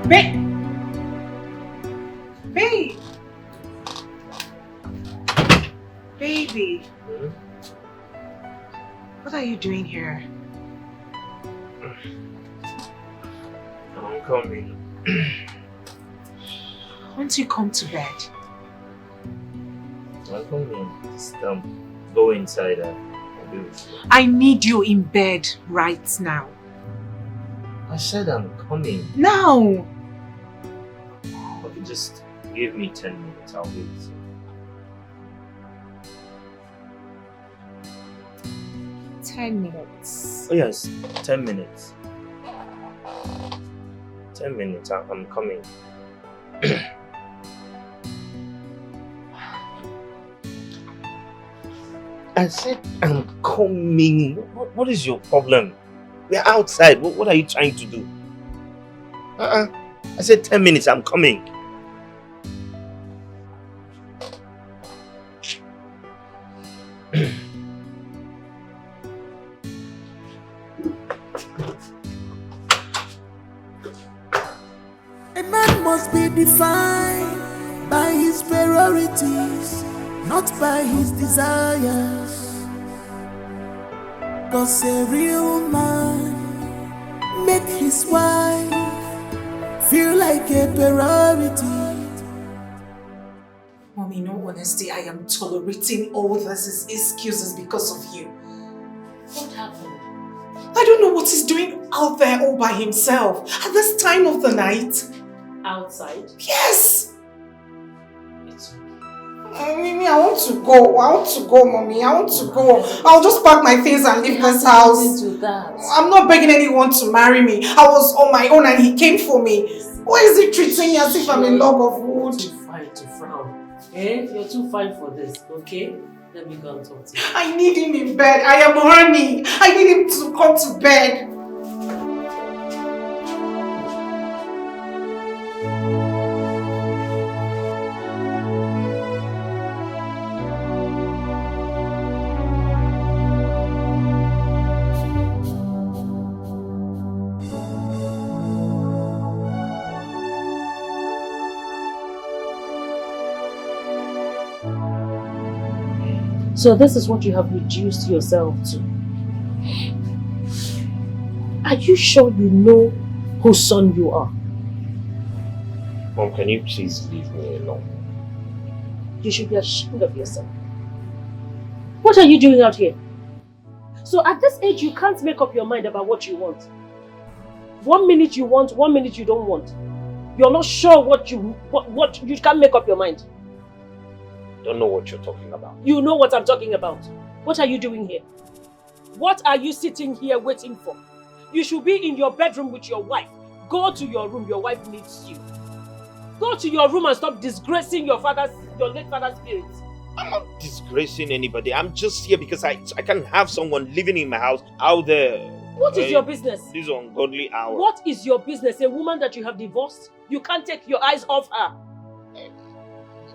Babe! Babe! Baby! Hmm? What are you doing here? I'm coming. Won't you come to bed? I'm coming. Just go inside and I'll be with you. I need you in bed right now. I said I'm coming. Now! Okay, just give me 10 minutes. I'll be with you. 10 minutes. Oh yes, 10 minutes. 10 minutes, I'm coming. I said I'm coming. What is your problem? We're outside. What are you trying to do? I said 10 minutes, I'm coming. A man must be defined by his priorities, not by his desires. 'Cause a real man make his wife feel like a priority. Mommy, in all honesty, I am tolerating all these excuses because of you. What happened? I don't know what he's doing out there all by himself at this time of the night. Outside? Yes! It's Mimi, I want to go. Mommy. I want to go. I'll just pack my things and leave this house. do that. I'm not begging anyone to marry me. I was on my own and he came for me. Why is he treating me as if I'm a log of wood? You're too fine to frown. Eh? You're too fine for this, okay? Let me go and talk to you. I need him in bed. I am horny. I need him to come to bed. So this is what you have reduced yourself to. Are you sure you know whose son you are? Mom, can you please leave me alone? You should be ashamed of yourself. What are you doing out here? So at this age, you can't make up your mind about what you want. 1 minute you want, 1 minute you don't want. You're not sure what you can't make up your mind. Don't know what you're talking about. You know what I'm talking about. What are you doing here? What are you sitting here waiting for? You should be in your bedroom with your wife. Go to your room, your wife needs you. Go to your room and stop disgracing your late father's spirit. I'm not disgracing anybody. I'm just here because I can't have someone living in my house out there. What is your business? This ungodly hour. What is your business? A woman that you have divorced? You can't take your eyes off her.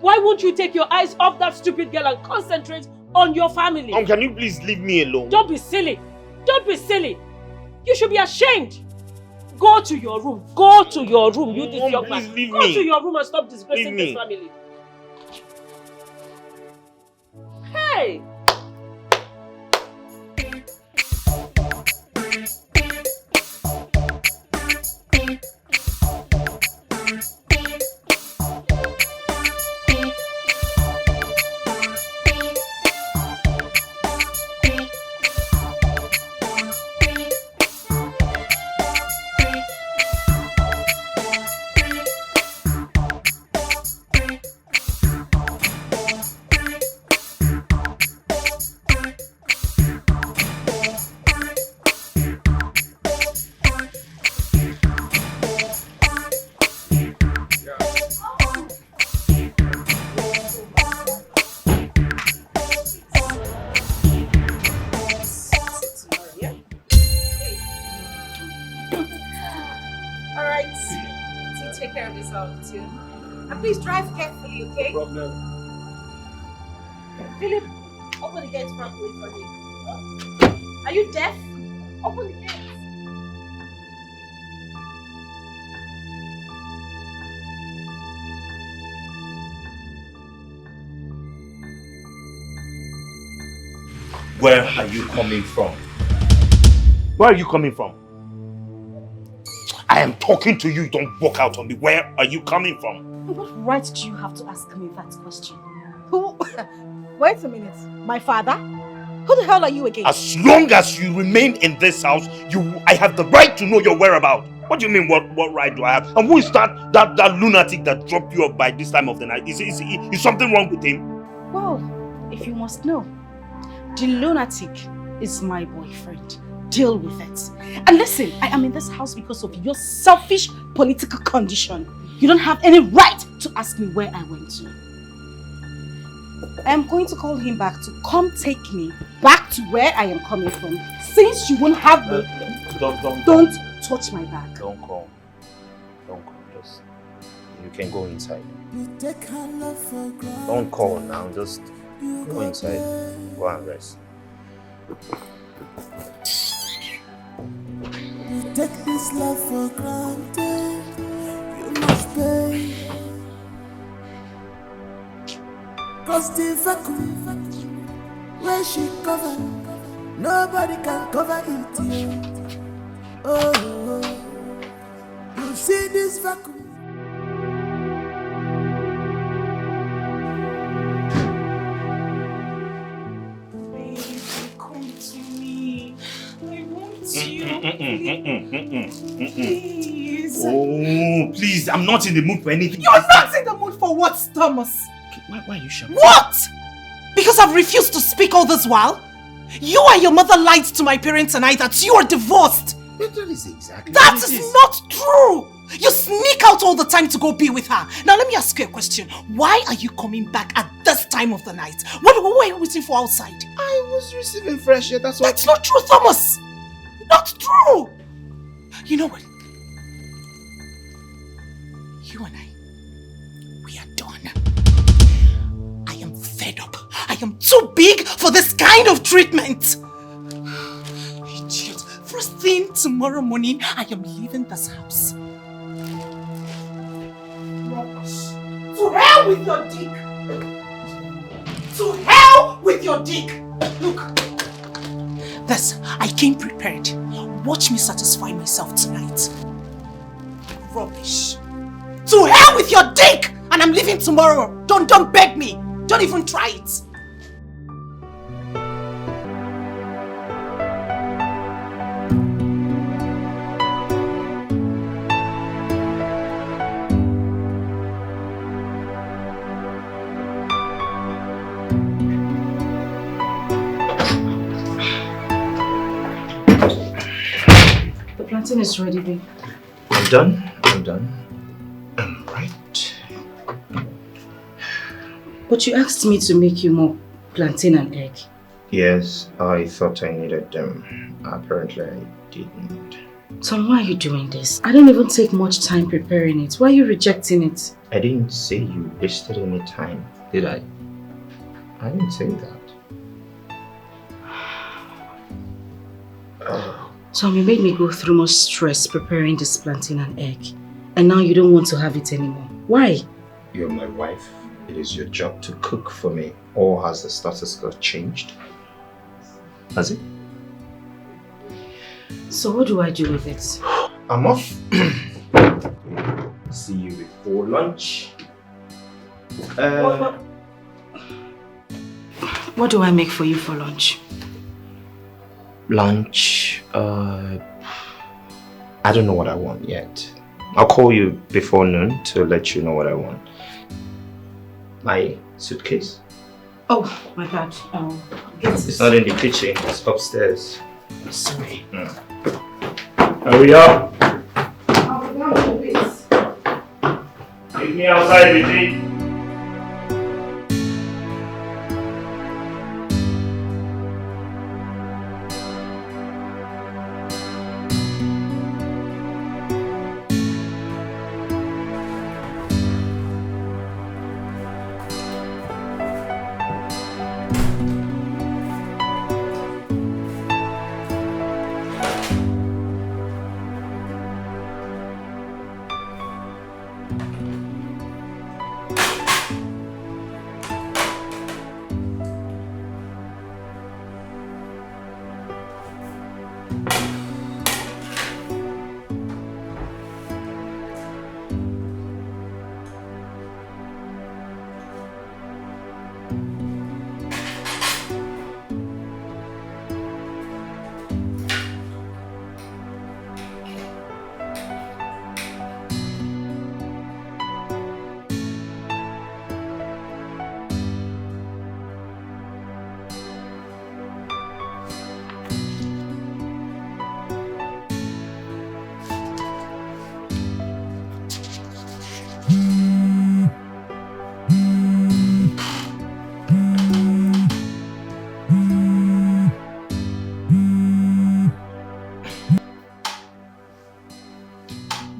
Why won't you take your eyes off that stupid girl and concentrate on your family? Mom, can you please leave me alone? Don't be silly. Don't be silly. You should be ashamed. Go to your room. Go to your room. You this young man. Go to your room and stop disgracing this family. Hey! And please drive carefully, okay? No problem. Philip, open the gate properly for me. Are you deaf? Open the gate. Where are you coming from? Where are you coming from? I am talking to you, don't walk out on me. Where are you coming from? What right do you have to ask me that question? Who? Wait a minute. My father? Who the hell are you again? As long as you remain in this house, I have the right to know your whereabouts. What do you mean, what right do I have? And who is that lunatic that dropped you off by this time of the night? Is something wrong with him? Well, if you must know, the lunatic is my boyfriend. Deal with it. And listen, I am in this house because of your selfish political condition. You don't have any right to ask me where I went to. I am going to call him back to come take me back to where I am coming from. Since you won't have me, don't touch my back. Don't call. Just, you can go inside. Don't call now. Just go inside. Go and rest. You take this love for granted. You must pay. Cause the vacuum where she cover, nobody can cover it. Yeah. Oh, you see this vacuum. Baby, come to me. I want you. Please. Oh, please, I'm not in the mood for anything. You're not in the mood for what, Thomas? Why are you shouting? What? Because I've refused to speak all this while? You and your mother lied to my parents and I that you are divorced. That is exactly That what it is not true. You sneak out all the time to go be with her. Now let me ask you a question. Why are you coming back at this time of the night? What were you waiting for outside? I was receiving fresh air, that's why. That's not true, Thomas. Not true. You know what? You and I, we are done. I am fed up. I am too big for this kind of treatment. Idiot. First thing tomorrow morning, I am leaving this house. Rubbish. To hell with your dick. To hell with your dick. Look. This, I came prepared. Watch me satisfy myself tonight. Rubbish. To hell with your dick! And I'm leaving tomorrow. Don't beg me. Don't even try it. The plantain is ready, babe. I'm done. Right. But you asked me to make you more plantain and egg. Yes, I thought I needed them. Apparently I didn't. Tom, why are you doing this? I didn't even take much time preparing it. Why are you rejecting it? I didn't say you wasted any time, did I? I didn't say that. Tom, you made me go through much stress preparing this plantain and egg. And now you don't want to have it anymore. Why? You're my wife. It is your job to cook for me. Or has the status quo changed? Has it? So what do I do with it? I'm off. See you before lunch. What do I make for you for lunch? Lunch? I don't know what I want yet. I'll call you before noon to let you know what I want. My suitcase? Oh, my bad. It's not in the kitchen, it's upstairs. Sorry. Hurry up! I'll be down in a bit. Meet me outside, Vijay.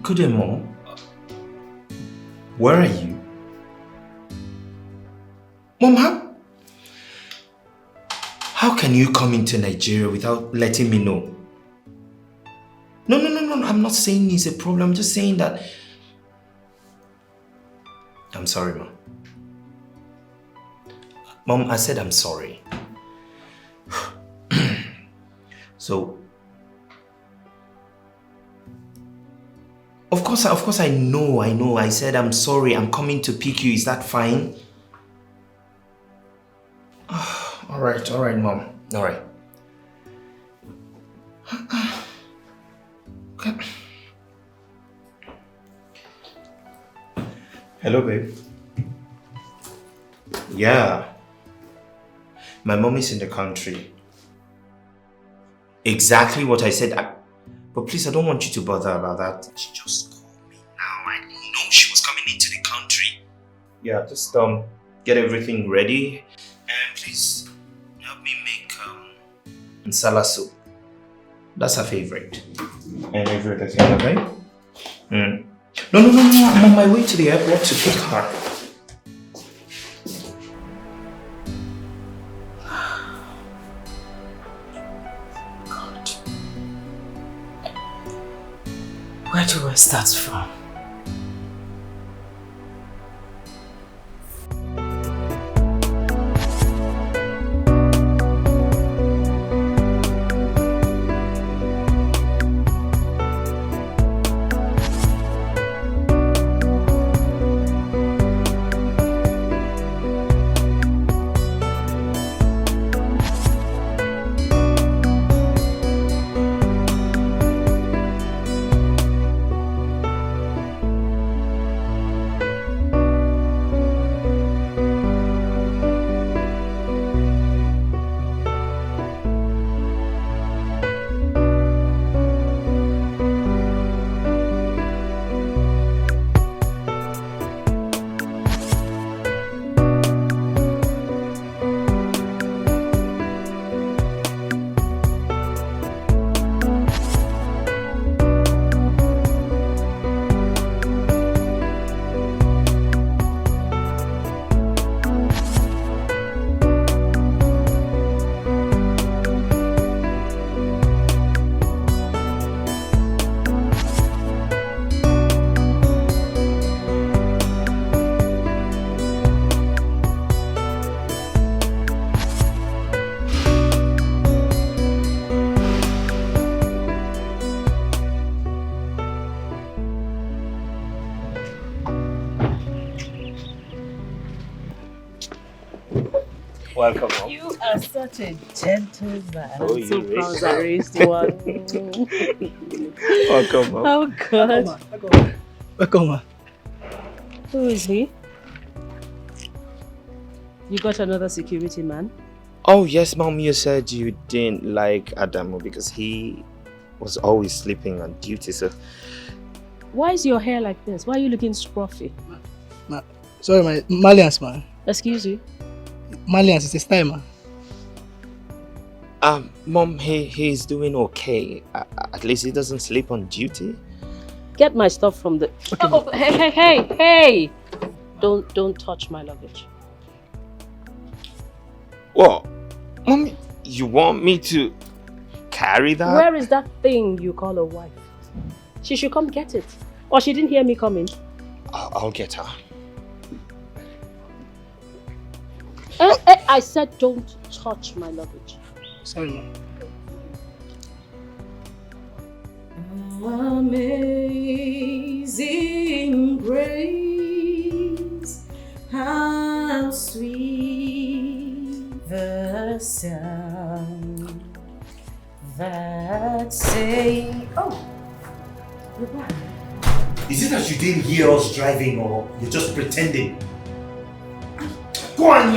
Good day, Mom. Where are you? Mom, how can you come into Nigeria without letting me know? No, I'm not saying it's a problem. I'm just saying that... I'm sorry, Mom. Mom, I said I'm sorry. So... Of course I know. I said I'm sorry. I'm coming to pick you. Is that fine? All right, Mom. All right. Okay. Hello, babe. Yeah. My mom is in the country. Exactly what I said. But please, I don't want you to bother about that. She just called me now. I didn't know she was coming into the country. Yeah, just get everything ready. And please, help me make nsala soup. That's her favorite. And everything, okay? No. I'm on my way to the airport to pick her. God. Where do I start from? Welcome home. You are such a gentleman. Oh, I'm so you proud I raised one. Welcome home. Oh, God. Welcome, ma. Who is he? You got another security man? Oh yes, Mom, you said you didn't like Adamu because he was always sleeping on duty, so... Why is your hair like this? Why are you looking scruffy? Sorry, my Malians, man. Excuse you? Malians, it's a style, man. Mom, he's doing okay. At least he doesn't sleep on duty. Get my stuff from the... Okay, oh, hey! Don't touch my luggage. What? Mom, you want me to carry that? Where is that thing you call a wife? She should come get it. Or she didn't hear me coming. I'll get her. I said don't touch my luggage. Sorry, man. Amazing grace, how sweet the sound that saved. Oh, you're back. Is it that you didn't hear us driving or you're just pretending? Go and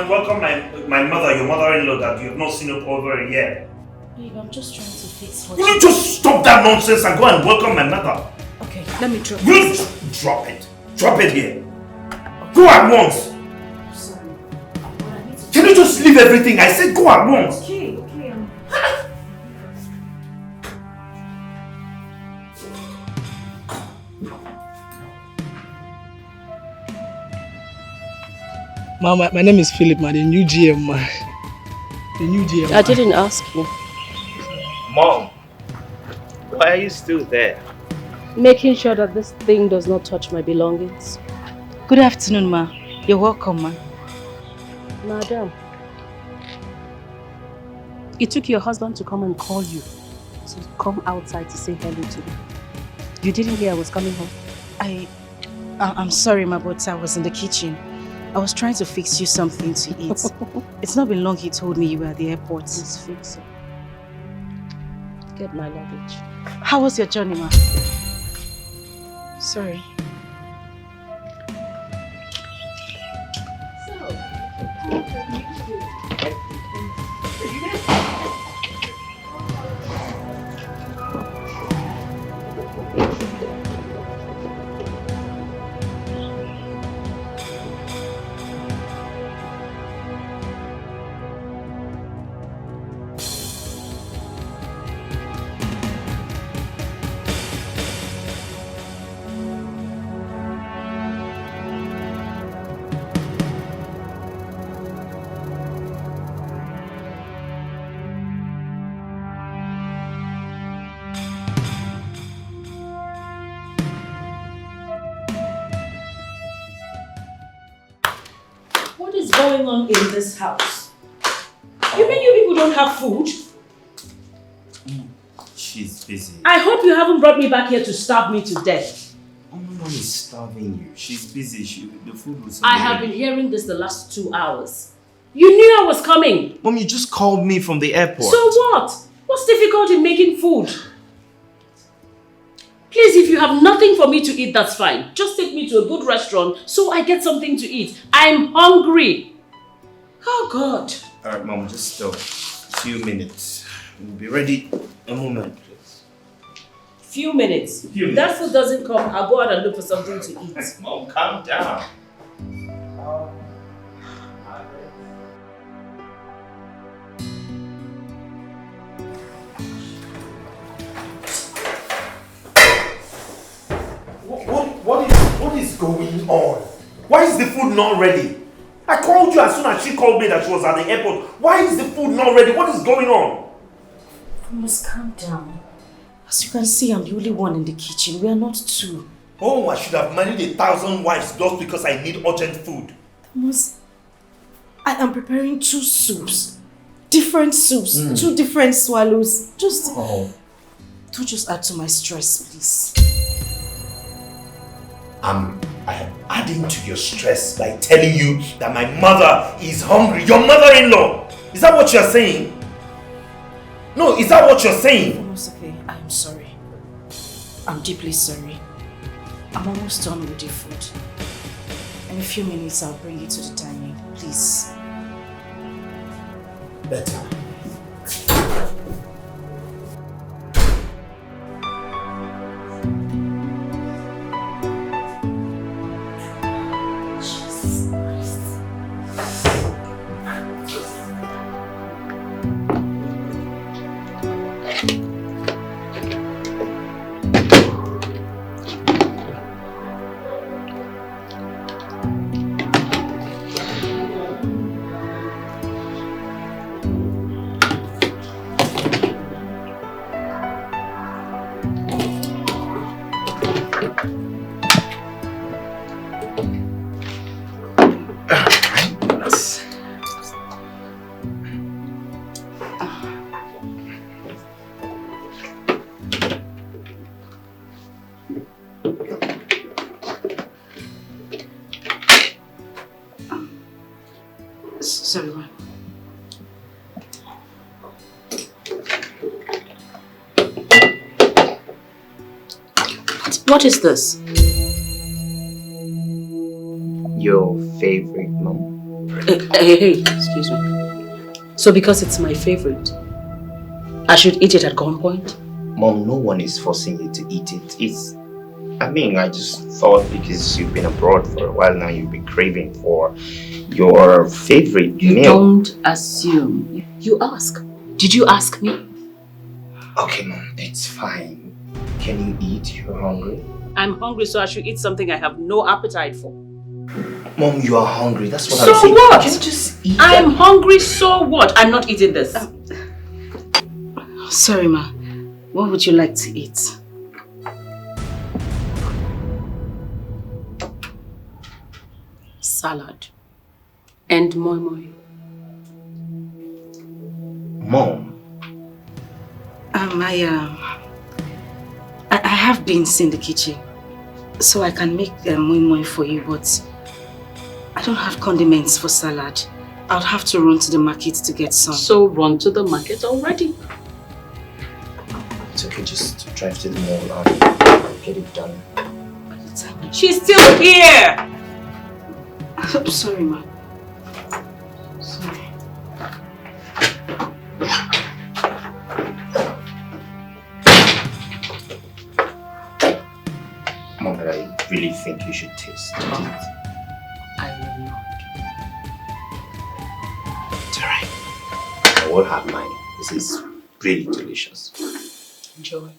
welcome my mother, your mother-in-law that you have not seen up over a year. Babe, I'm just trying to fix what Will you just stop that nonsense and go and welcome my mother? Okay, let me drop Will you drop it? Drop it here. Go at once. Sorry. Can you just leave everything? I said go at once. Okay. Ma, my name is Philip, man. The new GM, man. The new GM. I didn't ask you. Mom, why are you still there? Making sure that this thing does not touch my belongings. Good afternoon, ma. You're welcome, ma. Madam, it took your husband to come and call you to come outside to say hello to me. You didn't hear I was coming home? I'm sorry, ma, but I was in the kitchen. I was trying to fix you something to eat. It's not been long he told me you were at the airport. Please fix it. Get my luggage. How was your journey, ma? Sorry. Going on in this house? You mean you people don't have food? She's busy. I hope you haven't brought me back here to starve me to death. Oh, no one is starving you. She's busy. The food was... I have been hearing this the last 2 hours. You knew I was coming. Mom, you just called me from the airport. So what? What's difficult in making food? Please, if you have nothing for me to eat, that's fine. Just take me to a good restaurant so I get something to eat. I'm hungry. Oh, God. Alright, Mom, just a few minutes. We'll be ready. A moment, please. Few minutes. If that food doesn't come, I'll go out and look for something to eat. Mom, calm down. What is going on? Why is the food not ready? I called you as soon as she called me that she was at the airport. Why is the food not ready? What is going on? You must calm down. As you can see, I'm the only one in the kitchen. We are not two. Oh, I should have married 1,000 wives just because I need urgent food. I am preparing 2 soups. Different soups. 2 different swallows. Don't just add to my stress, please. I am adding to your stress by telling you that my mother is hungry. Your mother-in-law! Is that what you're saying? No, is that what you're saying? It's okay. I'm sorry. I'm deeply sorry. I'm almost done with the food. In a few minutes, I'll bring it to the dining. Please. Better. Sorry, ma. What is this? Your favorite, Mom? Hey, excuse me. So because it's my favorite, I should eat it at gunpoint? Mom, no one is forcing you to eat it. I just thought because you've been abroad for a while now, you've been craving for your favorite meal. You don't assume. You ask. Did you ask me? Okay, Mom, it's fine. Can you eat? You're hungry? I'm hungry, so I should eat something I have no appetite for. Mom, you are hungry. That's what So I'm saying. what? Can you just eat? I'm hungry, so what? I'm not eating this. Sorry, ma. What would you like to eat? Salad. And moi moi. Mom. I have beans in the kitchen, so I can make moi moi for you, but I don't have condiments for salad. I'll have to run to the market to get some. So run to the market already. It's okay, just drive to the mall and get it done. She's still here! I'm sorry, ma. Sorry. Mom, but I really think you should taste it. I will not. It's alright. I will have mine. This is really delicious. Enjoy.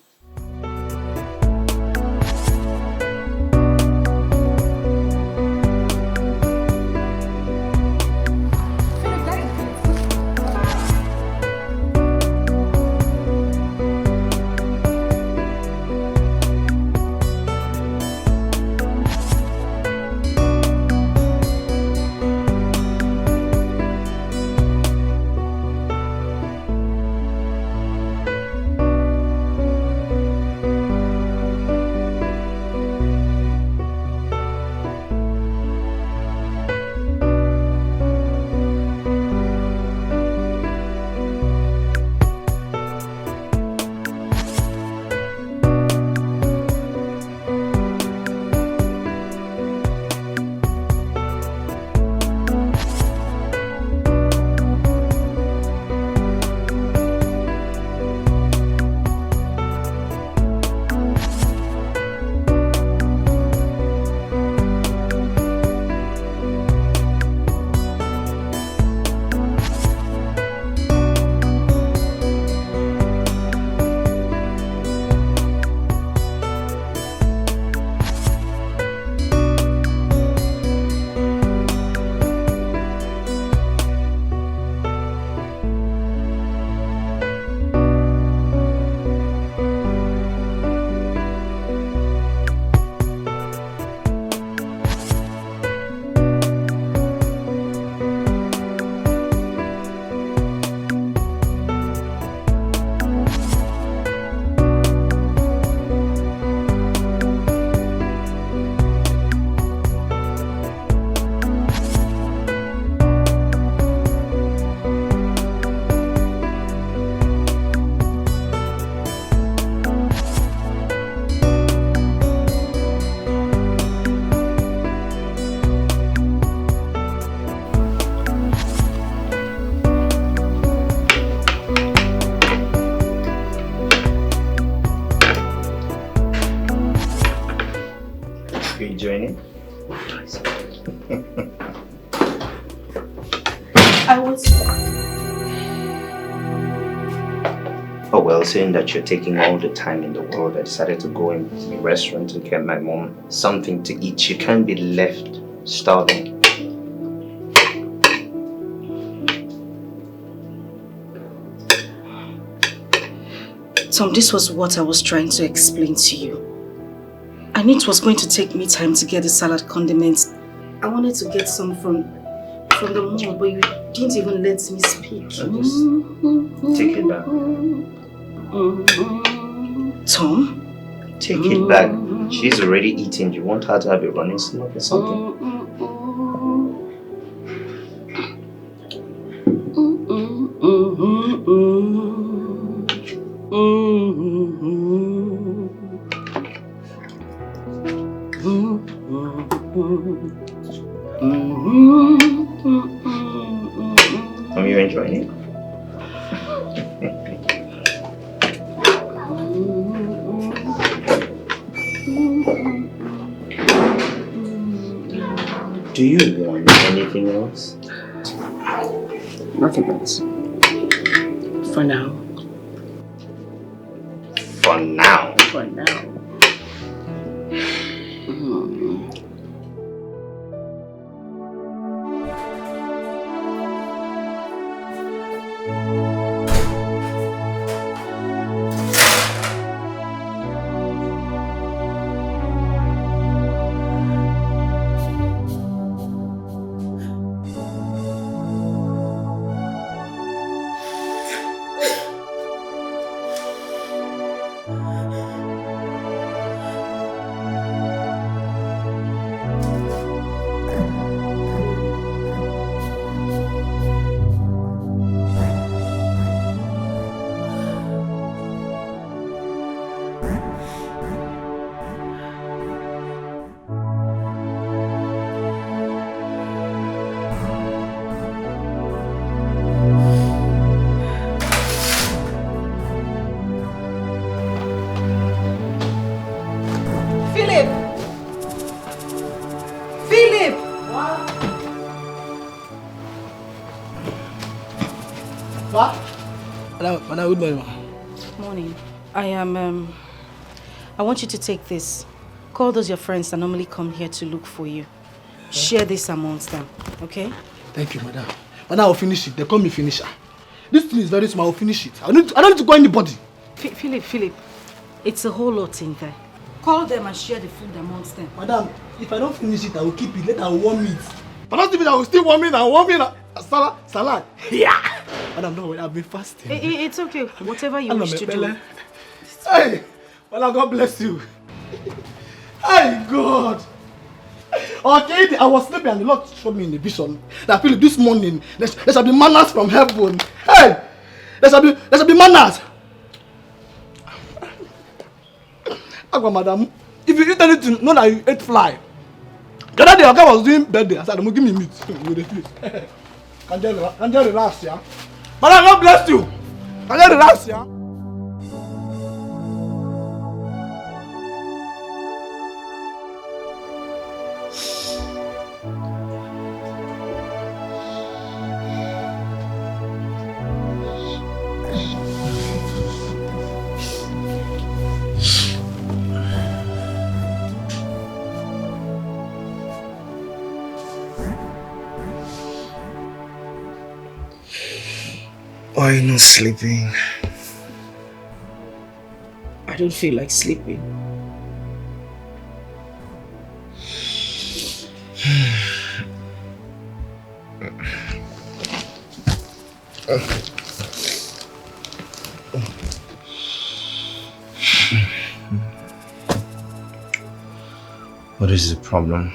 Joining? I was... Oh well, seeing that you're taking all the time in the world, I decided to go in the restaurant to get my mom something to eat. She can't be left starving. Tom, this was what I was trying to explain to you. I knew it was going to take me time to get the salad condiments. I wanted to get some from the mall, but you didn't even let me speak. Just take it back. Tom? Take it back. She's already eating. You want her to have a running stomach or something? Are you enjoying it? Do you want anything else? Nothing else. For now. For now? For now. Madam, good morning. Morning. I want you to take this. Call those your friends that normally come here to look for you. Share this amongst them, okay? Thank you, madam. Madam, I'll finish it. They call me finisher. This thing is very small. I'll finish it. I don't need to call anybody. Philip, it's a whole lot in there. Call them and share the food amongst them. Madam, if I don't finish it, I will keep it. Later, I will warm it. But not even I will still warm it and warm it. Salad. Yeah. Madam, don't worry. I've been fasting. It's okay. Whatever you wish to do. Hey, Madam, God bless you. Hey, God. Okay, I was sleeping and the Lord showed me in the vision that Philip, this morning there shall be manners from heaven. Hey, there shall be manners. Madam, if you eat anything, know that you ate fly. The other day, I was doing birthday. I said, give me meat. Can you relax, yeah? Madam, God bless you. Can you relax, yeah? Why are you not sleeping? I don't feel like sleeping. What is the problem?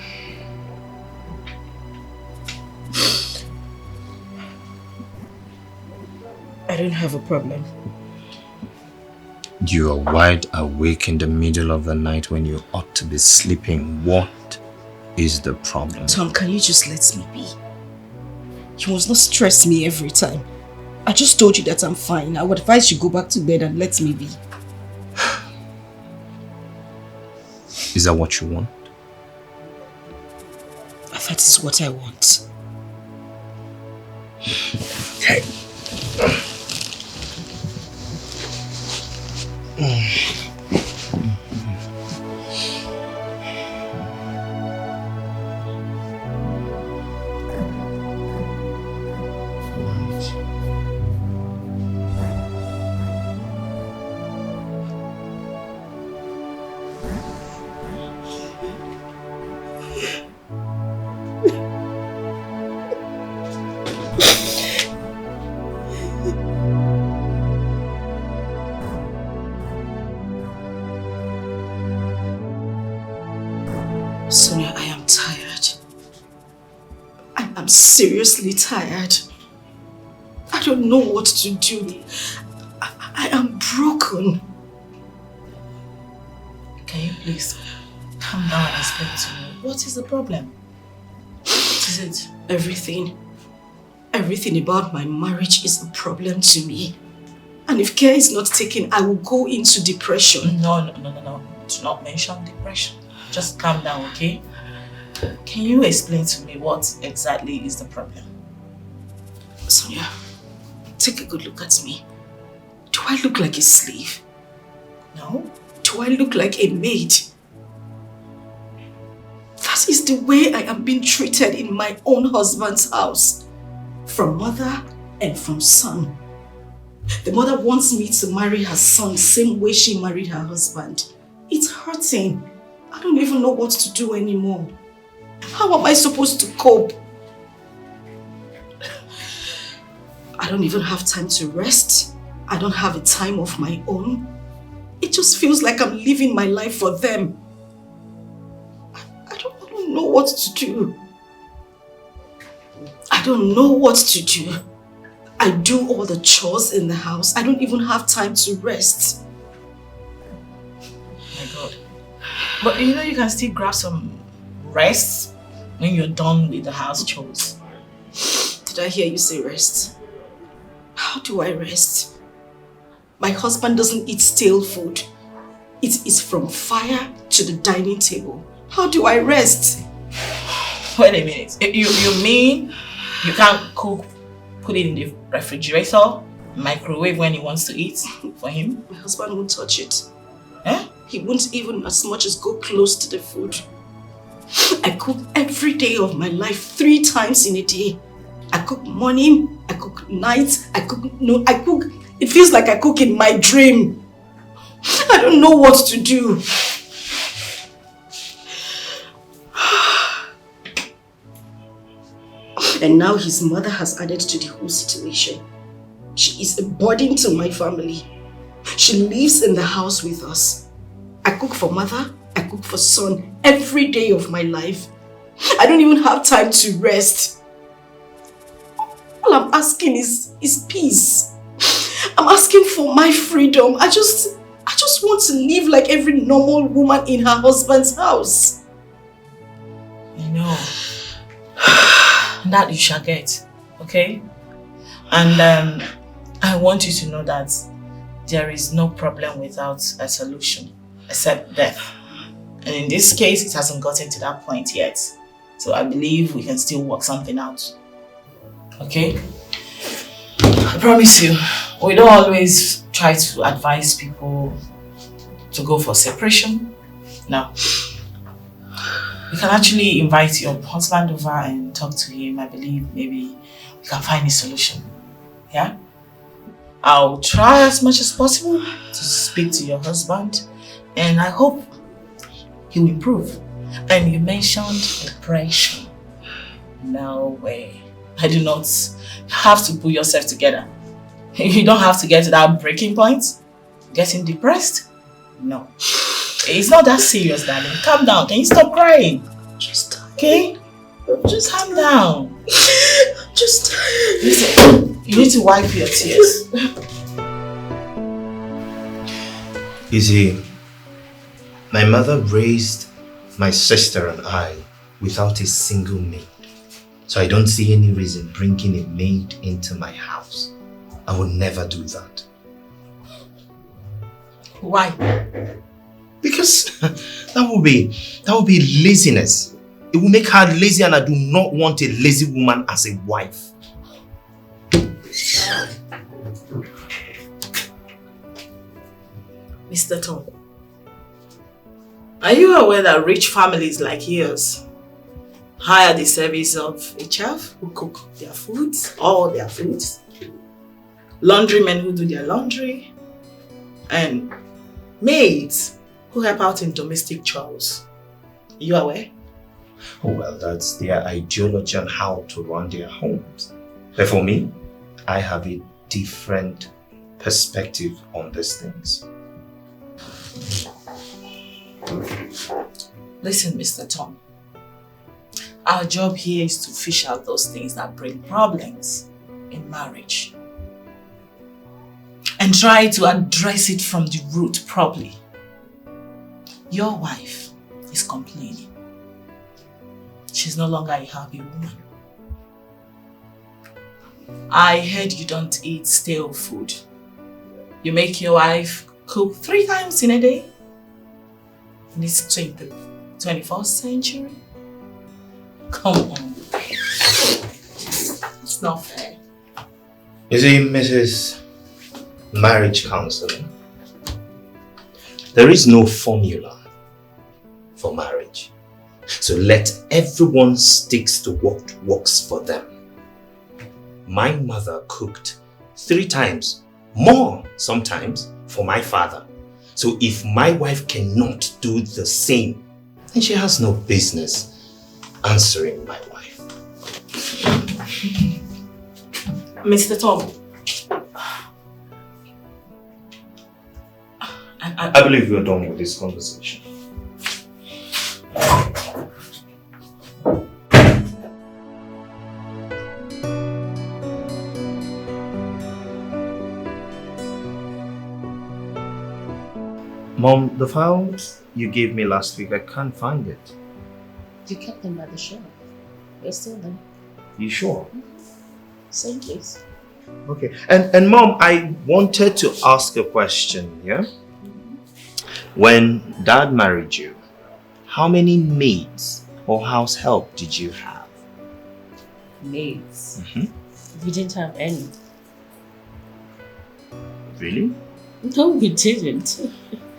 I don't have a problem. You are wide awake in the middle of the night when you ought to be sleeping. What is the problem? Tom, can you just let me be? You must not stress me every time. I just told you that I'm fine. I would advise you go back to bed and let me be. Is that what you want? That is what I want. Okay. Sonia, I am tired. I am seriously tired. I don't know what to do. I am broken. Can you please calm down and explain to me? What is the problem? What is it? Everything. Everything about my marriage is a problem to me. And if care is not taken, I will go into depression. No. Do not mention depression. Just calm down, okay? Can you explain to me what exactly is the problem? Sonia, take a good look at me. Do I look like a slave? No. Do I look like a maid? is the way I am being treated in my own husband's house. From mother and from son. The mother wants me to marry her son same way she married her husband. It's hurting. I don't even know what to do anymore. How am I supposed to cope? I don't even have time to rest. I don't have a time of my own. It just feels like I'm living my life for them. I don't know what to do. I don't know what to do. I do all the chores in the house. I don't even have time to rest. My God. But you know you can still grab some rest when you're done with the house chores. Did I hear you say rest? How do I rest? My husband doesn't eat stale food. It is from fire to the dining table. How do I rest? Wait a minute. You mean you can't cook, put it in the refrigerator, microwave when he wants to eat for him? My husband won't touch it. Eh? He won't even as much as go close to the food. I cook every day of my life 3 times in a day. I cook morning, I cook night, I cook. It feels like I cook in my dream. I don't know what to do. And now his mother has added to the whole situation. She is a burden to my family. She lives in the house with us. I cook for mother, I cook for son every day of my life. I don't even have time to rest. All I'm asking is peace. I'm asking for my freedom. I just want to live like every normal woman in her husband's house. I know. That you shall get, okay? And I want you to know that there is no problem without a solution, except death. And in this case, it hasn't gotten to that point yet. So I believe we can still work something out. Okay? I promise you, we don't always try to advise people to go for separation. No. You can actually invite your husband over and talk to him. I believe maybe we can find a solution. Yeah? I'll try as much as possible to speak to your husband, and I hope he will improve. And you mentioned depression. No way. I do not have to put yourself together. You don't have to get to that breaking point. Getting depressed? No. It's not that serious, darling. Calm down. Can you stop crying? Just tired. Okay? Just calm down. Just tired. Listen, you need to wipe your tears. You see, my mother raised my sister and I without a single maid. So I don't see any reason bringing a maid into my house. I would never do that. Why? Because that would be laziness. It will make her lazy, and I do not want a lazy woman as a wife. Mr. Tom, are you aware that rich families like yours hire the service of a chef who cook their foods, all their foods, laundrymen who do their laundry, and maids who help out in domestic chores? Are you aware? Oh, well, that's their ideology on how to run their homes. But for me, I have a different perspective on these things. Listen, Mr. Tom. Our job here is to fish out those things that bring problems in marriage and try to address it from the root properly. Your wife is complaining. She's no longer a happy woman. I heard you don't eat stale food. You make your wife cook 3 times in a day? In this 21st century? Come on. It's not fair. You see, Mrs. Marriage Counselor, there is no formula for marriage. So let everyone stick to what works for them. My mother cooked 3 times, more sometimes, for my father. So if my wife cannot do the same, then she has no business answering my wife. Mr. Tom. I believe we're done with this conversation. Mom, the file you gave me last week, I can't find it. You kept them by the shelf. They're still there. You sure? Same place. Okay. And Mom, I wanted to ask a question, yeah? When Dad married you, how many maids or house help did you have? Maids? We didn't have any. Really? No, we didn't.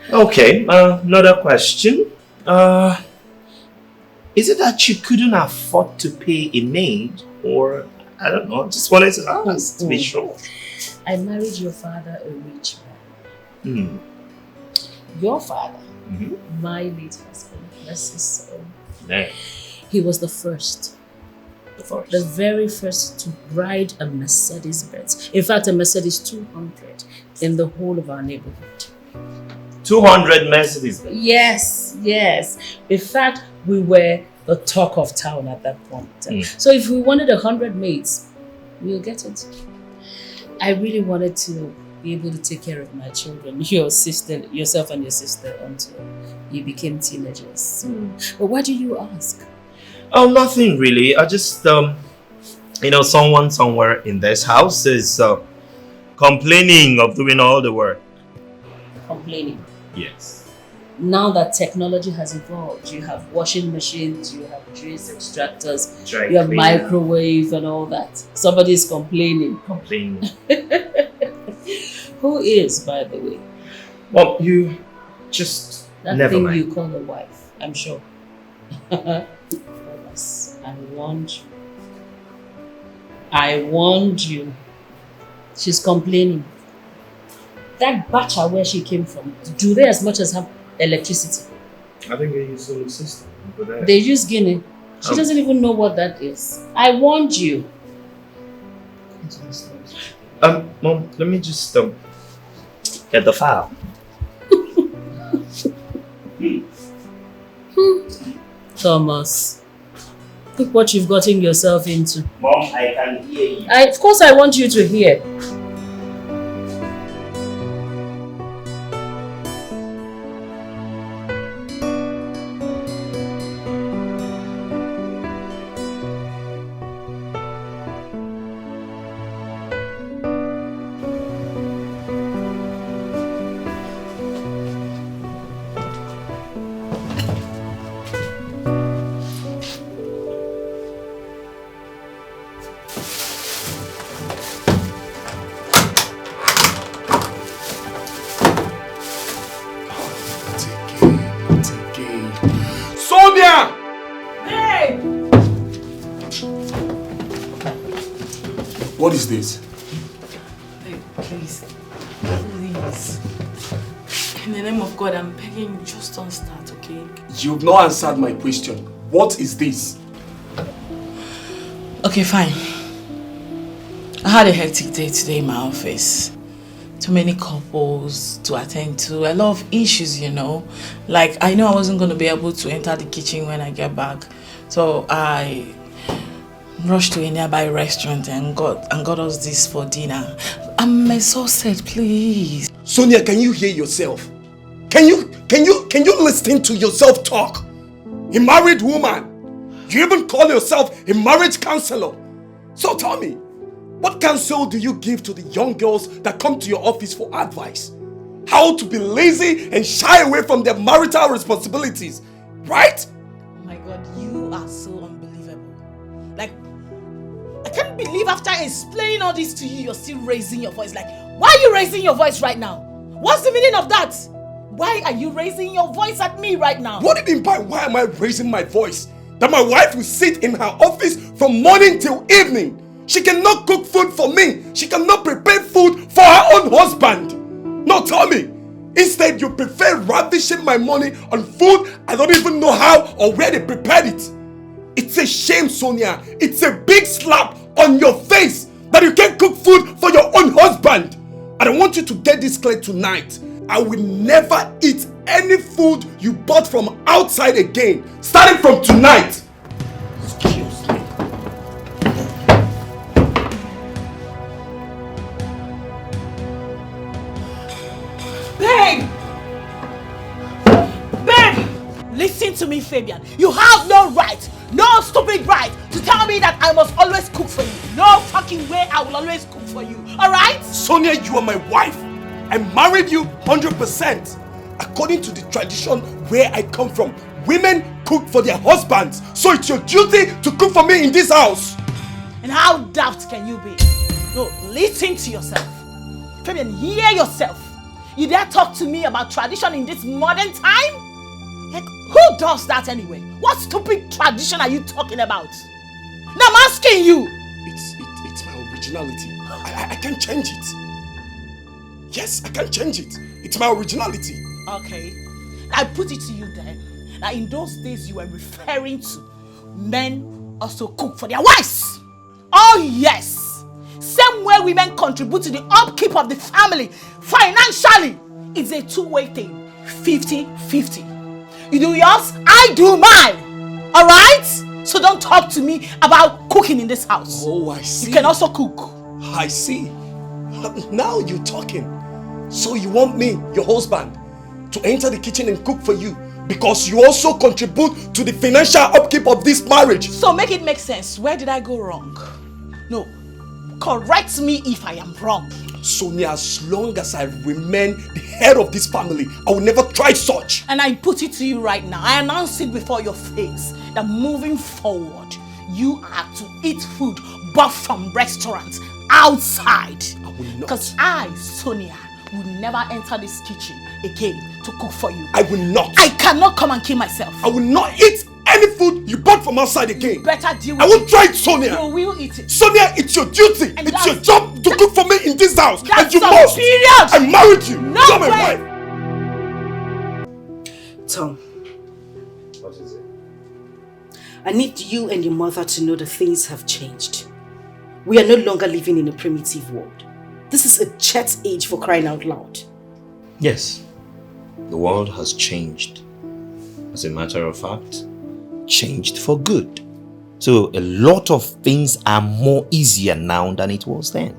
Okay, another question. Is it that you couldn't afford to pay a maid? Or, I don't know, just wanted to ask to be sure. I married your father, a rich man. Your father, my late husband, bless his soul. Yeah. He was the first. The very first to ride a Mercedes-Benz. In fact, a Mercedes 200 in the whole of our neighborhood. 200 Mercedes. Yes. In fact, we were the talk of town at that point. So if we wanted 100 maids, we'll get it. I really wanted to be able to take care of my children, yourself and your sister, until you became teenagers. But why do you ask? Oh, nothing really. I just, someone somewhere in this house is complaining of doing all the work. Complaining? Yes. Now that technology has evolved, you have washing machines, you have juice extractors, you have microwave and all that. Somebody is complaining. Who is, by the way? Well, you just that never thing mind. You call a wife, I'm sure. I warned you. She's complaining. That Bacha where she came from, do they as much as have electricity? I think they use solar system. They use Guinea. She doesn't even know what that is. I warned you. Mom, let me just get the file. Thomas, look what you've gotten yourself into. Mom, I can hear you. Of course I want you to hear. What is this? Babe, please. Please. In the name of God, I'm begging you, just don't start, okay? You've not answered my question. What is this? Okay, fine. I had a hectic day today in my office. Too many couples to attend to, a lot of issues, Like, I know I wasn't going to be able to enter the kitchen when I get back. So I rushed to a nearby restaurant and got us this for dinner. I'm exhausted, please. Sonia, can you hear yourself? Can you listen to yourself talk? A married woman. You even call yourself a marriage counselor. So tell me, what counsel do you give to the young girls that come to your office for advice? How to be lazy and shy away from their marital responsibilities, right? Oh my God, you are so unbelievable. Like, I can't believe after explaining all this to you, you're still raising your voice. Like, why are you raising your voice right now? What's the meaning of that? Why are you raising your voice at me right now? What do you mean by why am I raising my voice? That my wife will sit in her office from morning till evening. She cannot cook food for me. She cannot prepare food for her own husband. No, tell me. Instead, you prefer ravishing my money on food I don't even know how or where they prepared it. It's a shame, Sonia. It's a big slap on your face that you can't cook food for your own husband. And I want you to get this clear tonight. I will never eat any food you bought from outside again, starting from tonight. Excuse me. Babe! Babe! Listen to me, Fabian. You have no right, no stupid right to tell me that I must always cook for you. No fucking way I will always cook for you. Alright? Sonia, you are my wife. I married you 100%. According to the tradition where I come from, women cook for their husbands. So it's your duty to cook for me in this house. And how daft can you be? No, listen to yourself. Fabian, hear yourself. You dare talk to me about tradition in this modern time? Like, who does that anyway? What stupid tradition are you talking about? Now I'm asking you. It's my originality. I can't change it. Yes, I can't change it. It's my originality. Okay. I put it to you then. That in those days you were referring to men also cook for their wives. Oh yes. Same way women contribute to the upkeep of the family financially. It's a two-way thing. 50-50. You do yours, I do mine. Alright? So don't talk to me about cooking in this house. Oh, I see. You can also cook. I see. Now you're talking. So you want me, your husband, to enter the kitchen and cook for you because you also contribute to the financial upkeep of this marriage. So make it make sense. Where did I go wrong? No. Correct me if I am wrong. Sonia, as long as I remain the head of this family, I will never try such. And I put it to you right now. I announce it before your face that moving forward, you are to eat food bought from restaurants outside. I will not. Because I, Sonia, will never enter this kitchen again to cook for you. I will not. I cannot come and kill myself. I will not eat any food you bought from outside again. You better deal with I won't try it, Sonia. You will eat it. Sonia, it's your duty. And it's your job to cook for me in this house. That's and you some must. period. I married you. No You're my way. wife. Tom, What is it? I need you and your mother to know that things have changed. We are no longer living in a primitive world. This is a chat age, for crying out loud. Yes, the world has changed. As a matter of fact, changed for good. So a lot of things are more easier now than it was then.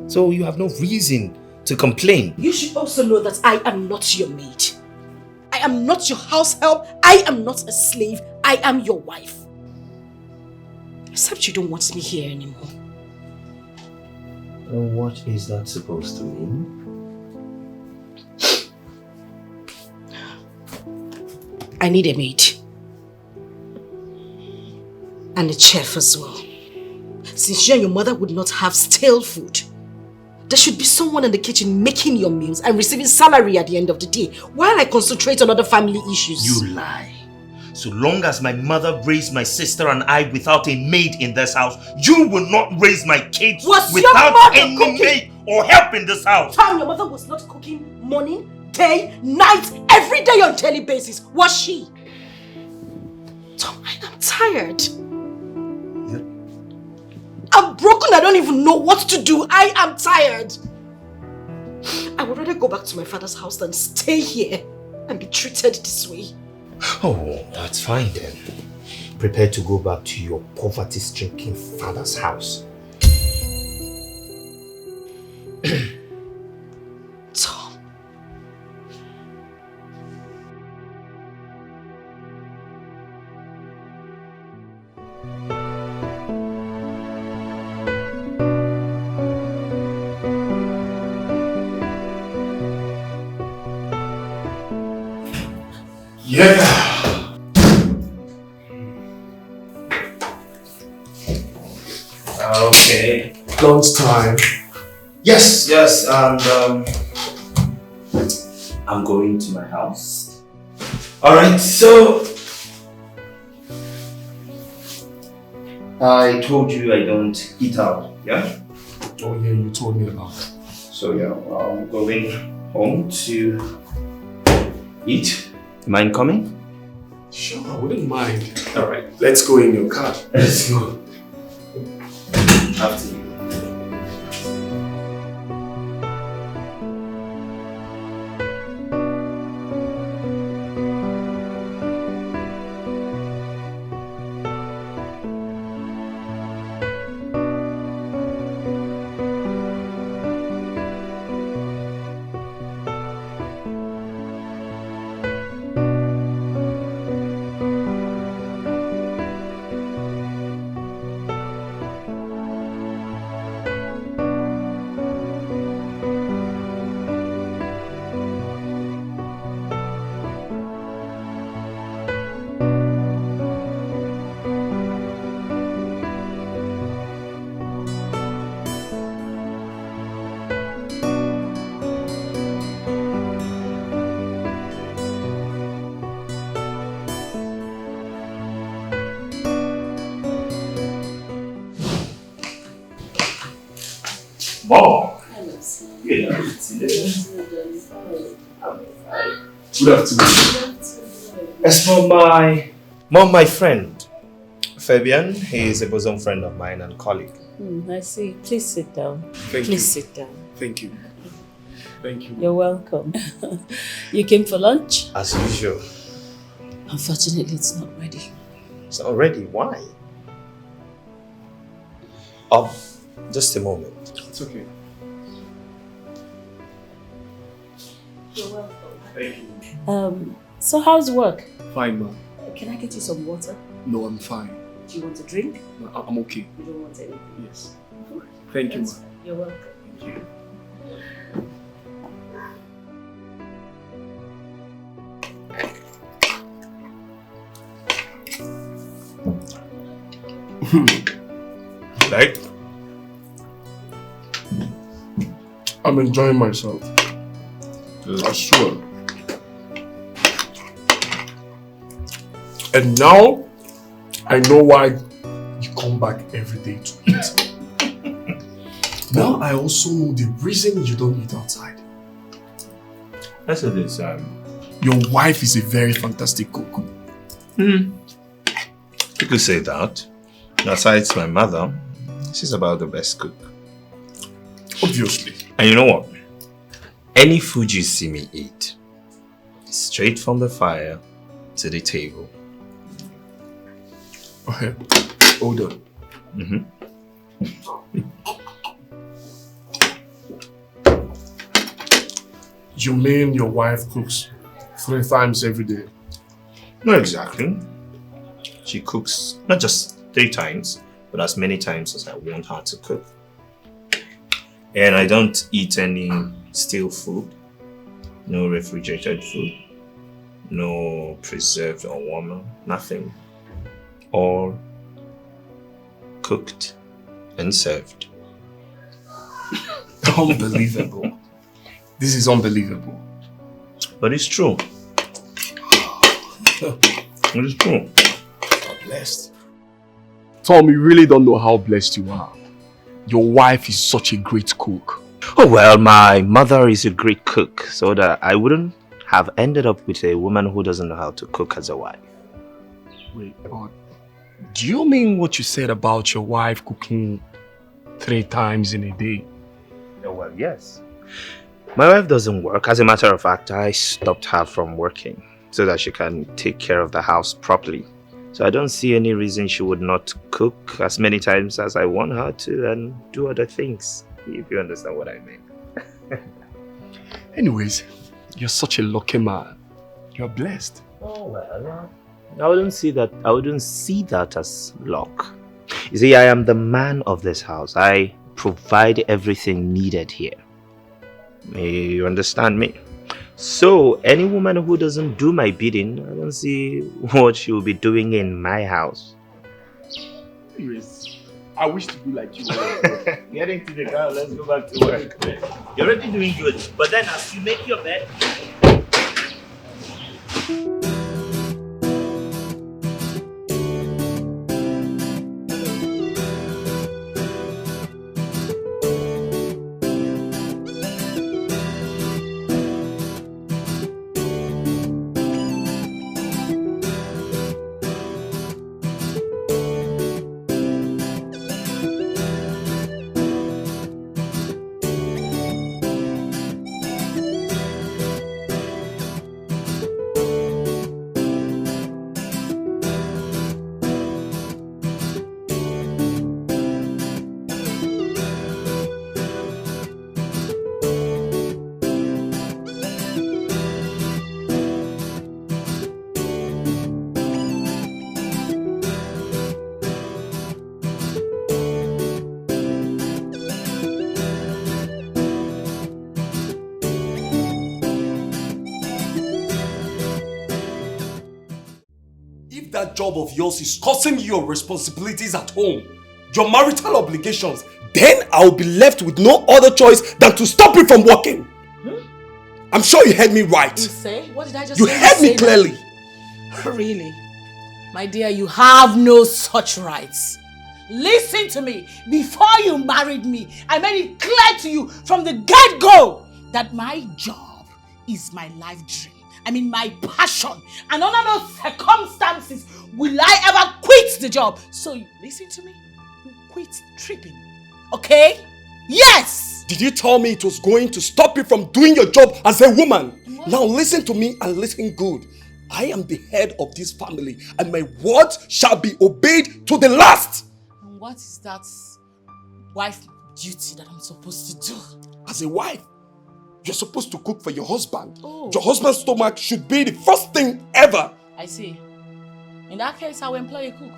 So you have no reason to complain. You should also know that I am not your maid. I am not your house help. I am not a slave. I am your wife. Except you don't want me here anymore. What is that supposed to mean? I need a maid. And a chef as well. Since you and your mother would not have stale food, there should be someone in the kitchen making your meals and receiving salary at the end of the day while I concentrate on other family issues. You lie. So long as my mother raised my sister and I without a maid in this house, you will not raise my kids Was your without mother any cooking? maid or help in this house. Tom, your mother was not cooking morning, day, night, every day on daily basis, was she? Tom, I am tired. I'm broken, I don't even know what to do. I am tired. I would rather go back to my father's house than stay here and be treated this way. Oh, that's fine then. Prepare to go back to your poverty-stricken father's house. Tom. Yeah. Okay. Lunch time. Yes, and I'm going to my house. Alright, so I told you I don't eat out, yeah? Oh yeah, you told me about it. So yeah, I'm going home to eat. Mind coming? Sure, I wouldn't mind. Alright, let's go in your car. Let's go. After you. Mom! Good afternoon. As for my friend, Fabian, he is a bosom friend of mine and colleague. I see. Please sit down. Thank you. Please sit down. Thank you. Thank you. You're welcome. You came for lunch? As usual. Unfortunately, it's not ready. It's not ready. Why? Just a moment. It's okay. You're welcome. Thank you. So how's work? Fine, ma. Can I get you some water? No, I'm fine. Do you want a drink? No, I'm okay. You don't want anything? Yes. Thank you, ma. You're welcome. Thank you. Like? I'm enjoying myself. I swear. And now, I know why you come back every day to eat. Now I also know the reason you don't eat outside. That's it is. Your wife is a very fantastic cook. You could say that. Besides my mother, she's about the best cook. Obviously. And you know what? Any food you see me eat, straight from the fire to the table. Okay, hold on. You mean your wife cooks 3 times every day? Not exactly. She cooks not just 3 times, but as many times as I want her to cook. And I don't eat any stale food, no refrigerated food, no preserved or warmer, nothing. All cooked and served. Unbelievable. This is unbelievable. But it's true. It is true. You're blessed. Tom, you really don't know how blessed you are. Your wife is such a great cook. Oh well, my mother is a great cook, so that I wouldn't have ended up with a woman who doesn't know how to cook as a wife. Wait, but do you mean what you said about your wife cooking 3 times in a day? Oh well, yes. My wife doesn't work. As a matter of fact, I stopped her from working so that she can take care of the house properly. So I don't see any reason she would not cook as many times as I want her to and do other things, if you understand what I mean. Anyways, you're such a lucky man. You're blessed. Oh well, I wouldn't see that as luck. You see, I am the man of this house. I provide everything needed here. You understand me? So, any woman who doesn't do my bidding, I don't see what she will be doing in my house. Anyways, I wish to be like you. Get into the car, let's go back to work. You're already doing good. But then as you make your bed, that job of yours is causing you your responsibilities at home, your marital obligations, then I'll be left with no other choice than to stop you from working. I'm sure you heard me right. You say? What did I just You say? heard me clearly. Really? My dear, you have no such rights. Listen to me. Before you married me, I made it clear to you from the get-go that my job is my life dream. I mean, my passion. And under no circumstances will I ever quit the job. So, listen to me. You quit tripping. Okay? Yes! Did you tell me it was going to stop you from doing your job as a woman? What? Now listen to me and listen good. I am the head of this family and my words shall be obeyed to the last. And what is that wife duty that I'm supposed to do? As a wife, you're supposed to cook for your husband. Oh. Your husband's stomach should be the first thing ever. I see. In that case, I will employ a cook.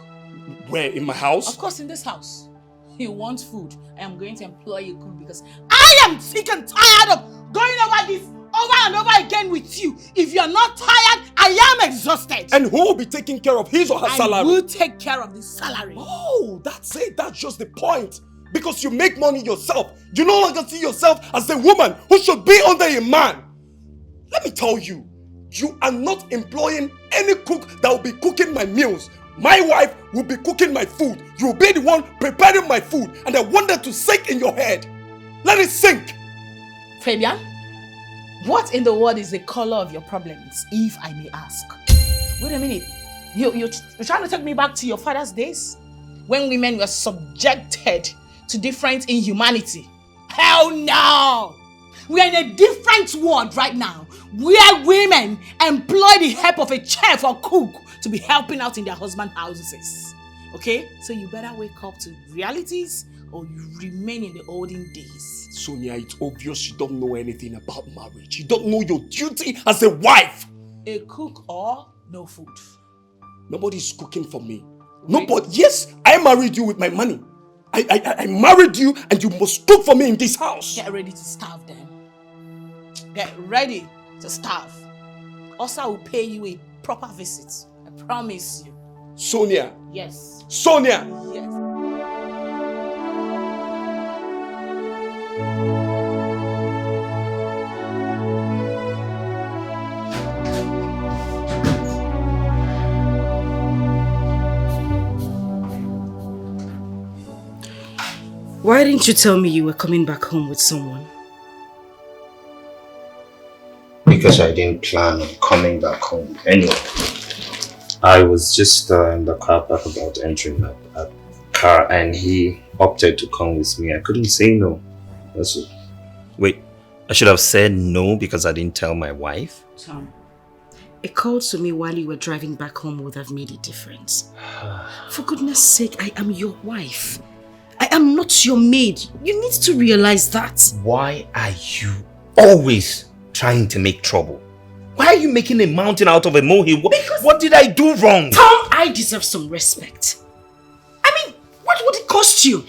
Where? In my house? Of course, in this house. You want food. I am going to employ a cook because I am sick and tired of going over this over and over again with you. If you're not tired, I am exhausted. And who will be taking care of his or her salary? I will take care of the salary. Oh, that's it. That's just the point. Because you make money yourself. You no longer see yourself as a woman who should be under a man. Let me tell you, you are not employing any cook that will be cooking my meals. My wife will be cooking my food. You will be the one preparing my food. And I want that to sink in your head. Let it sink. Fabian, what in the world is the color of your problems, if I may ask? Wait a minute. You're trying to take me back to your father's days? When women were subjected to different inhumanity? Hell no! We are in a different world right now, where women employ the help of a chef or cook to be helping out in their husband's houses. Okay? So you better wake up to realities or you remain in the olden days. Sonia, it's obvious you don't know anything about marriage. You don't know your duty as a wife. A cook or no food? Nobody's cooking for me. Nobody. Yes, I married you with my money. I married you and you must cook for me in this house. Get ready to starve then. Get ready to starve. Also, I will pay you a proper visit. I promise you. Sonia. Yes. Sonia. Yes. Why didn't you tell me you were coming back home with someone? Because I didn't plan on coming back home anyway. I was just in the car park about entering a car and he opted to come with me. I couldn't say no. That's it. Wait, I should have said no because I didn't tell my wife? Tom, a call to me while you were driving back home would have made a difference. For goodness sake, I am your wife. I am not your maid. You need to realize that. Why are you always trying to make trouble? Why are you making a mountain out of a molehill? What did I do wrong? Tom, I deserve some respect. I mean, what would it cost you?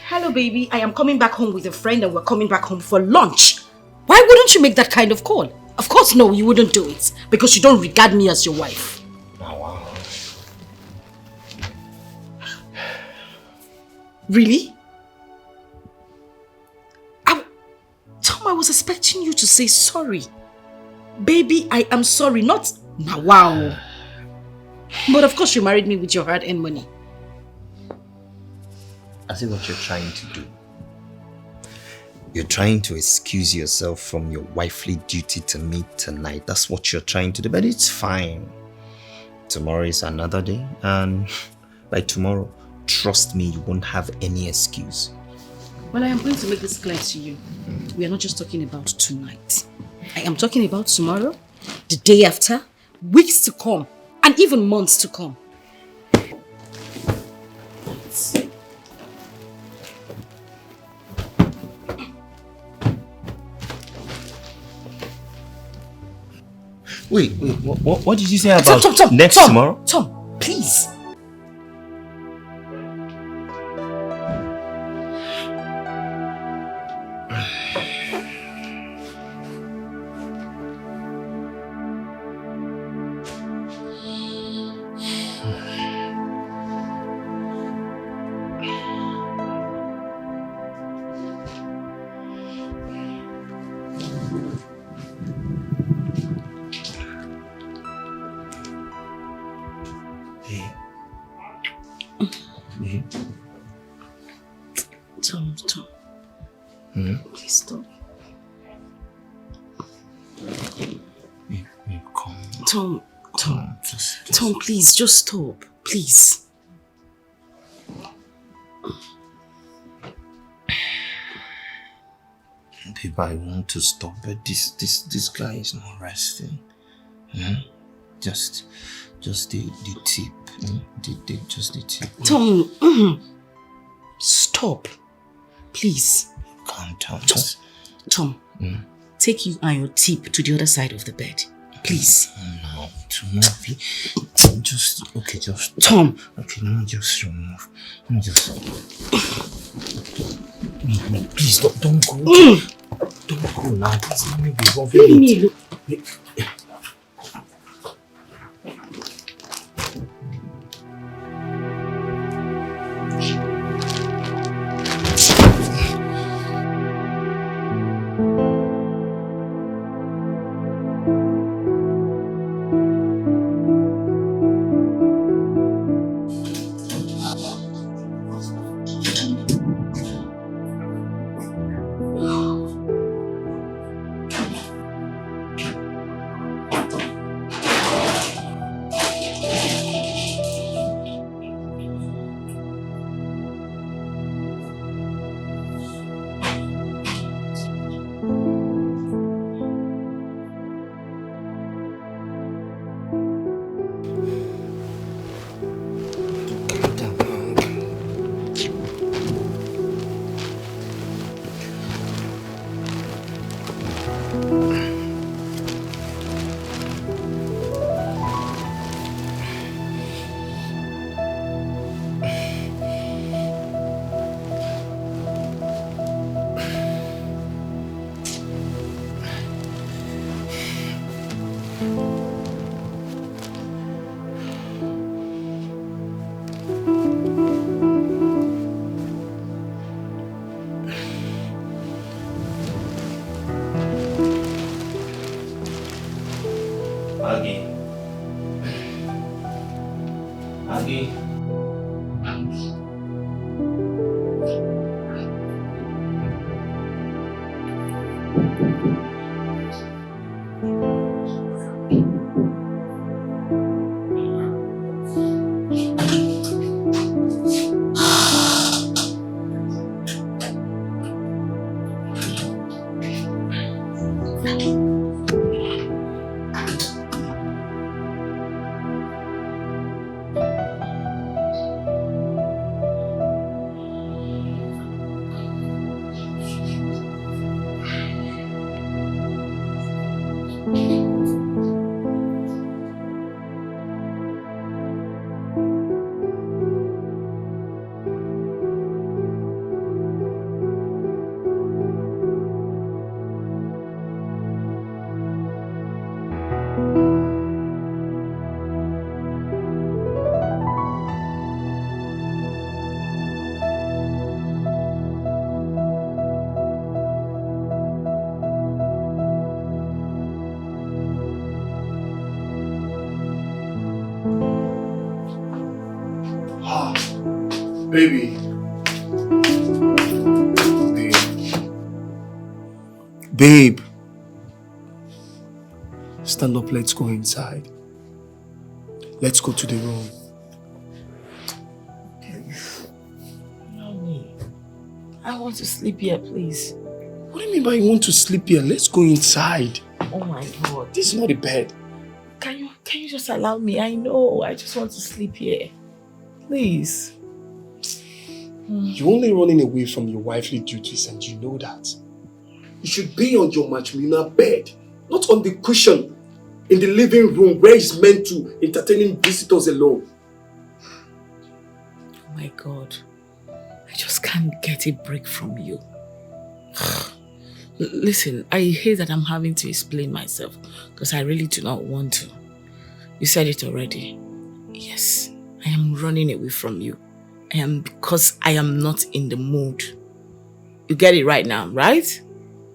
Hello, baby. I am coming back home with a friend and we're coming back home for lunch. Why wouldn't you make that kind of call? Of course, no, you wouldn't do it because you don't regard me as your wife. Oh, wow. Really? Tom, I was expecting you to say sorry. Baby, I am sorry, not now. Wow. But of course you married me with your hard-earned money. I see what you're trying to do. You're trying to excuse yourself from your wifely duty to me tonight. That's what you're trying to do, but it's fine. Tomorrow is another day, and by tomorrow, trust me, you won't have any excuse. Well, I am going to make this clear to you. We are not just talking about tonight. I am talking about tomorrow, the day after, weeks to come, and even months to come. Wait, what did you say about Tom, tomorrow? Tom, please. Hey. Hey. Tom. Please stop. Babe, come. Tom, Just... Tom, please, just stop. Please. Babe, I want to stop, but this guy is not resting. Just the tip. Just the tip. Tom, stop. Please. Calm down. Tom, take you and your tip to the other side of the bed. Please. No, tomorrow. Just Tom. Okay, let me just remove. No, please don't go. Don't go now. Please, let me be Leave me alone. Baby. Babe. Stand up, let's go inside. Let's go to the room. No, I want to sleep here, please. What do you mean by you want to sleep here? Let's go inside. Oh my God. This is not a bed. Can you just allow me? I know. I just want to sleep here. Please. You're only running away from your wifely duties and you know that. You should be on your matrimonial bed, not on the cushion in the living room where it's meant to entertaining visitors alone. Oh my God. I just can't get a break from you. Listen, I hate that I'm having to explain myself because I really do not want to. You said it already. Yes, I am running away from you. Because I am not in the mood. You get it right now, right?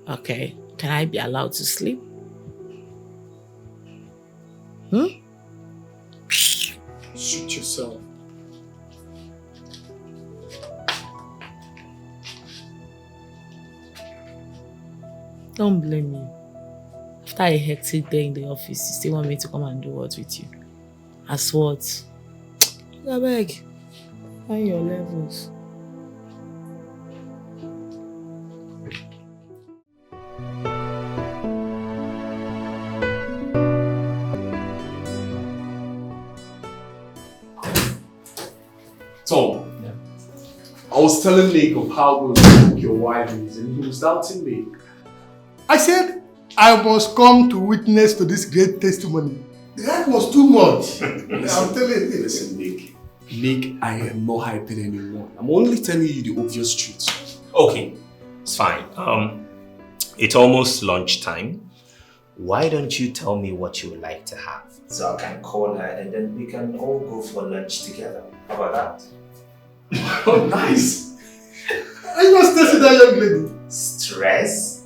Okay. Can I be allowed to sleep? Suit yourself. Don't blame me. After a hectic day in the office, you still want me to come and do what with you? As what? I beg. Find your levels. Tom, I was telling Nick of how good your wife is and he was doubting me. I said I must come to witness to this great testimony. The hype was too much. I'm telling you. Listen, Nick, I am not hyping anyone. I'm only telling you the obvious truth. Okay, it's fine. It's almost lunchtime. Why don't you tell me what you would like to have? So I can call her and then we can all go for lunch together. How about that? Oh, nice. Are you not stressing that young lady? Stress?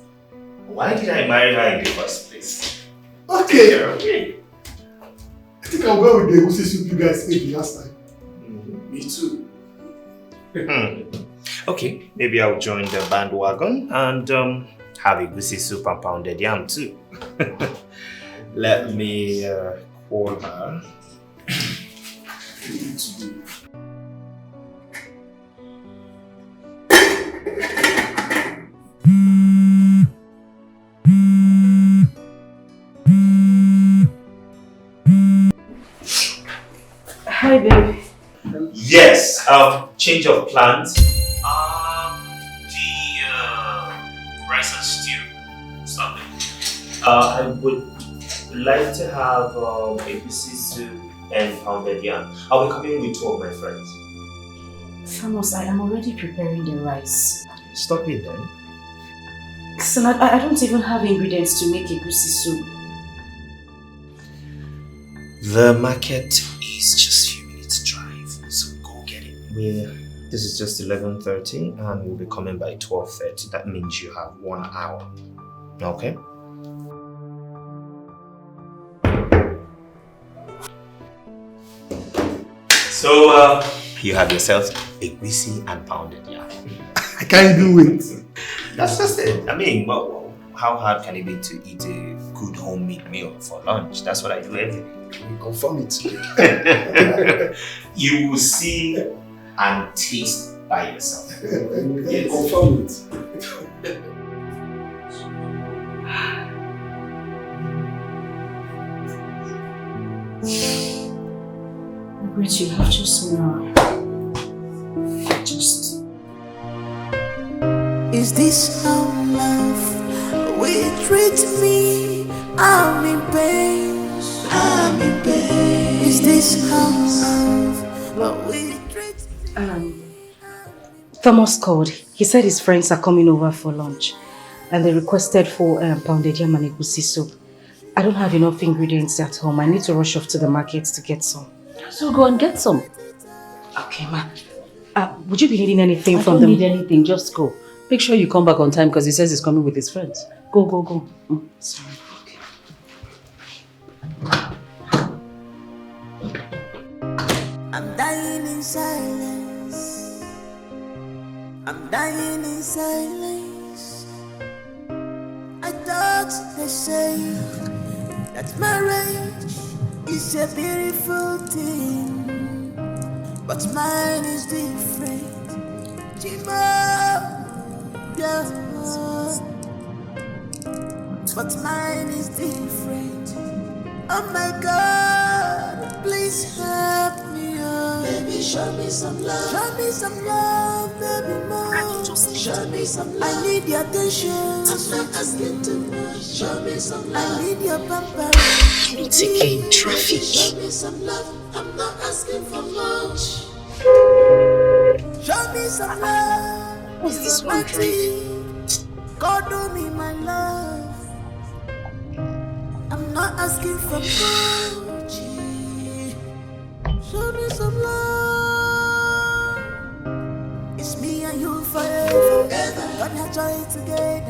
Why did I marry her in the first place? Okay. Okay. I think I'll go with the goosey soup you guys ate the last time. Me too. Okay, maybe I'll join the bandwagon and have a goosey soup and pounded yam too. Let me call her. Hi, babe. Yes, change of plans. The rice and stew. Stop it. I would like to have a goosey soup and pounded yam. I'll be coming with two of my friends. Thomas, I am already preparing the rice. Stop it then. Listen, I don't even have ingredients to make a goosey soup. The market is just a few minutes drive, so go get it. This is just 11:30 and we'll be coming by 12:30. That means you have 1 hour. Okay? So, you have yourself a goosey and pounded yam. I can't even wait. That's just it. I mean, well, how hard can it be to eat a good homemade meal for lunch? That's what I do every day. You confirm it. You will see and taste by yourself. Yes. Confirm it. Margaret, you have just now. Just. Is this how love will treat me? I'm in pain. I'm in pain. Is this how love will treat me? Thomas called. He said his friends are coming over for lunch and they requested for pounded yam and a goosey soup. I don't have enough ingredients at home. I need to rush off to the market to get some. So go and get some. Okay, ma. Would you be needing anything from them? them? I don't need anything, just go. Make sure you come back on time because he says he's coming with his friends. Go, go, go. Sorry. Okay. I'm dying in silence. I'm dying in silence. I thought they say that marriage is a beautiful thing, but mine is different. Yeah. But mine is different. Oh my God, please help me, oh. Baby, show me some love. Show me some love, baby, more. Show me some love. I need your attention. I'm not asking too much. Show me some love. I need your pampering. In traffic. Show me some love. I'm not asking for much. Show me some love. What's this one driving? God do me my love. I'm not asking for much. Show me some love. It's me and you forever. Gonna joy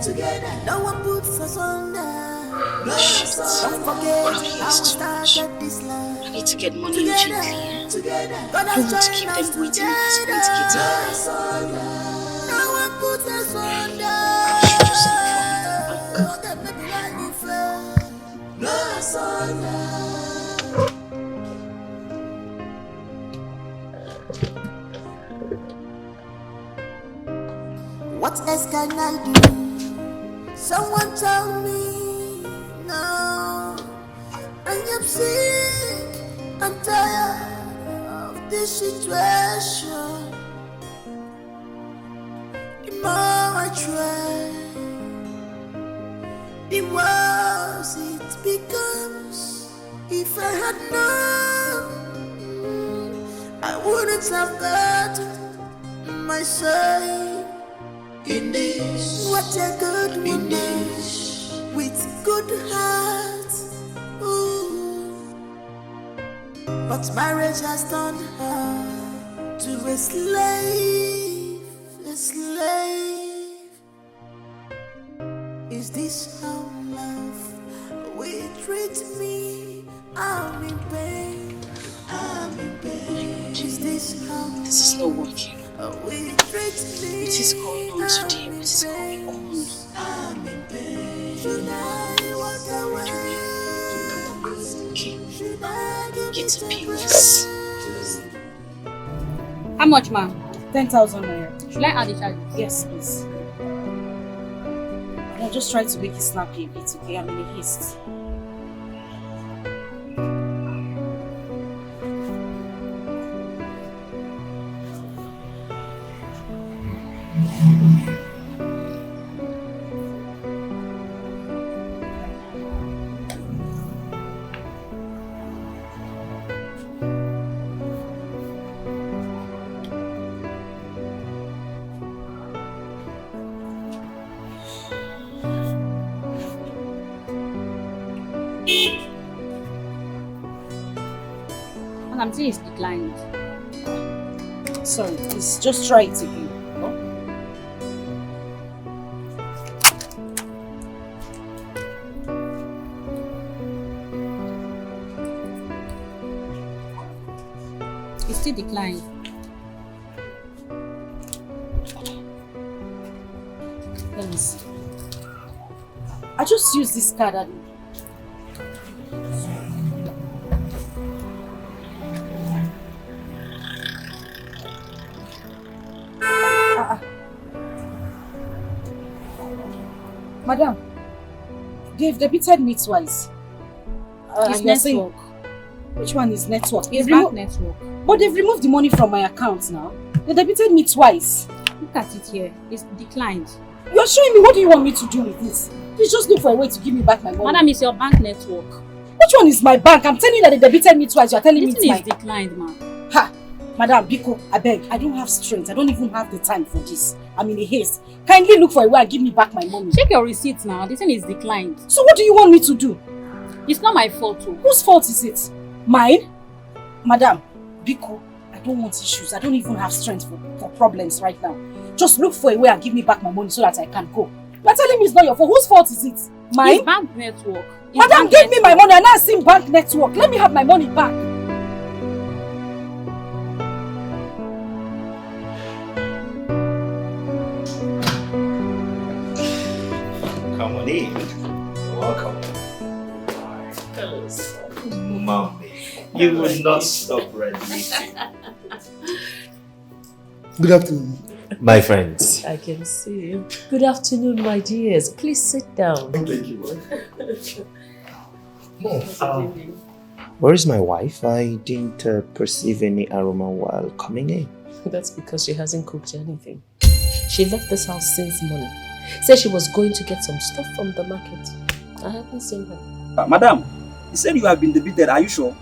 together. No one puts us under. Shit. What have I used too much? I need to get money urgently. I don't want to keep them waiting at this point to get out. What else can I do? Someone tell me no. I am sick, I'm tired of this situation. The more I try, the worse it becomes. If I had known, I wouldn't have got my say. In this, what a good woman with good heart. Ooh. But marriage has turned her to a slave, a slave. Is this how love will treat me? I'm in pain, I'm in pain. Is this how this is not working? What is going on today? What is going on? Okay. Get to POS. How much, ma'am? 10,000 naira. Should I add the charges? Yes, please. I'm just trying to make it snappy a bit, okay? I'm in a haste. I'm saying it's declined. Sorry, please just try it again. It's still declined. Let me see. I just used this card and Madam, they've debited me twice. It's network. Which one is network? It's bank network. But they've removed the money from my account now. They debited me twice. Look at it here. It's declined. You're showing me what do you want me to do with this? Please just look for a way to give me back my money. Madam, it's your bank network. Which one is my bank? I'm telling you that they debited me twice. You're telling me it's my... This is declined, ma'am. Ha! Madam, Biko, I beg. I don't have strength. I don't even have the time for this. I'm in a haste. Kindly look for a way and give me back my money. Check your receipts now. This thing is declined. So what do you want me to do? It's not my fault too. Whose fault is it? Mine? Madam, Biko, I don't want issues. I don't even have strength for problems right now. Just look for a way and give me back my money so that I can go. You're telling me it's not your fault. Whose fault is it? Mine? It's bank network. Madam, give me my money. I'm not seeing bank network. Let me have my money back. Come on in. You're welcome. Mommy, you would not stop radiating. Good afternoon. My friends. I can see you. Good afternoon, my dears. Please sit down. Thank you. Where is my wife? I didn't perceive any aroma while coming in. That's because she hasn't cooked anything. She left this house since morning. Said she was going to get some stuff from the market. I haven't seen her. Madam, you said you have been debited. Are you sure?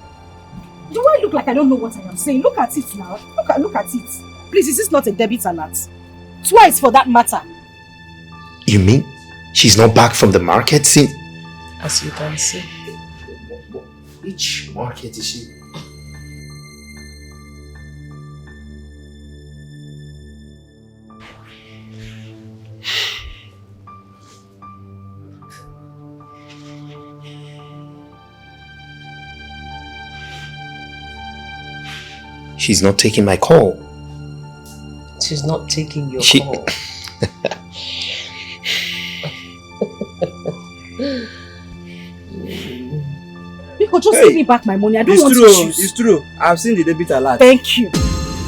Do I look like I don't know what I am saying? Look at it now. Look at it. Please, is this not a debit alert? Twice for that matter. You mean she's not back from the market since? As you can see. Which market is she? She's not taking my call. She's not taking your call. Because just give me back my money. I don't want issues. It's true. I've seen the debit alert. Thank you.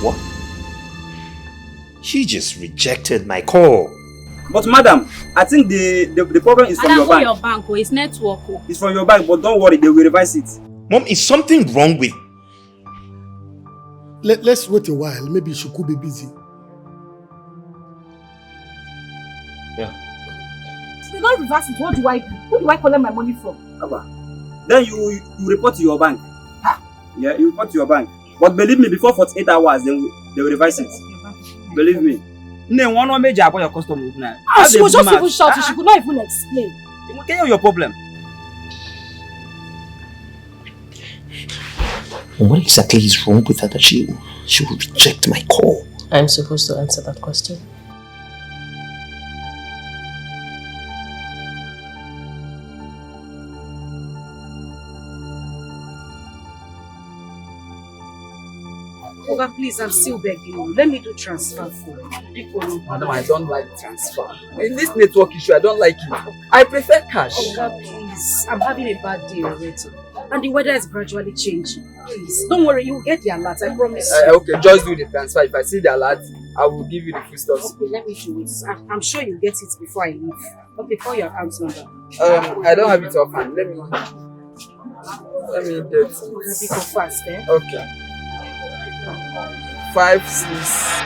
What? She just rejected my call. But madam, I think the problem is from your bank. Your bank, it's network. It's from your bank, but don't worry, they will revise it. Mom, is something wrong with... Let's wait a while. Maybe she could be busy. Yeah. If they don't reverse it, what do I do? Who do I collect my money from? Then you report to your bank. Yeah, you report to your bank. But believe me, before 48 hours, they will revise it. Believe me. No one major about your customer. She was just even shouting. She could not even explain. Tell you your problem. What exactly is wrong with her that she will reject my call? I'm supposed to answer that question. Oga, please, I'm still begging you. Let me do transfer for you. Madam, I don't like transfer. In this network issue, I don't like it. I prefer cash. Oga, please. I'm having a bad day already. And the weather is gradually changing. Please, don't worry, you will get the alert, I promise you. Okay, just do the transfer. If I see the alert, I will give you the full stuff. Okay, let me do it. I'm sure you'll get it before I leave. Okay, call your account number. I don't have it offhand. Let me get it. Happy go fast, eh? Okay. 5, 6.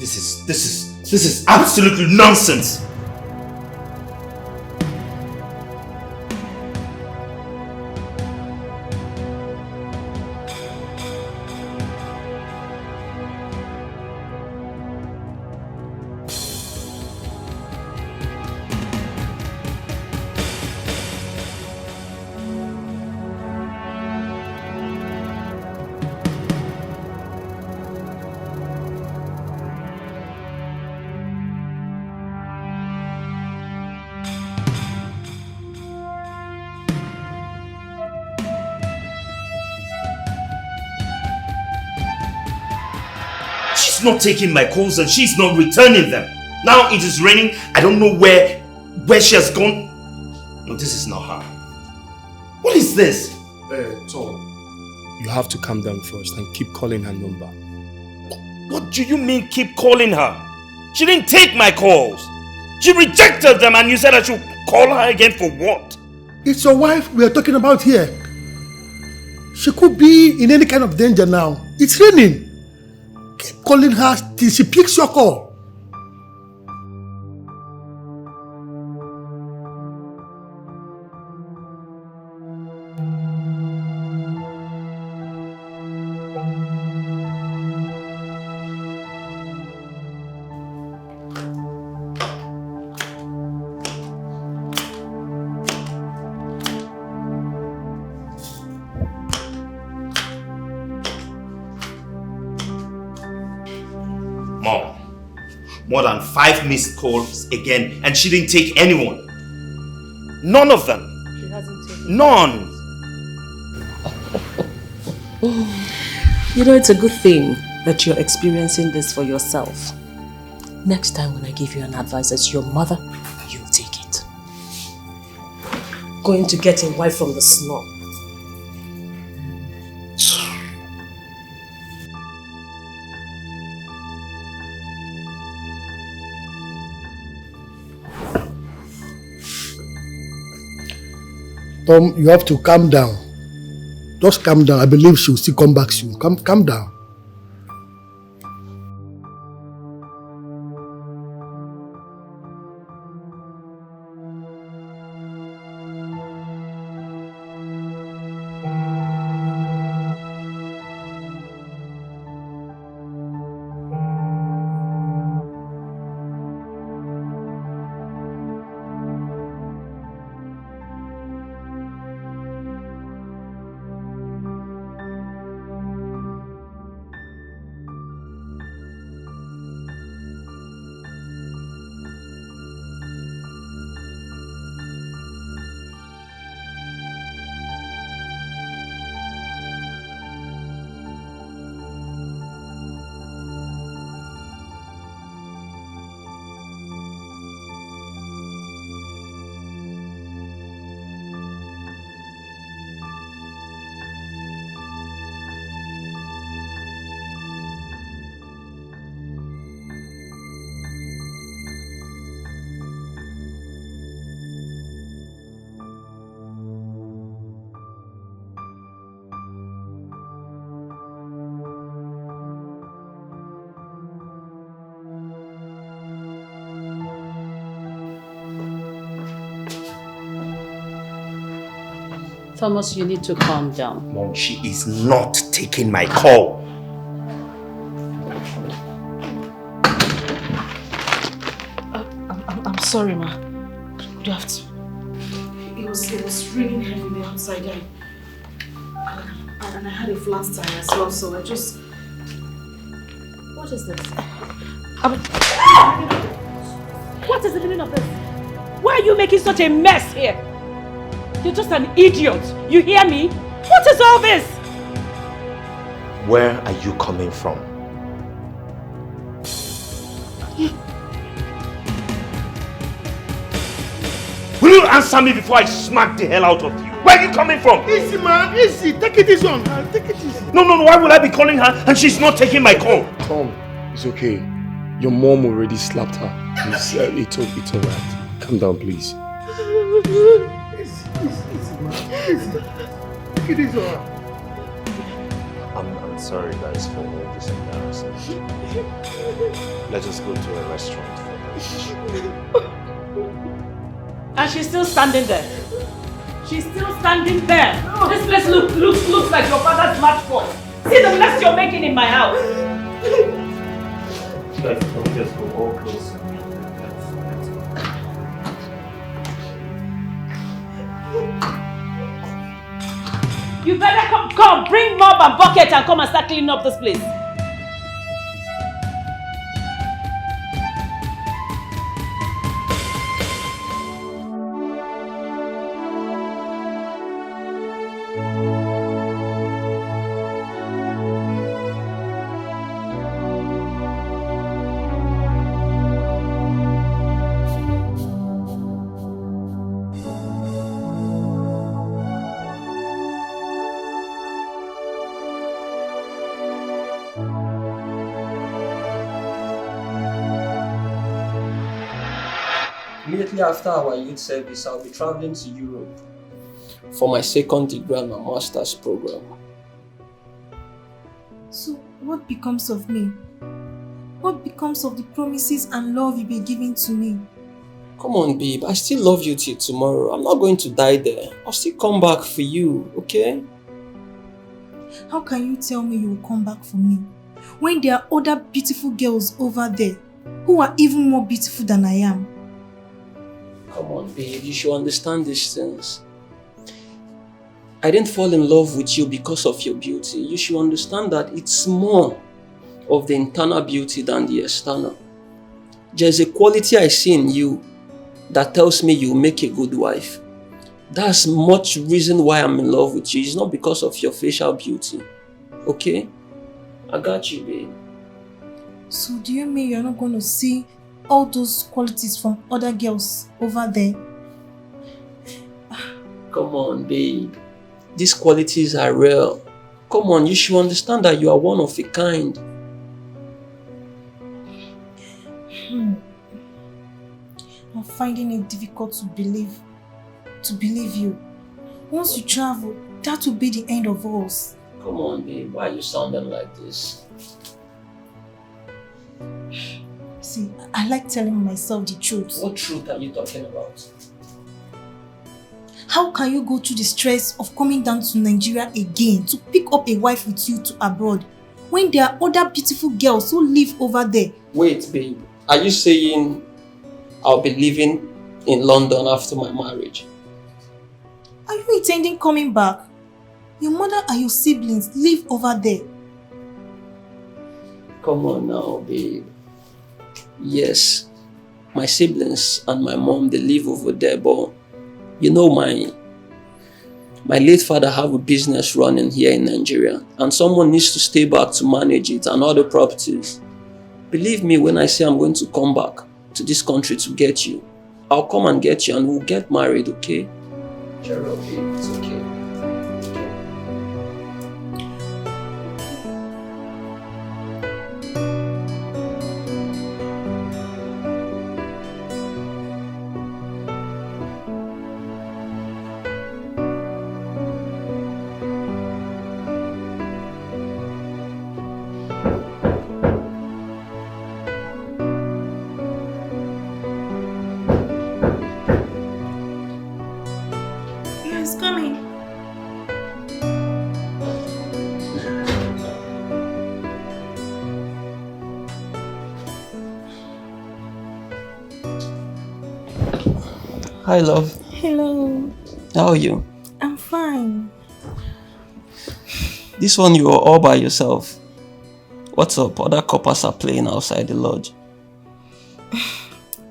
This is absolutely nonsense. She's not taking my calls and she's not returning them. Now it is raining. I don't know where she has gone. No, this is not her. What is this? Tom, you have to calm down first and keep calling her number. What do you mean keep calling her? She didn't take my calls. She rejected them and you said I should call her again for what? It's your wife we are talking about here. She could be in any kind of danger now. It's raining. Keep calling her till she picks your call. More than 5 missed calls again and she didn't take anyone. None of them. She hasn't taken none. You know, it's a good thing that you're experiencing this for yourself. Next time when I give you an advice as your mother, you'll take it. Going to get a wife from the snob. Tom, you have to calm down. Just calm down. I believe she will still come back soon. Calm down. Thomas, you need to calm down. Mom, she is not taking my call. I'm sorry, ma. You have to. It was raining heavily outside and I had a flat tire as well, so I just... What is this? What is the meaning of this? Why are you making such a mess here? You're just an idiot. You hear me? What is all this? Where are you coming from? Will you answer me before I smack the hell out of you? Where are you coming from? Easy, man. Easy. Take it easy on her. Take it easy. No. Why would I be calling her and she's not taking my call? Tom, it's okay. Your mom already slapped her. It's alright. Calm down, please. Easy, man. Easy. Take it easy on her. I'm sorry guys for all this embarrassing. Let's just go to a restaurant for this. And she's still standing there. She's still standing there. This place looks like your father's matchbox. See the mess you're making in my house. Guys, can we just go all close? You better come, bring mop and bucket and come and start cleaning up this place. Immediately after our youth service, I'll be traveling to Europe for my second degree and my master's program. So what becomes of me? What becomes of the promises and love you've been giving to me? Come on, babe. I still love you till tomorrow. I'm not going to die there. I'll still come back for you, okay? How can you tell me you will come back for me when there are other beautiful girls over there who are even more beautiful than I am? Come on, babe. You should understand these things. I didn't fall in love with you because of your beauty. You should understand that it's more of the internal beauty than the external. There's a quality I see in you that tells me you'll make a good wife. That's much reason why I'm in love with you. It's not because of your facial beauty. Okay? I got you, babe. So do you mean you're not going to see all those qualities from other girls over there? Come on, babe. These qualities are real. Come on, you should understand that you are one of a kind. I'm finding it difficult to believe you. Once you travel, that will be the end of us. Come on, babe. Why are you sounding like this? See, I like telling myself the truth. What truth are you talking about? How can you go through the stress of coming down to Nigeria again to pick up a wife with you to abroad when there are other beautiful girls who live over there? Wait, babe. Are you saying I'll be living in London after my marriage? Are you intending coming back? Your mother and your siblings live over there. Come on now, babe. Yes, my siblings and my mom, they live over there, but you know my late father have a business running here in Nigeria and someone needs to stay back to manage it and other properties. Believe me when I say I'm going to come back to this country to get you. I'll come and get you and we'll get married, okay? Gerald, babe, it's okay. Yes, coming. Hi, love. Hello. How are you? I'm fine. This one you are all by yourself. What's up? Other couples are playing outside the lodge.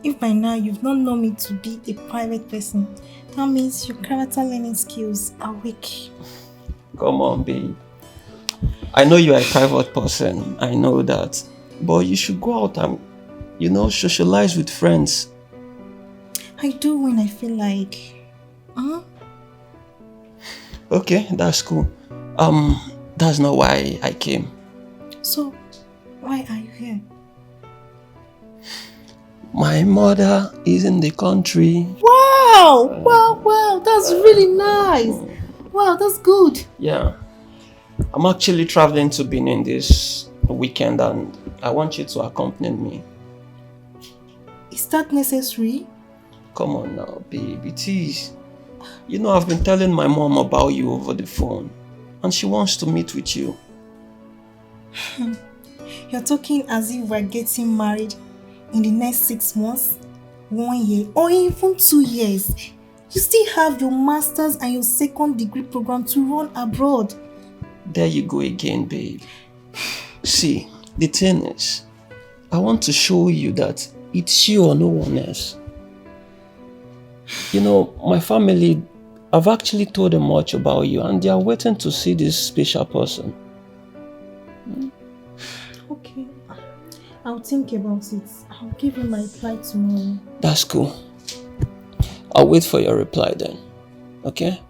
If by now you've not known me to be a private person, that means your character learning skills are weak. Come on, babe. I know you are a private person. I know that. But you should go out and, socialize with friends. I do when I feel like. Okay, that's cool. That's not why I came. So, why are you here? My mother is in the country. Wow! Wow! That's really nice. Wow, that's good. Yeah. I'm actually traveling to Benin this weekend and I want you to accompany me. Is that necessary? Come on now, babe. It is. I've been telling my mom about you over the phone and she wants to meet with you. You're talking as if we're getting married in the next 6 months, 1 year, or even 2 years. You still have your master's and your second degree program to run abroad. There you go again, babe. See, the thing is, I want to show you that it's you or no one else. My family, I've actually told them much about you and they are waiting to see this special person. Okay. I'll think about it. I'll give you my reply tomorrow. That's cool. I'll wait for your reply then. Okay?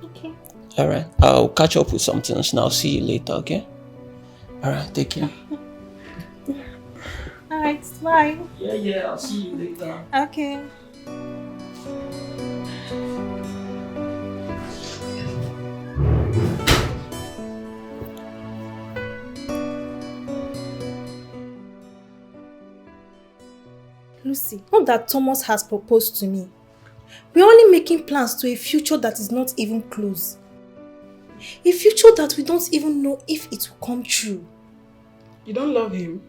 Okay. Alright. I'll catch up with some things and I'll see you later, okay? Alright, take care. Alright, bye. Yeah, I'll see you later. Okay. Lucy, not that Thomas has proposed to me. We're only making plans to a future that is not even close. A future that we don't even know if it will come true. You don't love him?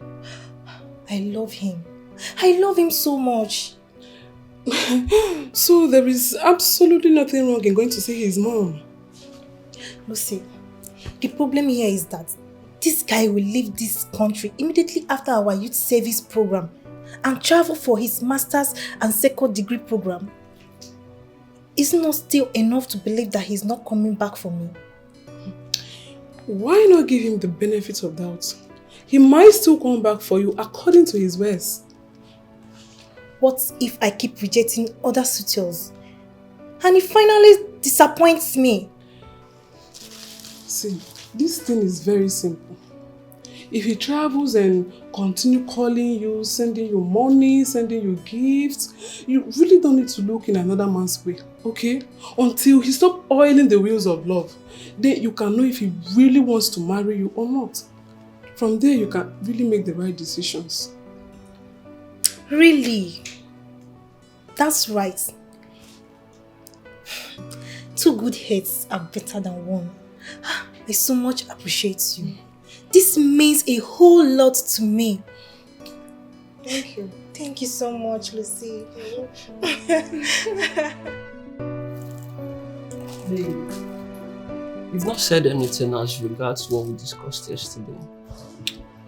I love him. I love him so much. So there is absolutely nothing wrong in going to see his mom? Lucy, the problem here is that this guy will leave this country immediately after our youth service program and travel for his master's and second degree program. It's not still enough to believe that he's not coming back for me. Why not give him the benefit of doubt? He might still come back for you according to his words. What if I keep rejecting other suitors and he finally disappoints me? See, this thing is very simple. If he travels and continue calling you, sending you money, sending you gifts, you really don't need to look in another man's way, okay? Until he stops oiling the wheels of love, then you can know if he really wants to marry you or not. From there, you can really make the right decisions. Really? That's right. 2 good heads are better than 1. I so much appreciate you. This means a whole lot to me. Thank you. Thank you so much, Lucy. Babe, you've not said anything as regards what we discussed yesterday.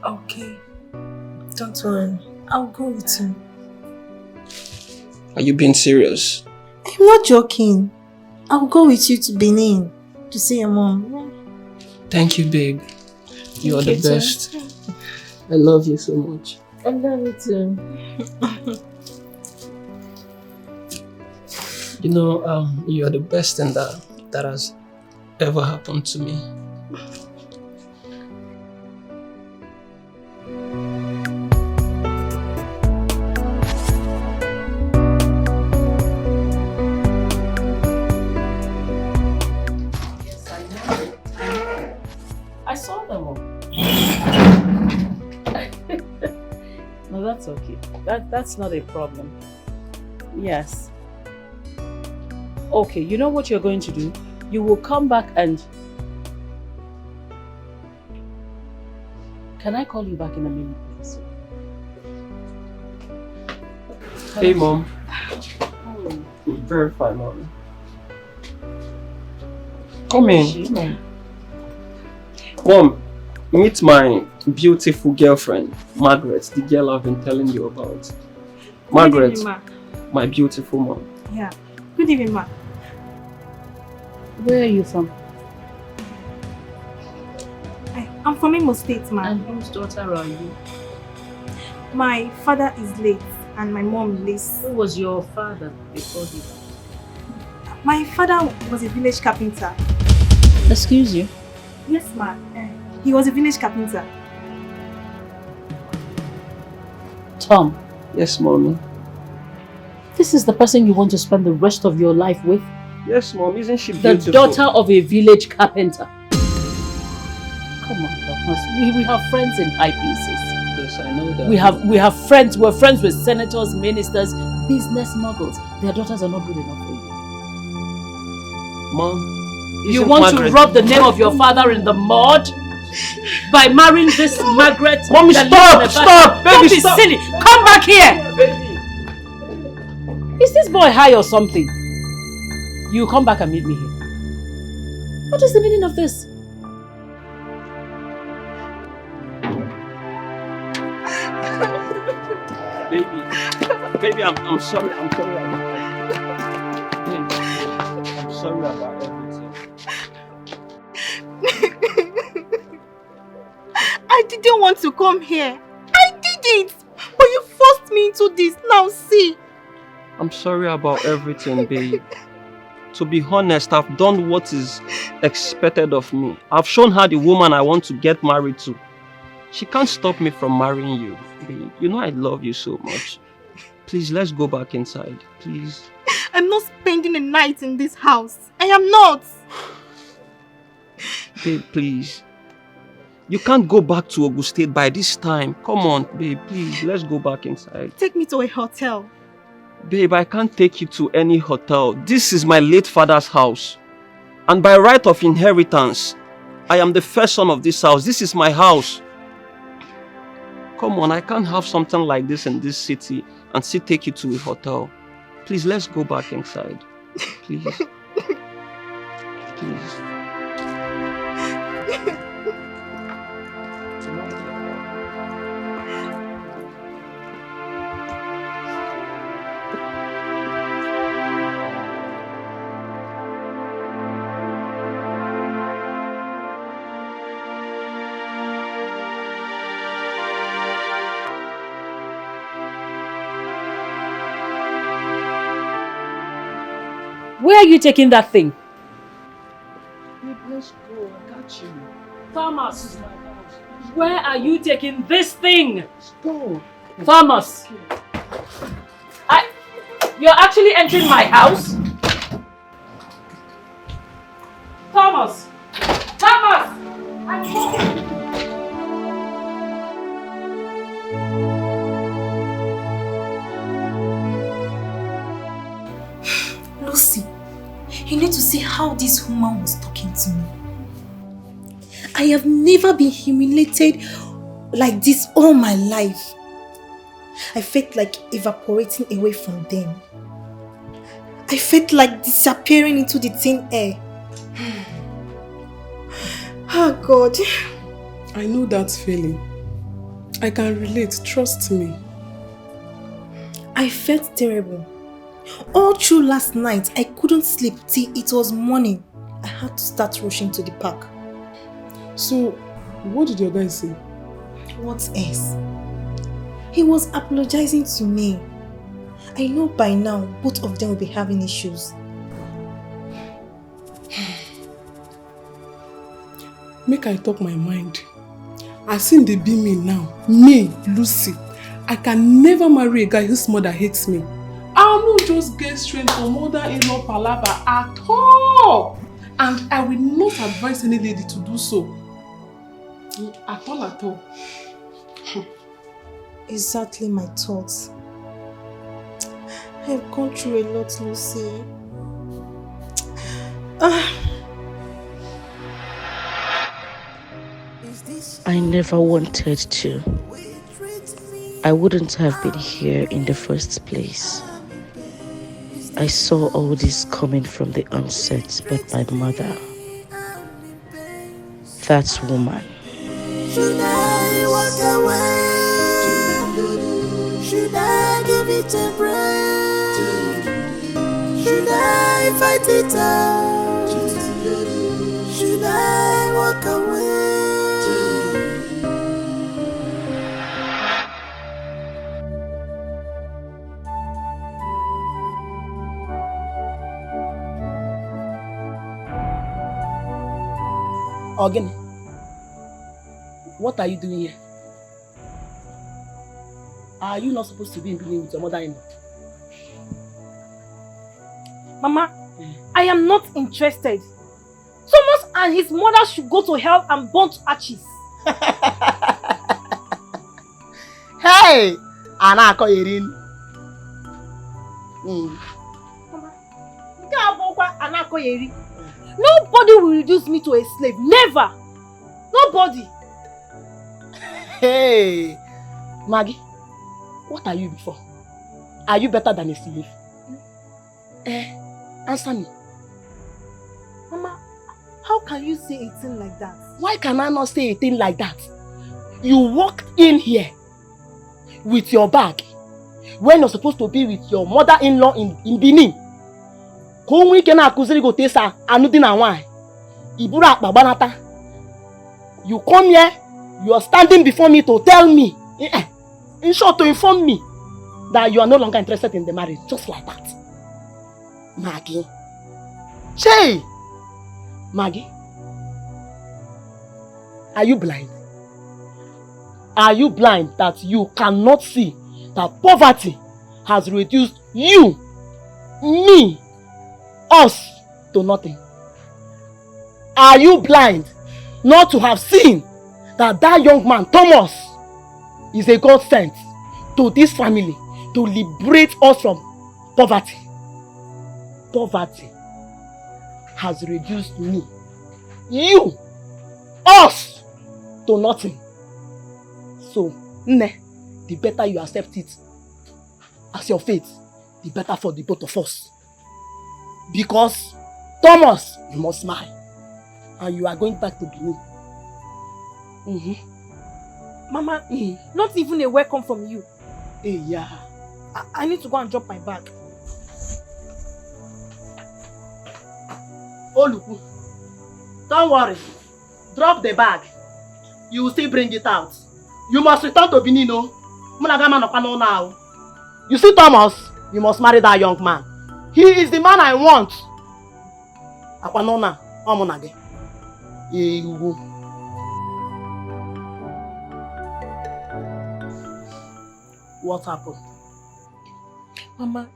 Okay. Don't worry. I'll go with you. Are you being serious? I'm not joking. I'll go with you to Benin to see your mom. Thank you, babe. You are the best. I love you so much. I love you too. You are the best thing that has ever happened to me. Yes, I know. I saw them all. No, that's okay. That's not a problem. Yes. Okay, you know what you're going to do? You will come back and... Can I call you back in a minute, please? Hey, Mom. Very fine, mommy. Come in. Mom, meet my beautiful girlfriend, Margaret, the girl I've been telling you about. Margaret, Good evening, ma. my beautiful mom. Yeah. Good evening, ma. Where are you from? I'm from Imo State, ma. And whose daughter are you? My father is late and my mom lives. Who was your father before he died? My father was a village carpenter. Excuse you? Yes, ma. He was a village carpenter. Tom. Yes, mommy. This is the person you want to spend the rest of your life with? Yes, mom. Isn't she The beautiful? daughter of a village carpenter. Come on, Thomas. We have friends in high places. Yes, I know that. We have friends. We're friends with senators, ministers, business moguls. Their daughters are not good enough for you. Mom, You want to rub the name of your father in the mud? By marrying this Margaret? Mommy, stop! Baby, Don't be stop! silly! Come back here! Is this boy high or something? You come back and meet me here. What is the meaning of this? Baby, I'm sorry. I'm sorry about everything. I didn't want to come here. I didn't. But you forced me into this. Now see. I'm sorry about everything, babe. To be honest, I've done what is expected of me. I've shown her the woman I want to get married to. She can't stop me from marrying you, babe. You know I love you so much. Please, let's go back inside, please. I'm not spending the night in this house. I am not. Babe, please. You can't go back to Ogun State by this time. Come on, babe, please. Let's go back inside. Take me to a hotel. Babe, I can't take you to any hotel. This is my late father's house. And by right of inheritance, I am the first son of this house. This is my house. Come on, I can't have something like this in this city and still take you to a hotel. Please, let's go back inside. Please. Please. Where are you taking that thing? Babe, let's go. I got you. Thomas, where are you taking this thing? Let's go. Thomas, you're actually entering my house? Thomas! Thomas! I'm home! Lucy, you need to see how this woman was talking to me. I have never been humiliated like this all my life. I felt like evaporating away from them. I felt like disappearing into the thin air. Oh God. I know that feeling. I can relate, trust me. I felt terrible. All through last night, I couldn't sleep till it was morning. I had to start rushing to the park. So, what did your guy say? What else? He was apologizing to me. I know by now, both of them will be having issues. Make I talk my mind. I seen they be me now. Me, Lucy. I can never marry a guy whose mother hates me. I will not just get straight from mother-in-law palaver at all. And I will not advise any lady to do so. At all, at all. Exactly my thoughts. I've gone through a lot, Lucy. I never wanted to. I wouldn't have been here in the first place. I saw all this coming from the onset, but my mother, that woman. Should I walk away? Should I give it a break? Should I fight it out? Should I walk away? Again, what are you doing here? Are you not supposed to be in Benin with your mother-in-law? Mama, I am not interested. Thomas and his mother should go to hell and burn to ashes. Hey! Anako Yerin. Nobody will reduce me to a slave. Never! Nobody! Hey! Maggie, what are you before? Are you better than a slave? Answer me. Mama, how can you say a thing like that? Why can I not say a thing like that? You walked in here with your bag when you're supposed to be with your mother-in-law in Benin. You come here, you are standing before me to tell me, in short, to inform me that you are no longer interested in the marriage, just like that. Maggie. Shay! Maggie, are you blind? Are you blind that you cannot see that poverty has reduced you, me, us to nothing? Are you blind not to have seen that that young man, Thomas, is a God sent to this family to liberate us from poverty? Poverty has reduced me, you, us, to nothing. So, the better you accept it as your fate, the better for the both of us. Because, Thomas, you must marry. And you are going back to Benin. Mama, not even a welcome from you. Hey, yeah. I need to go and drop my bag. Oh, look. Don't worry. Drop the bag. You will still bring it out. You must return to Benin, no? Now. You see, Thomas, you must marry that young man. He is the man I want. What happened? Mama,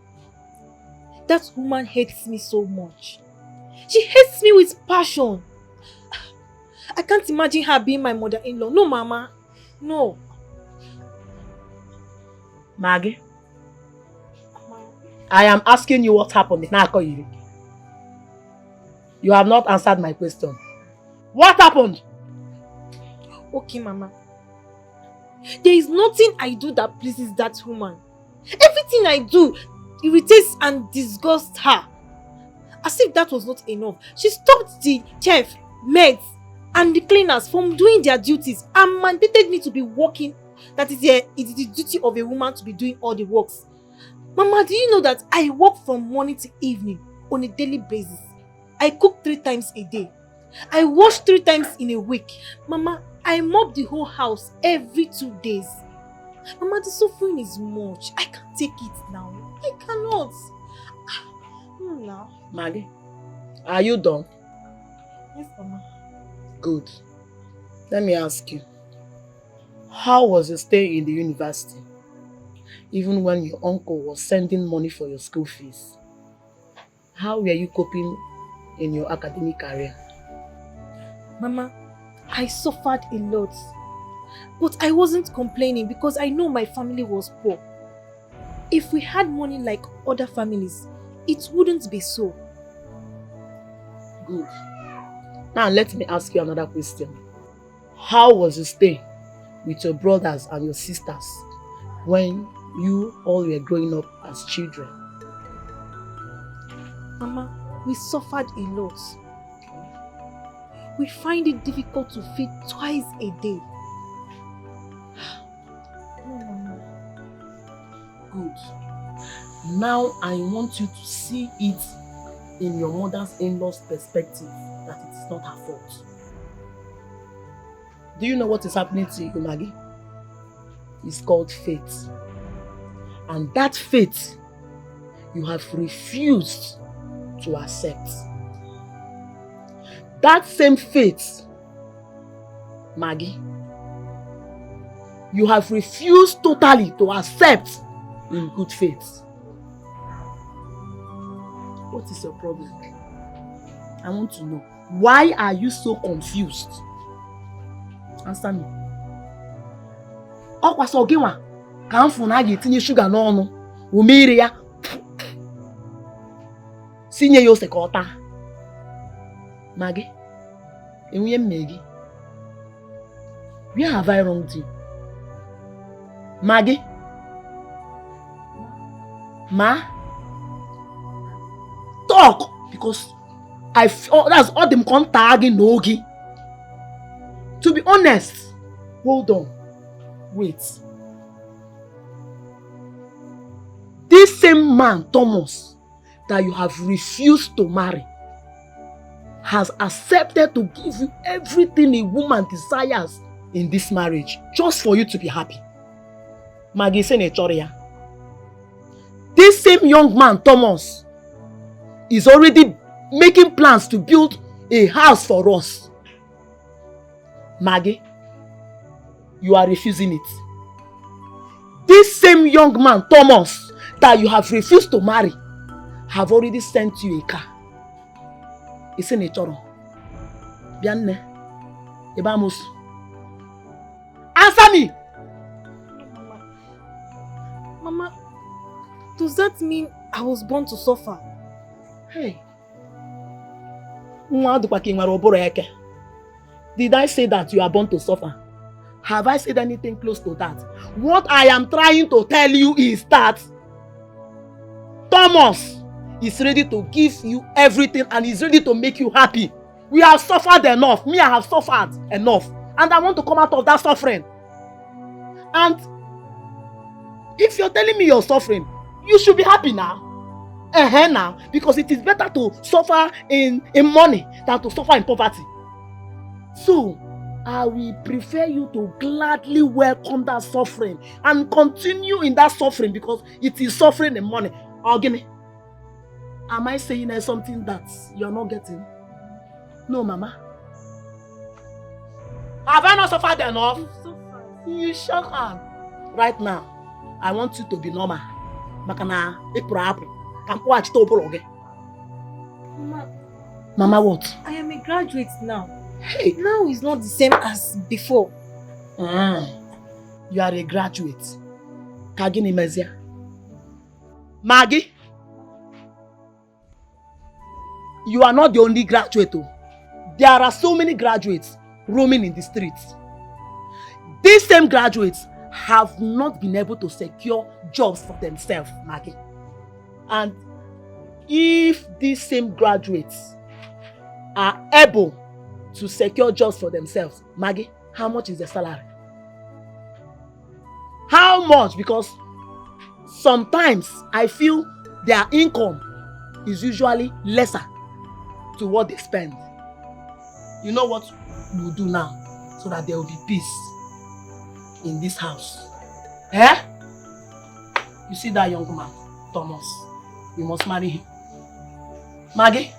that woman hates me so much. She hates me with passion. I can't imagine her being my mother-in-law. No, Mama. No. Maggie, I am asking you what happened. You have not answered my question. What happened? Okay, Mama. There is nothing I do that pleases that woman. Everything I do irritates and disgusts her. As if that was not enough, she stopped the chef, maids, and the cleaners from doing their duties and mandated me to be working. That is the duty of a woman to be doing all the works. Mama, do you know that I work from morning to evening on a daily basis? I cook 3 times a day. I wash 3 times in a week. Mama, I mop the whole house every 2 days. Mama, the suffering is much. I can't take it now. I cannot. Now. Maggie, are you done? Yes, Mama. Good. Let me ask you. How was your stay in the university? Even when your uncle was sending money for your school fees. How were you coping in your academic career? Mama, I suffered a lot. But I wasn't complaining because I know my family was poor. If we had money like other families, it wouldn't be so. Good. Now let me ask you another question. How was your stay with your brothers and your sisters when you all were growing up as children? Mama, we suffered a lot. We find it difficult to feed twice a day. No, Mama. Good. Now I want you to see it in your mother's in-law's perspective, that it is not her fault. Do you know what is happening to you, Maggie? It's called fate. And that fate, you have refused to accept. That same fate, Maggie, you have refused totally to accept in good faith. What is your problem? I want to know. Why are you so confused? Answer me. Ọkwa sọ gị nwa ka m fụ na a ga-etinye shuga n'ọnụ, umere ya, sinye ya ose ka ọ taa. Maggie, enwunye mme gị. Where have I wronged you? Maggie? Ma? Talk! Because that's all them contacting Nogi. To be honest, hold on. Wait. This same man, Thomas, that you have refused to marry, has accepted to give you everything a woman desires in this marriage, just for you to be happy. Maggie Senatorial. This same young man, Thomas, is already making plans to build a house for us. Maggie, you are refusing it. This same young man, Thomas, that you have refused to marry, have already sent you a car. It's in a choro. Bianne, Ebamos. Answer me! Mama, does that mean I was born to suffer? Hey. Did I say that you are born to suffer? Have I said anything close to that? What I am trying to tell you is that Thomas is ready to give you everything and is ready to make you happy. We have suffered enough. Me, I have suffered enough. And I want to come out of that suffering. And if you're telling me you're suffering, you should be happy now. Now. Because it is better to suffer in money than to suffer in poverty. So, I will prefer you to gladly welcome that suffering and continue in that suffering because it is suffering in money. Ogini, am I saying something that you're not getting? No, Mama. Have I not suffered enough? You sure can. Right now, I want you to be normal. Makana, Mama, what? I am a graduate now. Hey. Now it's not the same as before. You are a graduate. Kagini Mezia. Maggie, you are not the only graduate. There are so many graduates roaming in the streets. These same graduates have not been able to secure jobs for themselves, Maggie. And if these same graduates are able to secure jobs for themselves, Maggie, how much is the salary? How much? Because sometimes I feel their income is usually lesser to what they spend. You know what we'll do now so that there will be peace in this house? You see that young man, Thomas? You must marry him. Maggie,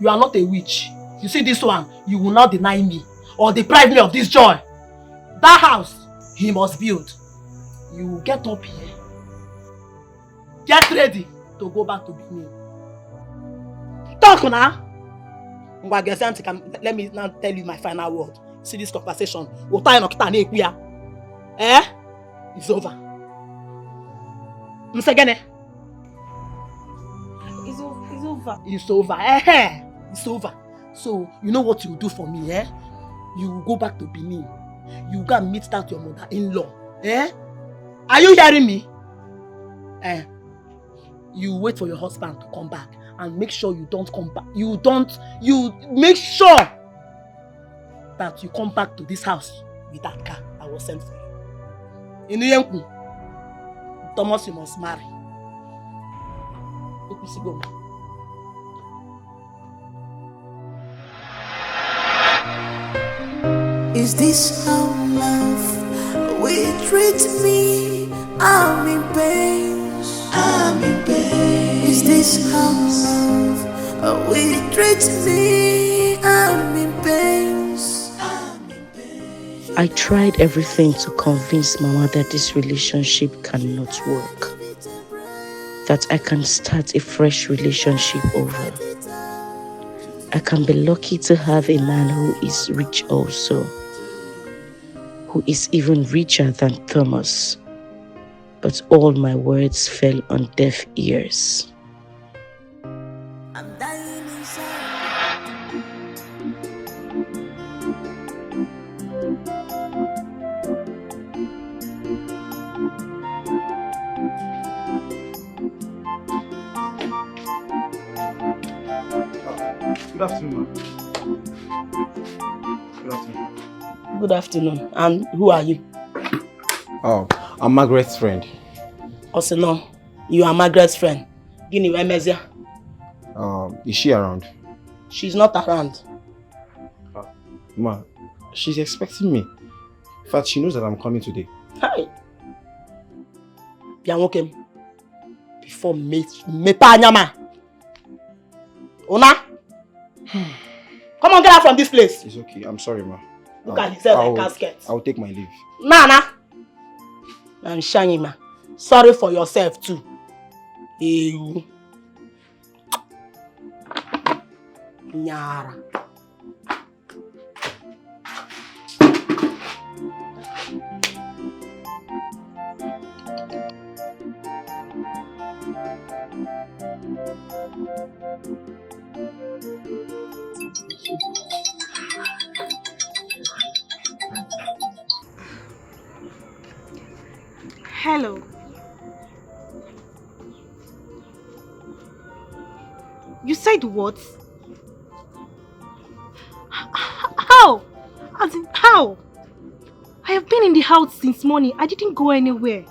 you are not a witch. You see this one, you will not deny me or deprive me of this joy. That house, he must build. You will get up here. Get ready to go back to Benin. Talk now. Let me now tell you my final word. See this conversation. It's over. It's over. It's over. It's over. So, you know what you do for me, You go back to Benin. You go and meet that your mother-in-law, Are you hearing me? You wait for your husband to come back and make sure you don't come back. You make sure that you come back to this house with that car I was sent for you. In the Thomas, you must marry. Go. Is this how love will treat me? I'm in pain. I'm in pain. Is this how love will treat me? I'm in pain. I tried everything to convince Mama that this relationship cannot work. That I can start a fresh relationship over. I can be lucky to have a man who is rich also. Who is even richer than Thomas. But all my words fell on deaf ears. Good afternoon, ma'am. Good afternoon. Good afternoon. And who are you? Oh, I'm Margaret's friend. Also, no, you are Margaret's friend. Guinea, where Mezia? Is she around? She's not around. Ma, she's expecting me. In fact, she knows that I'm coming today. Hi. Bianwokem. Before me panyama. Una? Come on, get out from this place. It's okay. I'm sorry, ma. Look at himself like casket. I'll take my leave. Nana. And Shani, ma. Sorry for yourself too. Ew. Nyara. Hello. You said what? How? As in how? I have been in the house since morning. I didn't go anywhere.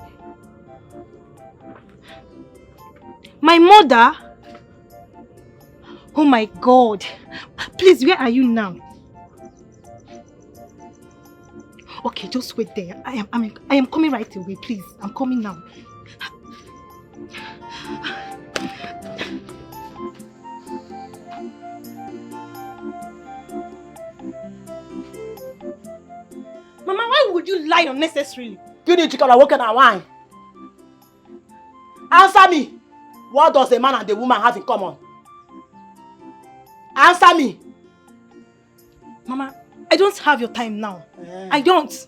My mother? Oh my God. Please, where are you now? Okay, just wait there. I am coming right away, please. I'm coming now. Mama, why would you lie unnecessarily? You need to come and walk in and wine. Answer me. What does the man and the woman have in common? Answer me. Mama, I don't have your time now. I don't.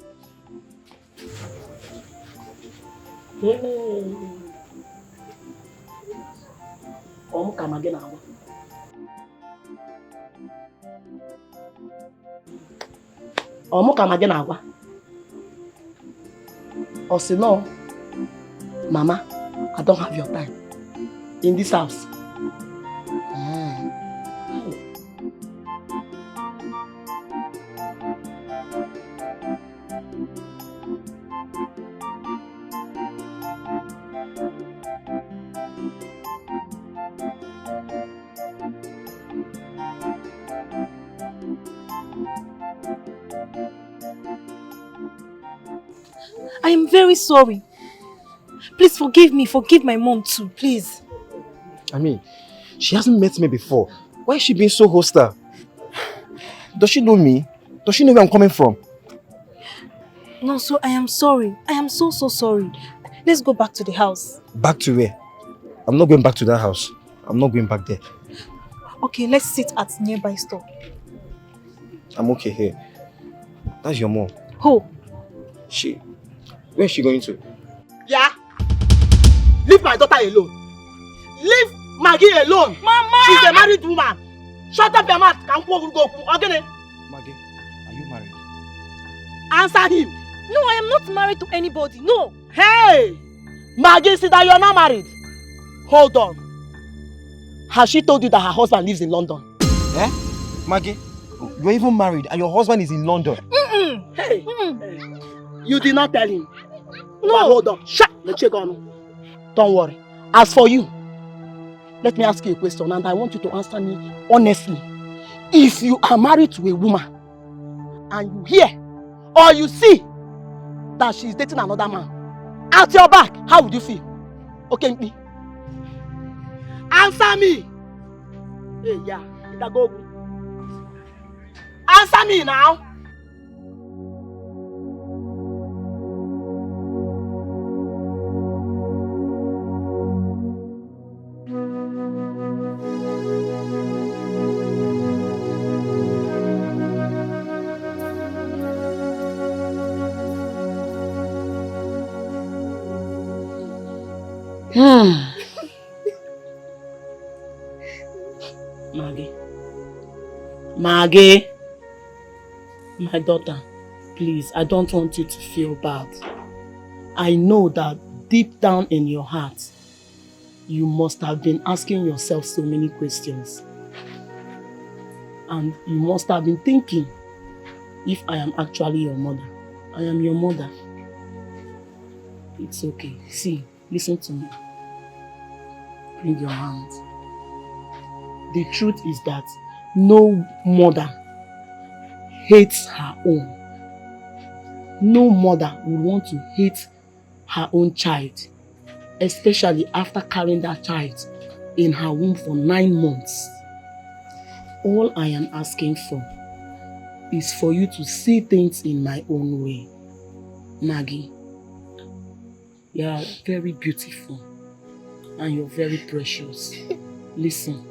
Come again now. Come again now. Or say no, Mama, I don't have your time in this house. I am very sorry. Please forgive me. Forgive my mom too, please. I mean, she hasn't met me before. Why is she being so hostile? Does she know me? Does she know where I'm coming from? No, so I am sorry. I am so sorry. Let's go back to the house. Back to where? I'm not going back to that house. I'm not going back there. Okay, let's sit at nearby store. I'm okay here. That's your mom. Who? Where is she going to? Yeah? Leave my daughter alone. Leave Maggie alone. Mama! She's a married woman. Shut up your mouth. Okay? Maggie, are you married? Answer him. No, I am not married to anybody. No. Hey! Maggie, see that you are not married. Hold on. Has she told you that her husband lives in London? Eh? Maggie, you're even married and your husband is in London. Hey, you did not tell him. No. But hold on. Shut. Let's check on. Don't worry. As for you, let me ask you a question and I want you to answer me honestly. If you are married to a woman and you hear or you see that she is dating another man at your back, how would you feel? Okay, me. Answer me. Hey, yeah. Go. Answer me now. Maggie, my daughter, please, I don't want you to feel bad. I know that deep down in your heart, you must have been asking yourself so many questions. And you must have been thinking, if I am actually your mother, I am your mother. It's okay. See, listen to me. Bring your hand. The truth is that no mother hates her own. No mother would want to hate her own child, especially after carrying that child in her womb for 9 months. All I am asking for is for you to see things in my own way. Maggie, you are very beautiful and you're very precious. Listen.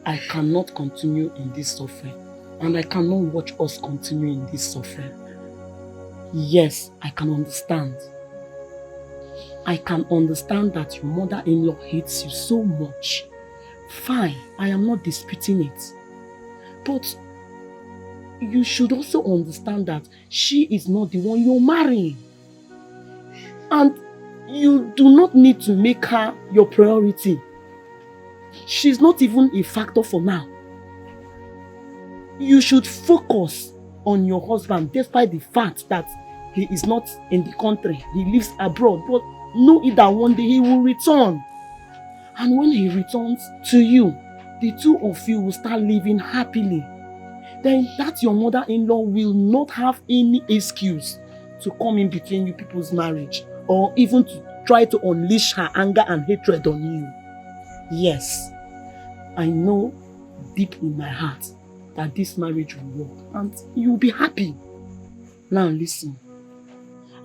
I cannot continue in this suffering and I cannot watch us continue in this suffering. Yes, I can understand. I can understand that your mother-in-law hates you so much. Fine, I am not disputing it. But you should also understand that she is not the one you're marrying. And you do not need to make her your priority. She's not even a factor for now. You should focus on your husband despite the fact that he is not in the country. He lives abroad. But know it that one day he will return. And when he returns to you, the two of you will start living happily. Then that your mother-in-law will not have any excuse to come in between you people's marriage or even to try to unleash her anger and hatred on you. Yes, I know deep in my heart that this marriage will work and you will be happy. Now listen,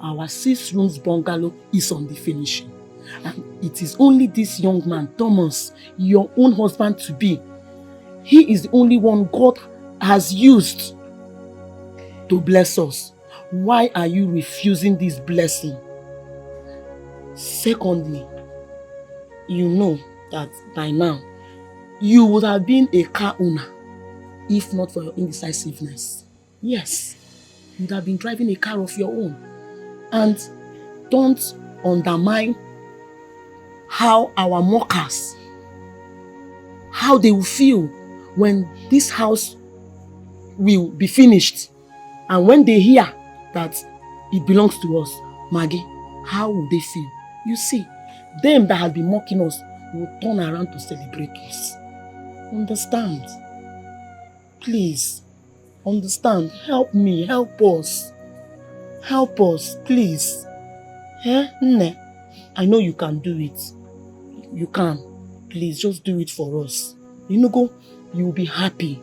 our 6 rooms bungalow is on the finishing and it is only this young man, Thomas, your own husband to be. He is the only one God has used to bless us. Why are you refusing this blessing? Secondly, you know that by now, you would have been a car owner if not for your indecisiveness. Yes, you would have been driving a car of your own. And don't undermine how our mockers, how they will feel when this house will be finished. And when they hear that it belongs to us, Maggie, how will they feel? You see, them that have been mocking us will turn around to celebrate us. Understand? Please, understand. Help me, help us. Help us, please. Eh? Nne, I know you can do it. You can. Please, just do it for us. You know, you will be happy.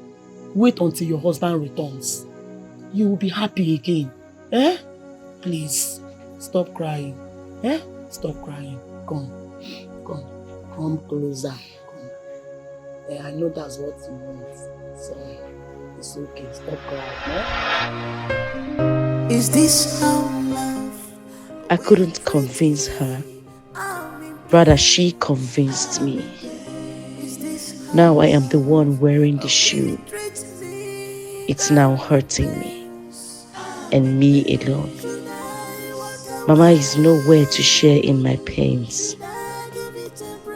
Wait until your husband returns. You will be happy again. Eh? Please, stop crying. Eh? Stop crying. Come. Come. Come closer. Come. Eh, I know that's what you want. So, it's okay. Stop crying. Eh? Is this how love? I couldn't convince her. Rather, she convinced me. Now I am the one wearing the shoe. It's now hurting me. And me alone. Mama is nowhere to share in my pains.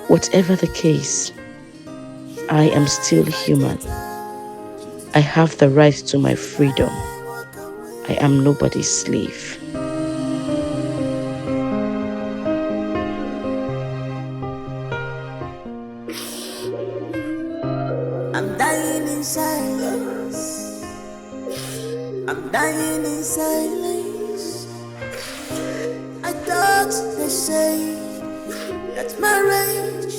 Whatever the case, I am still human. I have the right to my freedom. I am nobody's slave. I'm dying in silence. I'm dying in silence. I thought they say that marriage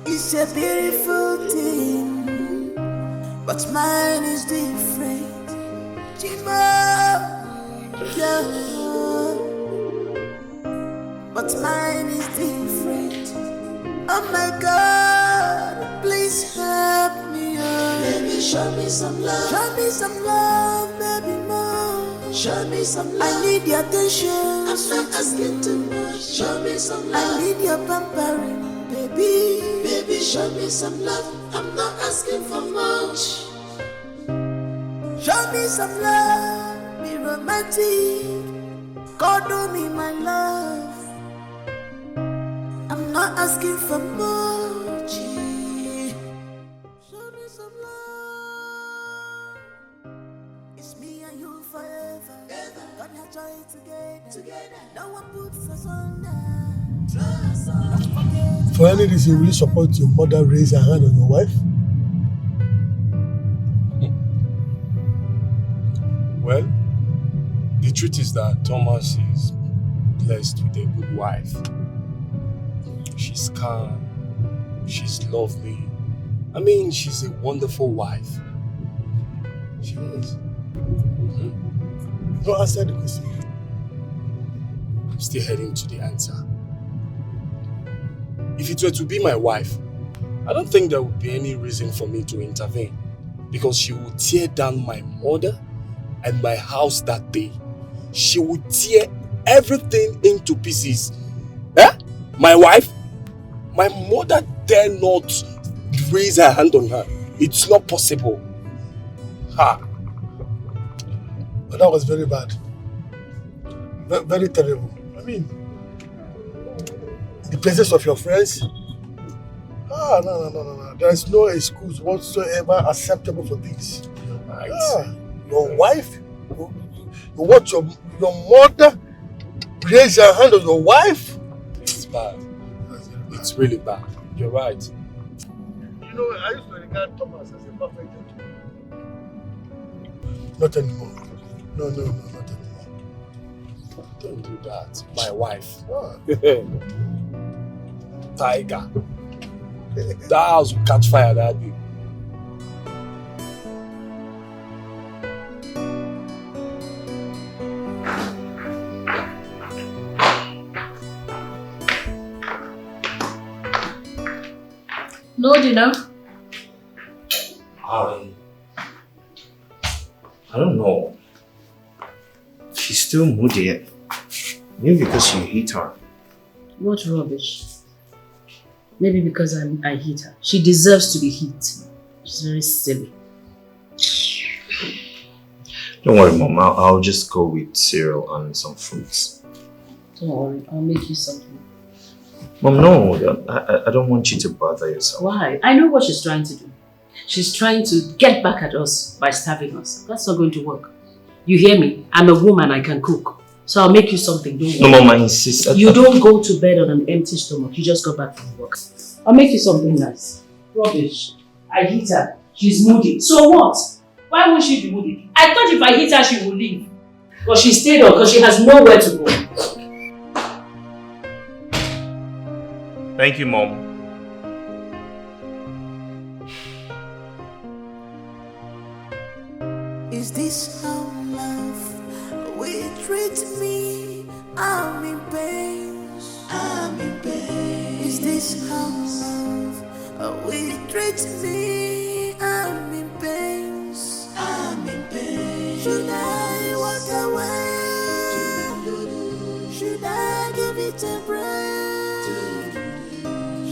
is a beautiful thing, but mine is different. Chima, yeah. But mine is different. Oh my God, please help me, oh. Baby, show me some love. Show me some love, baby, more. Show me some love. I need your attention. I'm not asking too much. Show me some love. I need your pampering, baby. Baby, show me some love. I'm not asking for much. Show me some love. Be romantic. Cuddle me, my love. I'm not asking for much. Show me some love. It's me and you forever. Gonna try it together. No one puts us under. For any reason, will you support your mother raise her hand on your wife? Well, the truth is that Thomas is blessed with a good wife. She's calm, she's lovely. I mean, she's a wonderful wife. She is. Don't answer the question. I'm still heading to the answer. If it were to be my wife, I don't think there would be any reason for me to intervene, because she would tear down my mother and my house that day. She would tear everything into pieces. Eh? My wife? My mother dare not raise her hand on her. It's not possible. Ha! But that was very bad. Very terrible. I mean, in the presence of your friends? No. There is no excuse whatsoever acceptable for this. Right. Your wife? You watch your mother raise her hand on your wife? It's bad. It's really bad. You're right. You know, I used to regard Thomas as a perfect gentleman. Not anymore. No, not anymore. Don't do that. My wife. Tiger. That house will catch fire that day. No dinner? I don't know. She's still moody. Maybe because you hate her. What rubbish. Maybe because I hate her. She deserves to be hit. She's very silly. Don't worry, Mom. I'll just go with cereal and some fruits. Don't worry, I'll make you something. Mom, no. I don't want you to bother yourself. Why? I know what she's trying to do. She's trying to get back at us by starving us. That's not going to work. You hear me? I'm a woman, I can cook. So I'll make you something, don't worry. No, Mom, I insist. You don't go to bed on an empty stomach. You just got back from work. I'll make you something nice. Rubbish. I hit her. She's moody. So what? Why won't she be moody? I thought if I hit her, she would leave. But she stayed on because she has nowhere to go. Thank you, Mom. Is this how love will treat me? I'm in pain. I'm in pain. Is this how love will treat me? I'm in pain. I'm in pain. Should I walk away? Should I give it a break?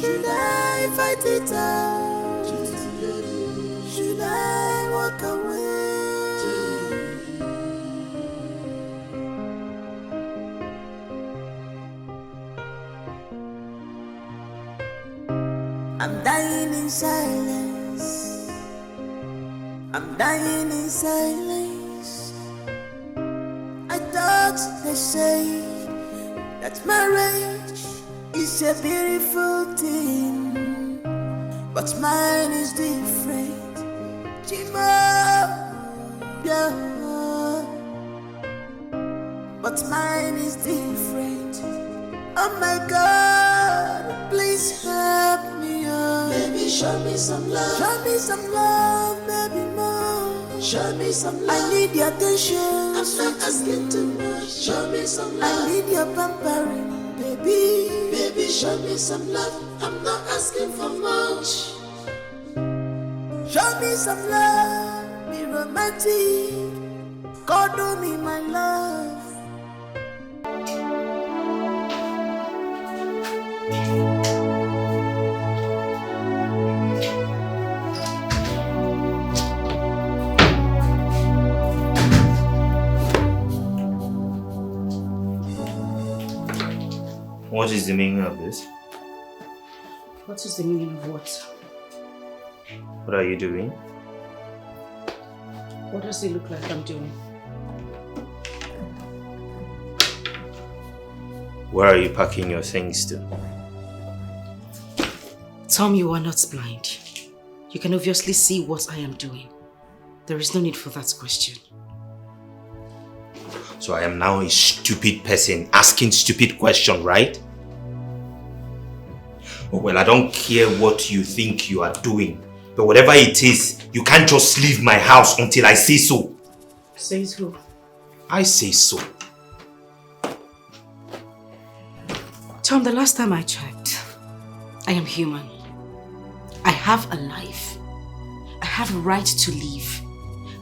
Should I fight it out? Should I walk away? I'm dying in silence. I'm dying in silence. I thought they say that marriage is a beautiful thing, but mine is different. Chima, yeah. But mine is different. Oh my God, please help me, oh. Baby, show me some love. Show me some love, baby, more. Show me some love. I need your attention. I'm not asking too much. Show me some love. I need your pampering, baby. Baby, show me some love. I'm not asking for much. Show me some love. Be romantic. God, do me my love. What is the meaning of this? What is the meaning of what? What are you doing? What does it look like I'm doing? Where are you packing your things to? Tom, you are not blind. You can obviously see what I am doing. There is no need for that question. So I am now a stupid person asking stupid questions, right? Oh, well, I don't care what you think you are doing. But whatever it is, you can't just leave my house until I say so. Says who? I say so. Tom, the last time I checked, I am human. I have a life. I have a right to live.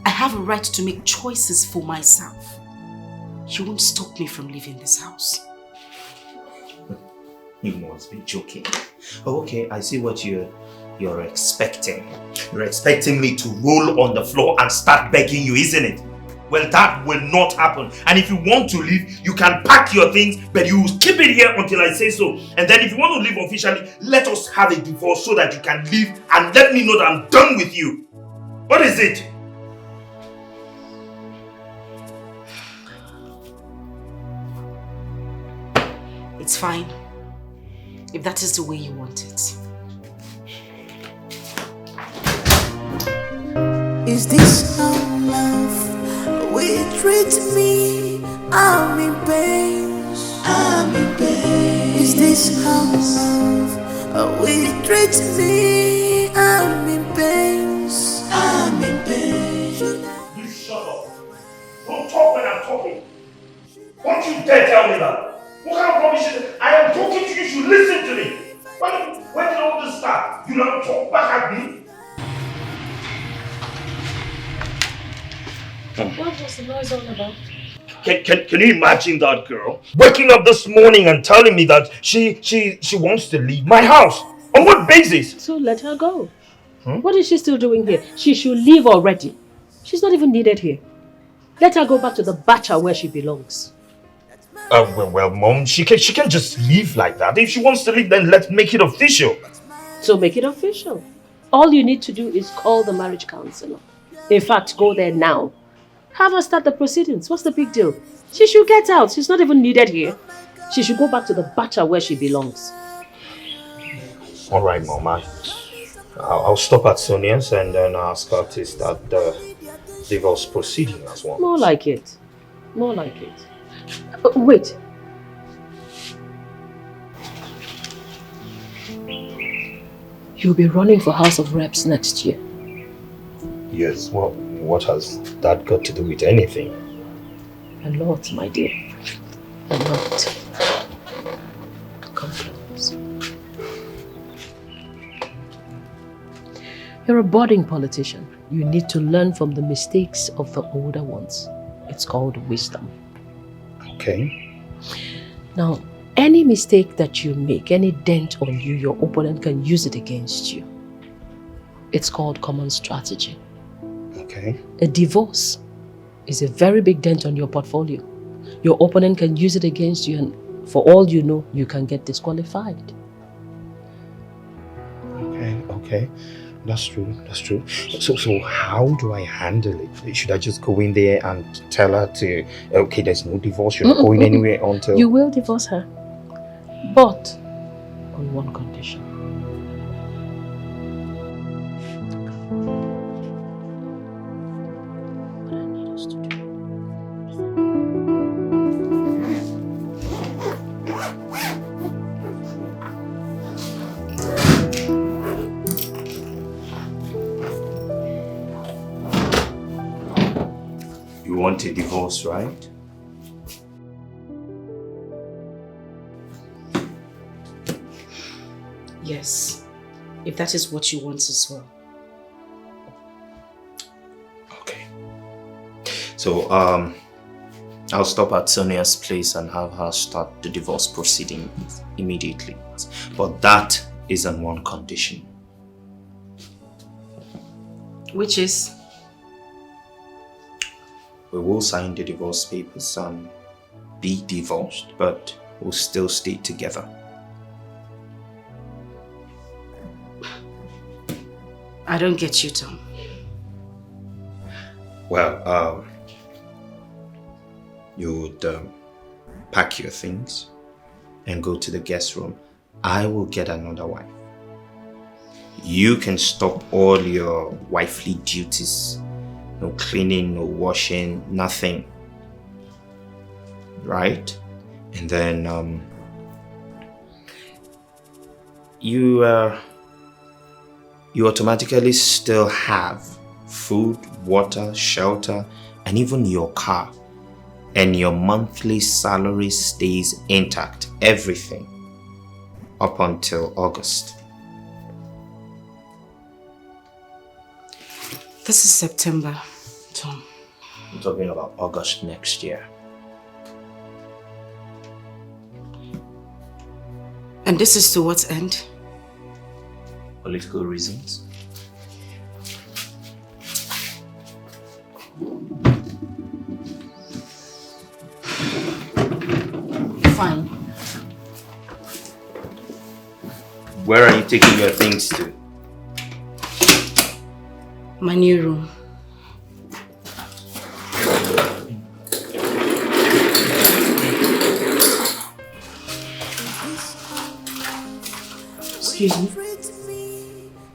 I have a right to make choices for myself. You won't stop me from leaving this house. You must be joking. Oh, okay, I see what you're expecting. You're expecting me to roll on the floor and start begging you, isn't it? Well, that will not happen. And if you want to leave, you can pack your things, but you will keep it here until I say so. And then if you want to leave officially, let us have a divorce so that you can leave and let me know that I'm done with you. What is it? It's fine. If that is the way you want it. Is this how love will treat me? I'm in pain. I'm in pain. Is this how love will treat me? I'm in pain. I'm in pain. You shut up. Don't talk when I'm talking. Don't you dare tell me that. What kind of rubbish is it? I am talking to you, you should listen to me. When did all this start? You don't talk back at me? What was the noise all about? Can you imagine that girl waking up this morning and telling me that she wants to leave my house? On what basis? So let her go. What is she still doing here? She should leave already. She's not even needed here. Let her go back to the bacha where she belongs. Well, Mom, she can't just leave like that. If she wants to leave, then let's make it official. So make it official. All you need to do is call the marriage counselor. In fact, go there now. Have her start the proceedings. What's the big deal? She should get out. She's not even needed here. She should go back to the bacha where she belongs. All right, Mom. I'll stop at Sonia's and then ask her to start the divorce proceeding as well. More like it. More like it. Wait. You'll be running for House of Reps next year. Yes, well, what has that got to do with anything? A lot, my dear. A lot. Come close. You're a budding politician. You need to learn from the mistakes of the older ones. It's called wisdom. Okay. Now, any mistake that you make, any dent on you, your opponent can use it against you. It's called common strategy. Okay. A divorce is a very big dent on your portfolio. Your opponent can use it against you, and for all you know, you can get disqualified. Okay. Okay, that's true. That's true. So how do I handle it? Should I just go in there and tell her to, okay, there's no divorce, you're not going anywhere until... You will divorce her, but on one condition. You want a divorce, right? Yes, if that is what you want as well. So, I'll stop at Sonia's place and have her start the divorce proceeding immediately. But that is on one condition. Which is? We will sign the divorce papers and be divorced, but we'll still stay together. I don't get you, Tom. Well, you would pack your things and go to the guest room. I will get another wife. You can stop all your wifely duties. No cleaning, no washing, nothing. Right? And then you automatically still have food, water, shelter, and even your car. And your monthly salary stays intact, everything, up until August. This is September, Tom. I'm talking about August next year. And this is to what end? Political reasons. Fine. Where are you taking your things to? My new room. Excuse me.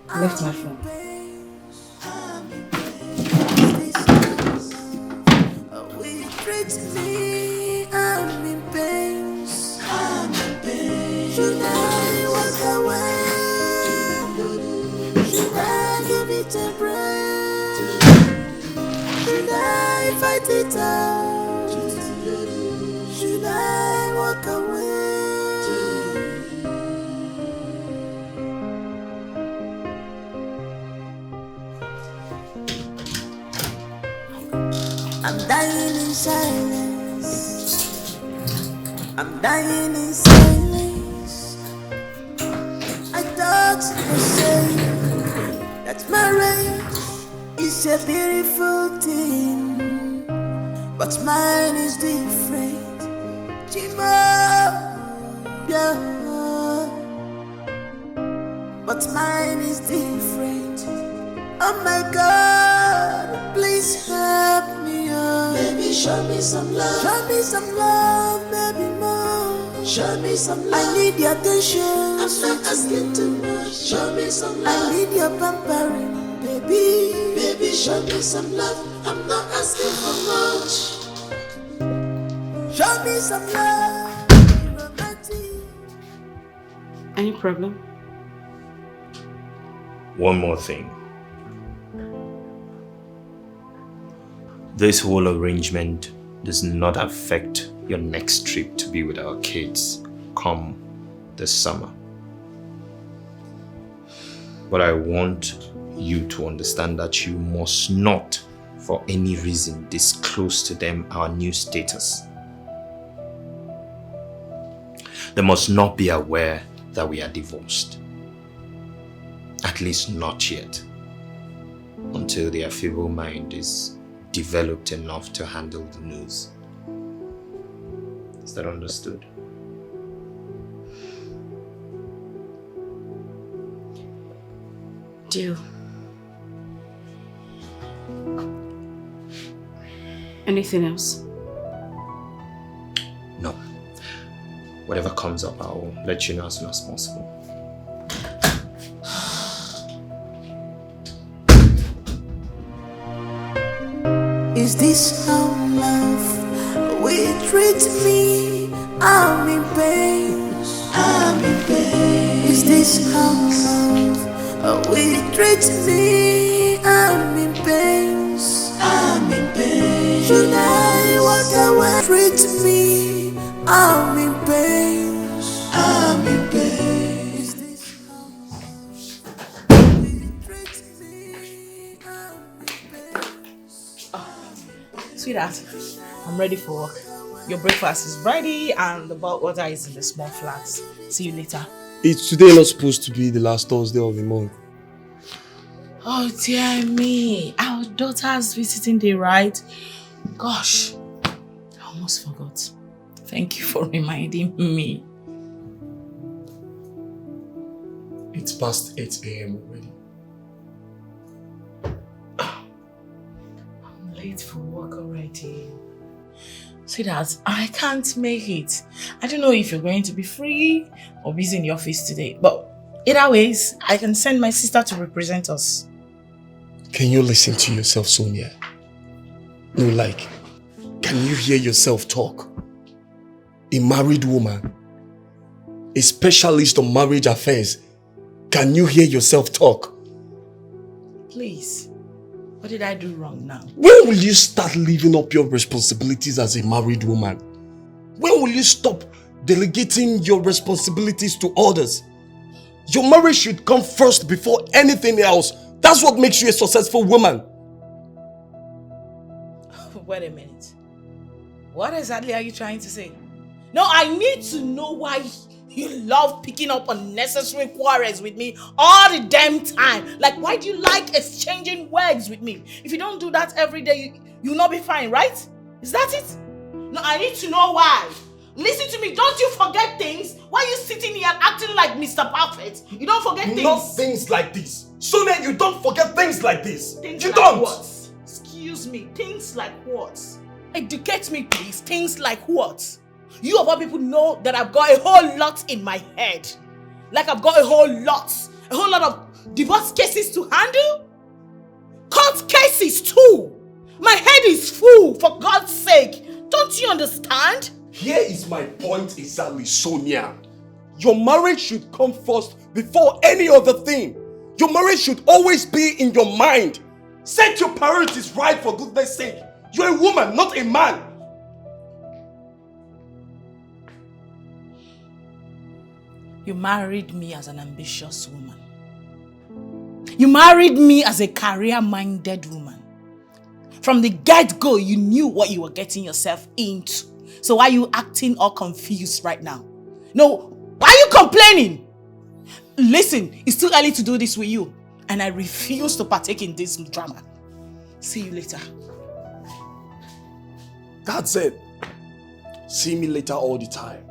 I left my phone. Should I walk away? Should I give it a break? Should I fight it out? Should I walk away? I'm dying in silence. I'm dying in silence. I thought you say that marriage is a beautiful thing, but mine is different. Chima, yeah. But mine is different. Oh my God, please help me, oh. Baby, show me some love. Show me some love, baby, more. Show me some love. I need your attention. I'm not asking too much. Show me some love. I need your pampering, baby. Baby, show me some love. I'm not asking for much. Show me some love. Romantic. Any problem? One more thing. This whole arrangement does not affect your next trip to be with our kids come this summer. But I want you to understand that you must not, for any reason, disclose to them our new status. They must not be aware that we are divorced. At least not yet. Until their feeble mind is developed enough to handle the news. Is that understood? Deal. Anything else? No. Whatever comes up, I'll let you know as soon as possible. Is this how love will treat me? I'm in pain. I'm in pain. Is this how love will treat me? I'm in pain. I'm in pain. Should I walk away? Treat me. I'm in pain. I'm in pain. Is this how love will treat me? Sweetheart, I'm ready for work. Your breakfast is ready and the bulk water is in the small flask. See you later. It's today not supposed to be the last Thursday of the month. Oh dear me. Our daughter's visiting day, right? Gosh, I almost forgot. Thank you for reminding me. It's past 8 a.m. already. I'm late for work already. Sweetheart, I can't make it. I don't know if you're going to be free or busy in the office today, but either ways, I can send my sister to represent us. Can you listen to yourself, Sonia? No, like, can you hear yourself talk? A married woman, a specialist on marriage affairs, can you hear yourself talk? Please, what did I do wrong now? When will you start living up your responsibilities as a married woman? When will you stop delegating your responsibilities to others? Your marriage should come first before anything else. That's what makes you a successful woman. Wait a minute. What exactly are you trying to say? No, I need to know why you love picking up unnecessary quarrels with me all the damn time. Like, why do you like exchanging words with me? If you don't do that every day, you'll not be fine, right? Is that it? No, I need to know why. Listen to me, don't you forget things? Why are you sitting here acting like Mr. Perfect? You don't forget things. Not things like this. Sonia, you don't forget things like this. Things you like don't. What? Excuse me, things like what? Educate me, please. Things like what? You of all people know that I've got a whole lot in my head. Like I've got a whole lot of divorce cases to handle. Court cases too. My head is full, for God's sake. Don't you understand? Here is my point exactly, Sonia. Your marriage should come first before any other thing. Your marriage should always be in your mind. Set your priorities right, for goodness sake. You're a woman, not a man. You married me as an ambitious woman. You married me as a career-minded woman. From the get-go, you knew what you were getting yourself into. So why are you acting all confused right now? No, why are you complaining? Listen, it's too early to do this with you. And I refuse to partake in this drama. See you later. That's it. See me later all the time.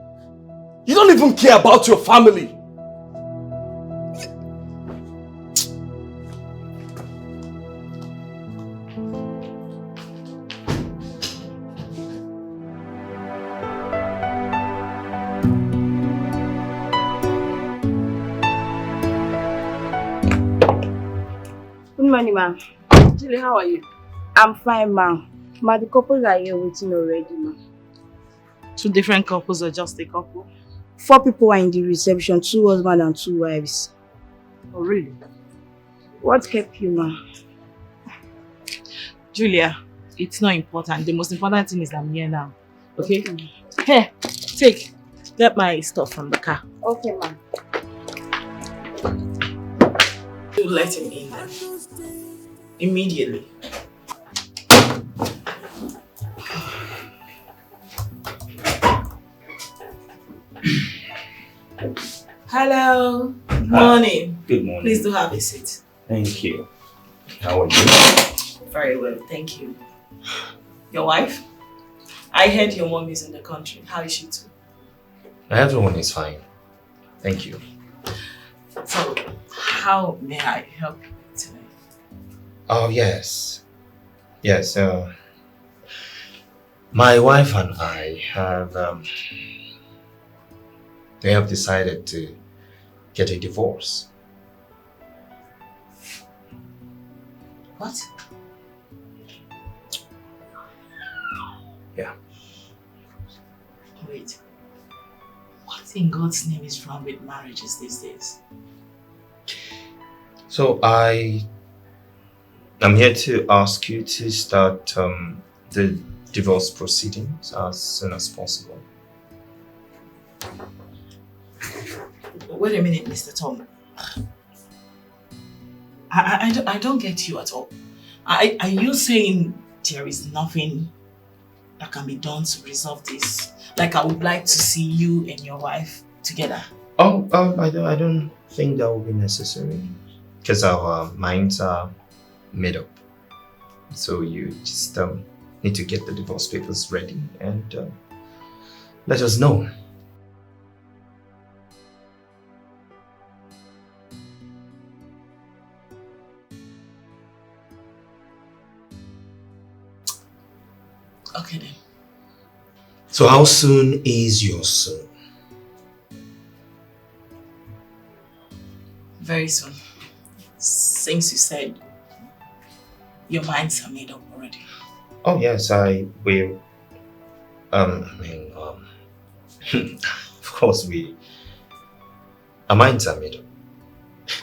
You don't even care about your family. Good morning, ma'am. Julie, how are you? I'm fine, ma'am. Ma, the couples are here waiting already, ma'am. 2 different couples or just a couple? 4 people are in the reception, 2 husbands and 2 wives. Oh, really? What kept you, ma'am? Julia, it's not important. The most important thing is I'm here now. Okay? Here, take. Get my stuff from the car. Okay, ma'am. You let him in then. Immediately. Hello. Good morning. Good morning. Please do have a seat. Thank you. How are you? Very well, thank you. Your wife? I heard your mom is in the country. How is she too? Everyone is fine. Thank you. So, how may I help you today? Oh, yes. Yes, my wife and I have, we have decided to get a divorce. What? Yeah. Wait. What in God's name is wrong with marriages these days? So I'm here to ask you to start the divorce proceedings as soon as possible. Wait a minute, Mr. Tom. I don't get you at all. Are you saying there is nothing that can be done to resolve this? Like I would like to see you and your wife together. Oh, I don't think that will be necessary because our minds are made up. So you just need to get the divorce papers ready and let us know. Okay then. So how soon is your soon? Very soon. Since you said your minds are made up already. Oh yes, I will. Of course our minds are made up.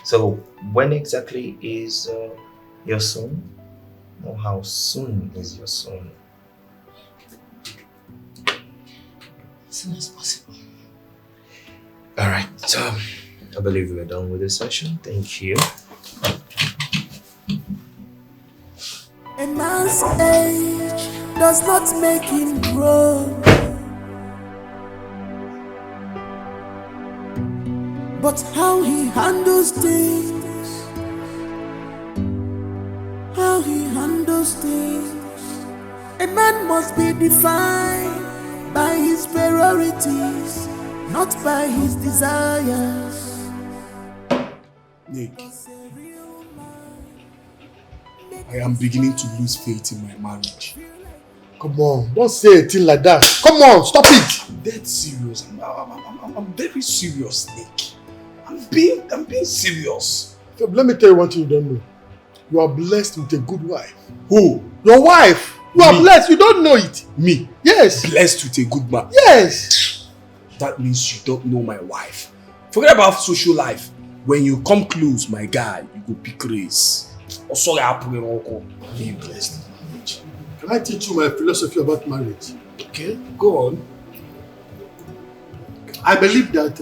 So when exactly is your soon? Or how soon is your soon? As soon as possible. Alright, I believe we're done with this session. Thank you. A man's age does not make him grow, but how he handles things, how he handles things. A man must be defined by his priorities, not by his desires. Nick, I am beginning to lose faith in my marriage. Come on, don't say a thing like that. Come on, stop it. I'm dead serious. I'm very serious, Nick. I'm being serious. So let me tell you one thing you don't know. You are blessed with a good wife. Who? Your wife. You are blessed. You don't know it. Me? Yes. Blessed with a good man. Yes. That means you don't know my wife. Forget about social life. When you come close, my guy, you go pick race. Oh, sorry, I'm being blessed. Can I teach you my philosophy about marriage? Okay, go on. I believe that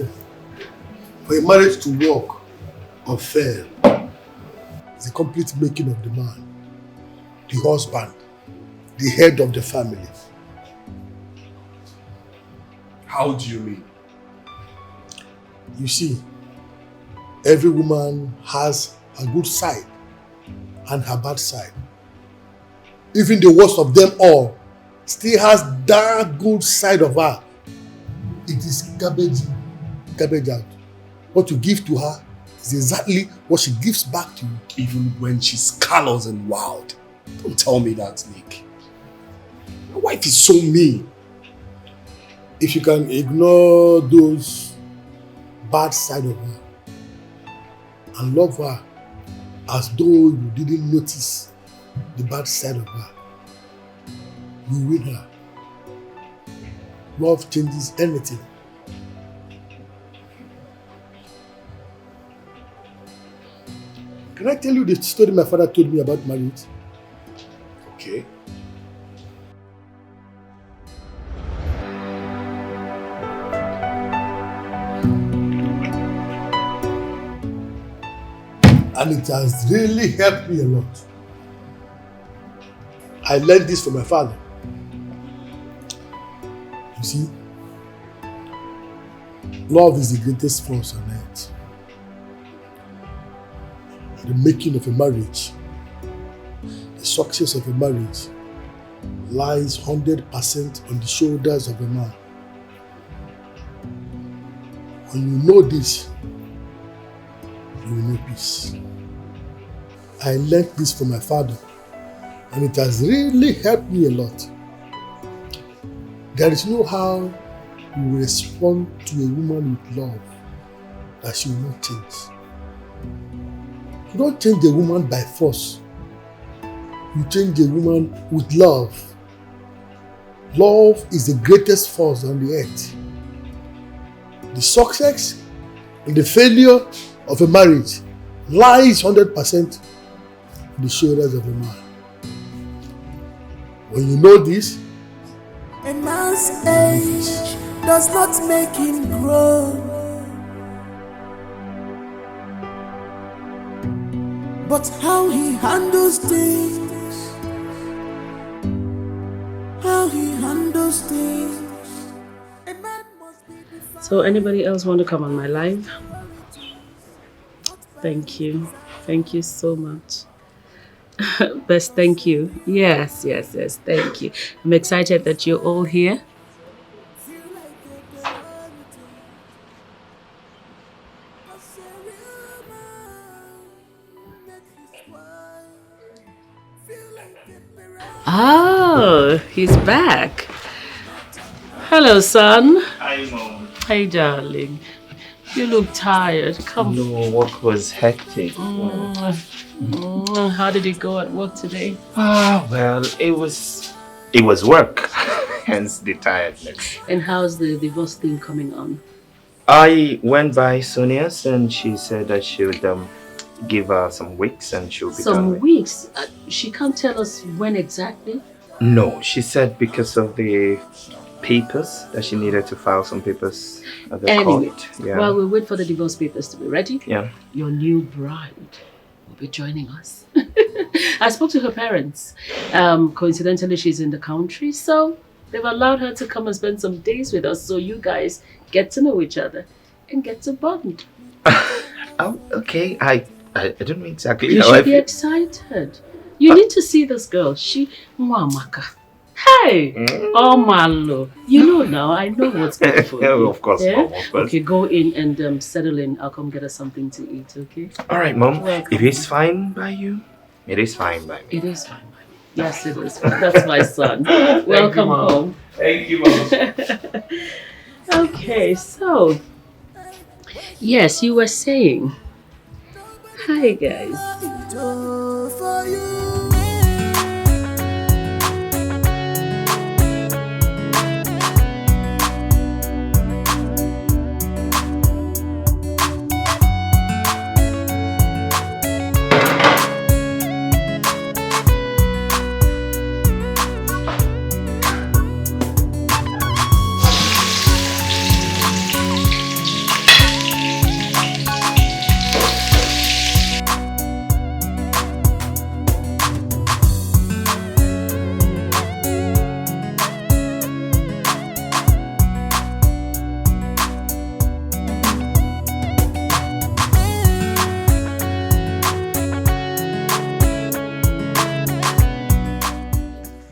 for a marriage to work or fail, it's a complete making of the man, the husband, the head of the family. How do you mean? You see, every woman has a good side and her bad side. Even the worst of them all still has that good side of her. It is garbage out. What you give to her is exactly what she gives back to you. Even when she's callous and wild. Don't tell me that, Nick. My wife is so mean. If you can ignore those bad side of her and love her as though you didn't notice the bad side of her, you win her. Love changes anything. Can I tell you the story my father told me about marriage? Okay. And it has really helped me a lot. I learned this from my father. You see, love is the greatest force on earth. The making of a marriage, the success of a marriage lies 100% on the shoulders of a man. When you know this, peace. I learned this from my father, and it has really helped me a lot. There is no how you respond to a woman with love that she will not change. You don't change a woman by force. You change a woman with love. Love is the greatest force on the earth. The success and the failure of a marriage lies 100% on the shoulders of a man. When you know this, a man's age does not make him grow, but how he handles things, how he handles things. So anybody else want to come on my live? Thank you. Thank you so much. Best, thank you. Yes, thank you. I'm excited that you're all here. Oh, he's back. Hello, son. Hi, Mom. Hey, darling. You look tired. Come. No, work was hectic. How did it go at work today? Well, it was work, hence the tiredness. And how's the divorce thing coming on? I went by Sonia's and she said that she would give her some weeks and she'll be done Some with. weeks? She can't tell us when exactly? No, she said because of the papers that she needed to file some papers at the court. Yeah. While we wait for the divorce papers to be ready, Yeah. your new bride will be joining us. I spoke to her parents. Coincidentally, she's in the country, so they've allowed her to come and spend some days with us so you guys get to know each other and get to bond. Oh, okay. I don't know exactly You how I should be feel. excited. You need to see this girl. She, Mwamaka. Hey! Oh, my love. You know now, I know what's good for Yeah, you. of course, Mom, of course. Okay, go in and settle in. I'll come get us something to eat, okay? All right, Mom. Welcome. If it's fine by you, it is fine by me. It is fine by me. Yes, it is fine. That's my son. Welcome Mom. home. Thank you, Mom. Okay, so, yes, you were saying. Hi, guys.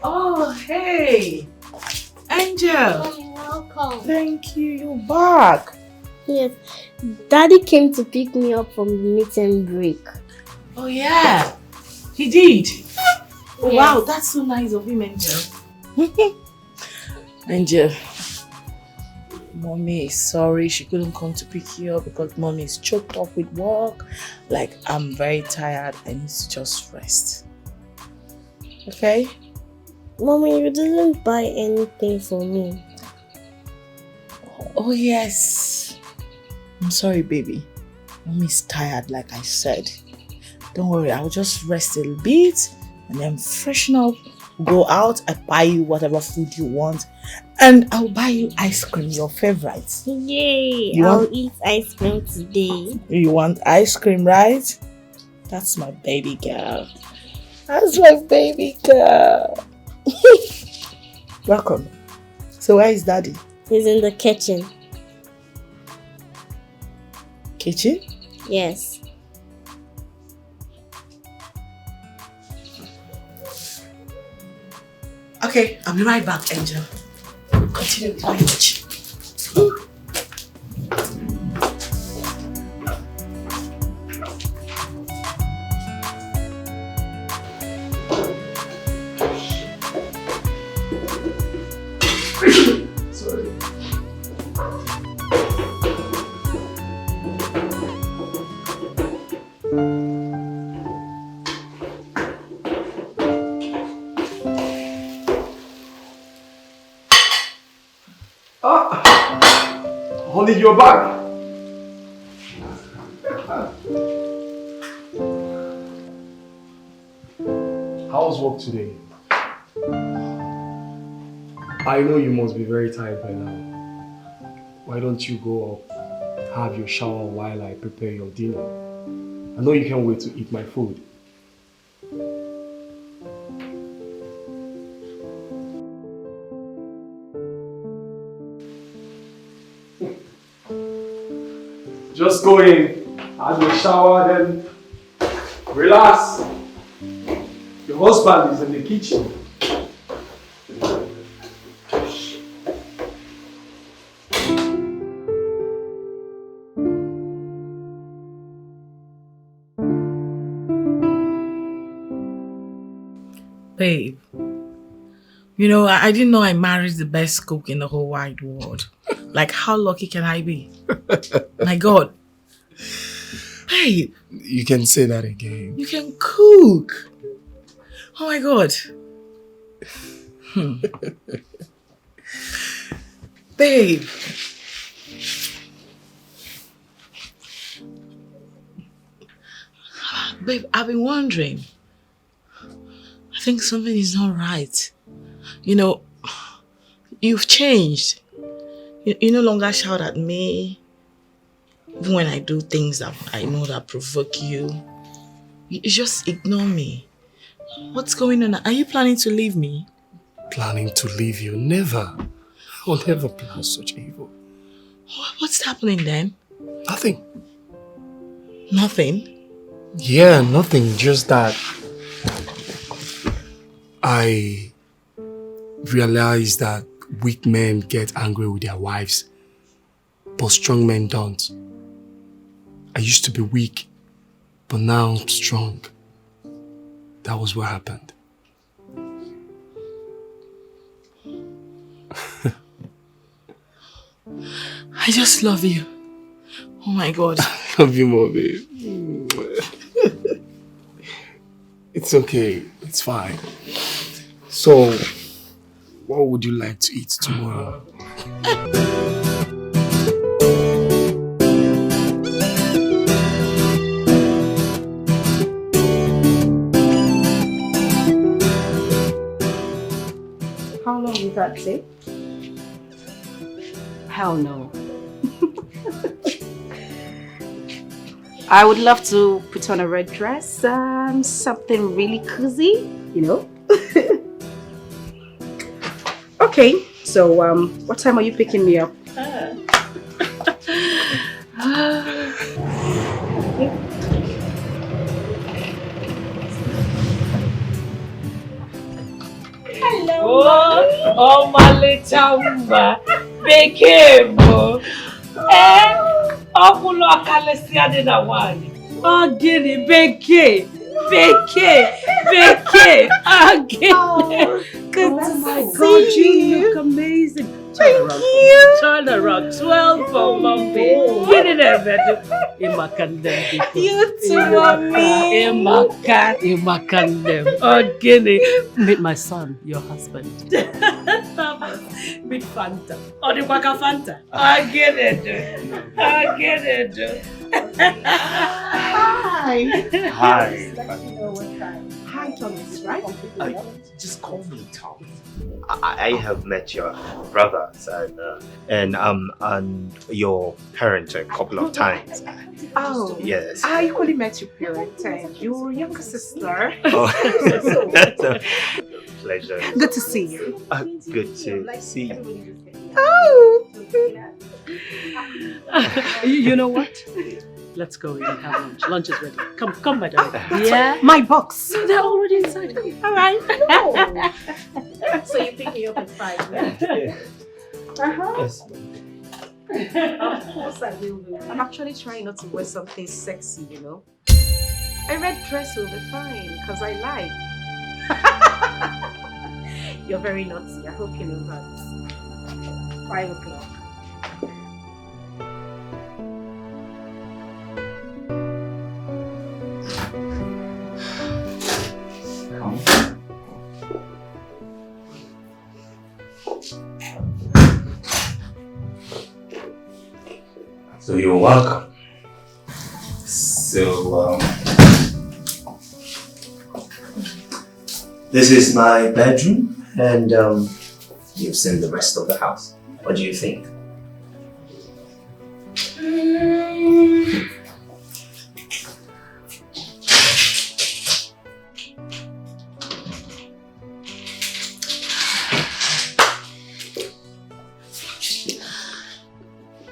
Oh, hey, Angel. Welcome. Thank you. You're back. Yes, Daddy came to pick me up from the meeting break. Oh yeah, he did. Oh, Yes. wow, that's so nice of him, Angel. Angel, Mommy is sorry she couldn't come to pick you up because Mommy is choked up with work. Like, I'm very tired. I need to just rest. Okay? Mommy, you didn't buy anything for me. Oh yes. I'm sorry, baby. Mommy's tired, like I said. Don't worry, I'll just rest a little bit and then freshen up, go out, I buy you whatever food you want, and I'll buy you ice cream, your favorite. Yay! You I'll want- eat ice cream today. You want ice cream, right? That's my baby girl. That's my baby girl. Welcome. So where is Daddy? He's in the kitchen. Kitchen? Yes. Okay, I'll be right back, Angel. Continue with my watch. Honey, you're back. How was work today? I know you must be very tired by now. Why don't you go up, have your shower while I prepare your dinner? I know you can't wait to eat my food. Just go in, have your shower, then relax. Your husband is in the kitchen. Babe, you know, I didn't know I married the best cook in the whole wide world. Like, how lucky can I be? My God. Babe. You can say that again. You can cook. Oh my God. Babe. Babe, I've been wondering. I think something is not right. You know, you've changed. You no longer shout at me. Even when I do things that I know that provoke you. You just ignore me. What's going on? Are you planning to leave me? Planning to leave you? Never. I will never plan such evil. What's happening then? Nothing. Nothing? Yeah, nothing. Just that I realized that weak men get angry with their wives, but strong men don't. I used to be weak, but now I'm strong. That was what happened. I just love you. Oh my God. I love you more, babe. It's okay. It's fine. So, what would you like to eat tomorrow? How long will that take? Hell no. I would love to put on a red dress, something really cozy, you know? Okay, so what time are you picking me up? Oh, my little woman, Dikeh, Okulo Akalesi Adena one. Oh, Gini, Dikeh, again. Good to see you. Look amazing. Turn around. 12 for Mommy. Get in there, baby. Imakandem. You too, Mommy. Imakandem. Oh, Gini. Meet my son, your husband. Meet Fanta. Oh, the Waka Fanta. I get it. Hi. Hi. Hi, Thomas, right? Just call me Tom. I have met your brothers and your parents a couple of times. Oh, yes. I equally met your parents and your younger sister. Oh, that's a pleasure. Good to see you. Good to see you. Oh! You know what? Let's go in and have lunch. Lunch is ready. Come, my darling. Yeah? My box. They're already inside. All right. No. So you pick me up at 5, yeah? Uh-huh. Yes. Of course I will do. I'm actually trying not to wear something sexy, you know? A red dress will be fine, because I like. You're very naughty. I hope you know that. 5 o'clock. you're welcome. So, this is my bedroom, and you've seen the rest of the house. What do you think?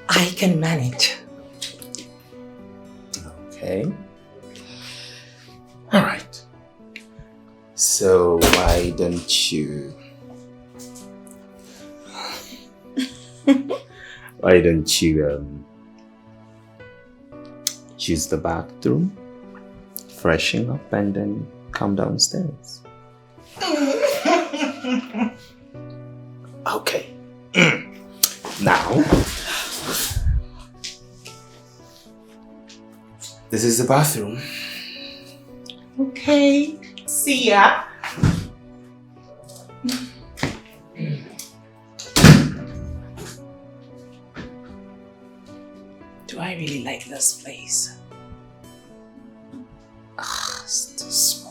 I can manage. Okay. All right. So why don't you choose the bathroom, freshen up, and then come downstairs? Okay. Now, this is the bathroom. Okay. See ya. Do I really like this place? It's too small.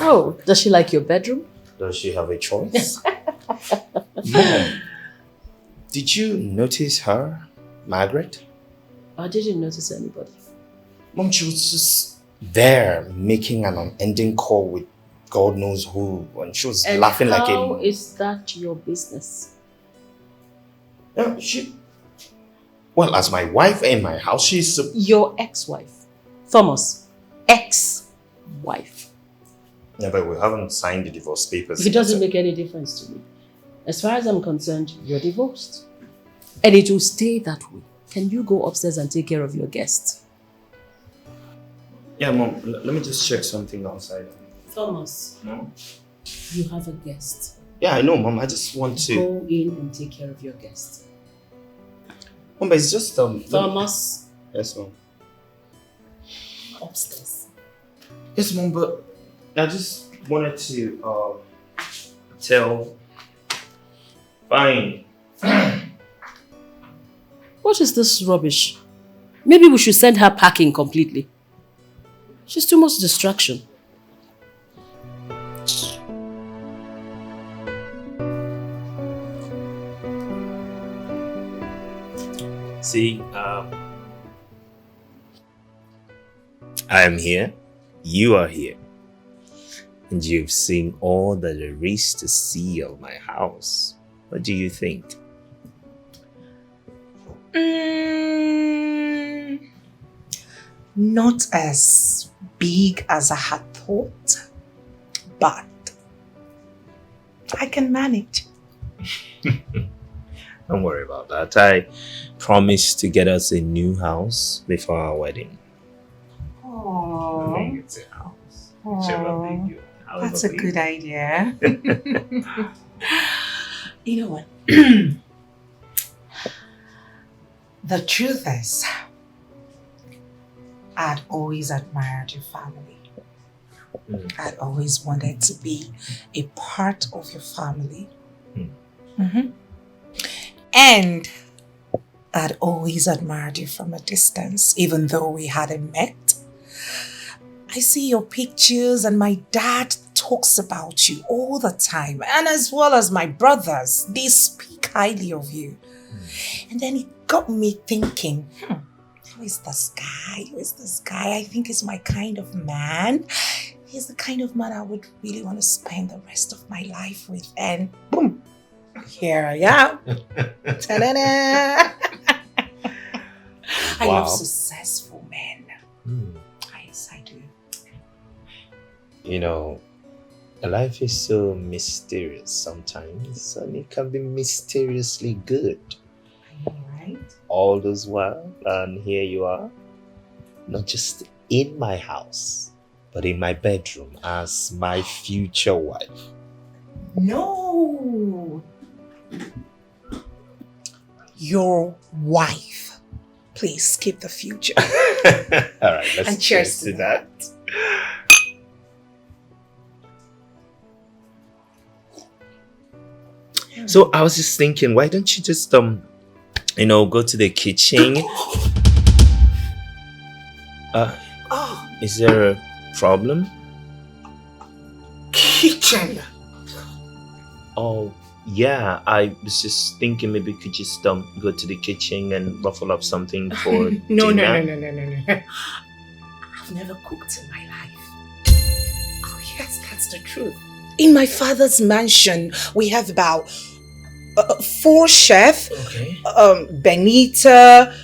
Oh, does she like your bedroom? Does she have a choice? Mom, did you notice her, Margaret? I didn't notice anybody. Mom, she was just there making an unending call with God knows who, and she was laughing like a... How is that your business? No, well, as my wife in my house, she's... Your ex-wife. Thomas. Ex-wife. Yeah, but we haven't signed the divorce papers. It doesn't make any difference to me. As far as I'm concerned, you're divorced. And it will stay that way. Can you go upstairs and take care of your guests? Yeah, Mom, let me just check something outside. Thomas. No? You have a guest. Yeah, I know, Mom. I just want to... Go in and take care of your guest. Mom, but it's just... Thomas. Yes, Mom. Upstairs. Yes, Mom, but I just wanted to tell... Fine. What is this rubbish? Maybe we should send her packing completely. She's too much distraction. See, I am here, you are here, and you've seen all that there is to see of my house. What do you think? Not as big as I had thought, but I can manage. Don't worry about that. I promised to get us a new house before our wedding. Oh, I think it's a house. That's a good idea. You know what? The truth is, I'd always admired your family. I'd always wanted to be a part of your family. And I'd always admired you from a distance, even though we hadn't met. I see your pictures and my dad talks about you all the time, and as well as my brothers, they speak highly of you. And then it got me thinking, who is this guy? Who is this guy? I think he's my kind of man. He's the kind of man I would really want to spend the rest of my life with. And boom, here I am. Ta-da-da. I love successful men. Yes, I do. You know, Life is so mysterious sometimes, and it can be mysteriously good. Right? All this while, and here you are, not just in my house, but in my bedroom as my future wife. No! Your wife. Please skip the future. All right, let's and cheers to that. So I was just thinking, why don't you just go to the kitchen? Is there a problem? Kitchen. Oh yeah, I was just thinking maybe we could just go to the kitchen and ruffle up something for No. dinner. I've never cooked in my life. Oh yes, that's the truth. In my father's mansion, we have about 4 chefs. Okay. Benita,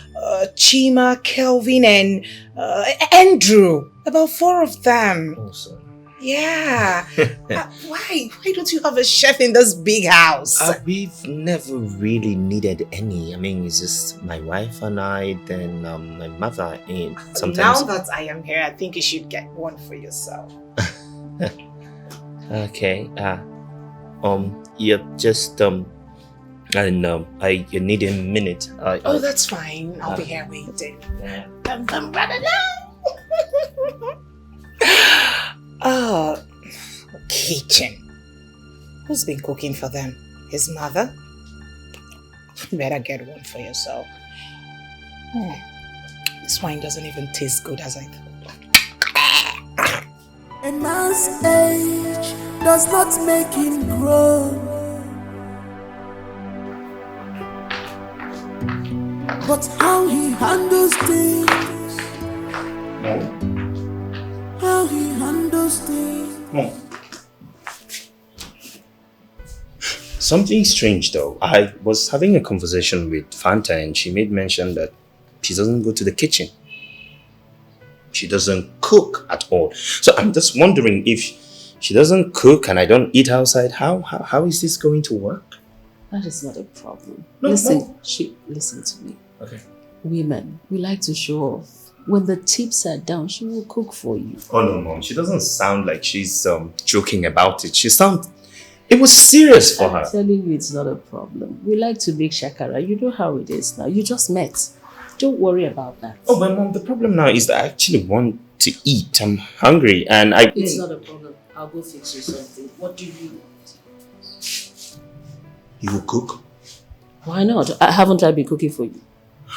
Chima, Kelvin, and Andrew. About 4 of them. Awesome. Yeah. Why don't you have a chef in this big house? We've never really needed any. I mean, it's just my wife and I, then my mother. And sometimes. Now that I am here, I think you should get one for yourself. Okay. Yeah, just I know. You need a minute. Oh, that's fine. I'll be here waiting. Yeah. Oh, kitchen. Who's been cooking for them? His mother? Better get one for yourself. This wine doesn't even taste good as I thought. A man's age does not make him grow, but how he handles things. How he handles things. Something strange though. I was having a conversation with Fanta and she made mention that she doesn't go to the kitchen. She doesn't cook at all. So I'm just wondering, if she doesn't cook and I don't eat outside, how is this going to work? That is not a problem. No, listen to me. Okay. Women, we like to show off. When the tips are down, she will cook for you. Oh no, Mom. She doesn't sound like she's joking about it. It was serious for her. I'm telling you, it's not a problem. We like to make shakara. You know how it is now. You just met. Don't worry about that. Oh, but Mom, the problem now is that I actually want to eat. I'm hungry and It's not a problem. I'll go fix you something. What do you want? You will cook? Why not? Haven't I been cooking for you?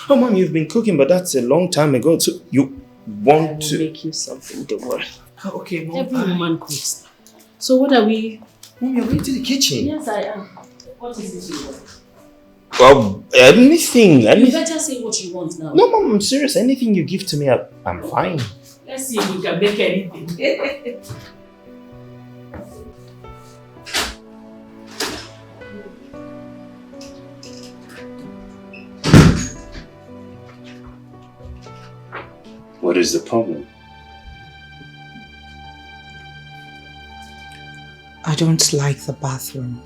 Oh, Mom, you've been cooking, but that's a long time ago. So you want to make you something, don't worry. Oh, okay, Mom. Every woman cooks. So what are we? Mom, you're going to the kitchen. Yes, I am. What is it you want? Well, anything. You better say what you want now. No, Mom, I'm serious. Anything you give to me, I'm fine. Let's see if we can make anything. What is the problem? I don't like the bathroom.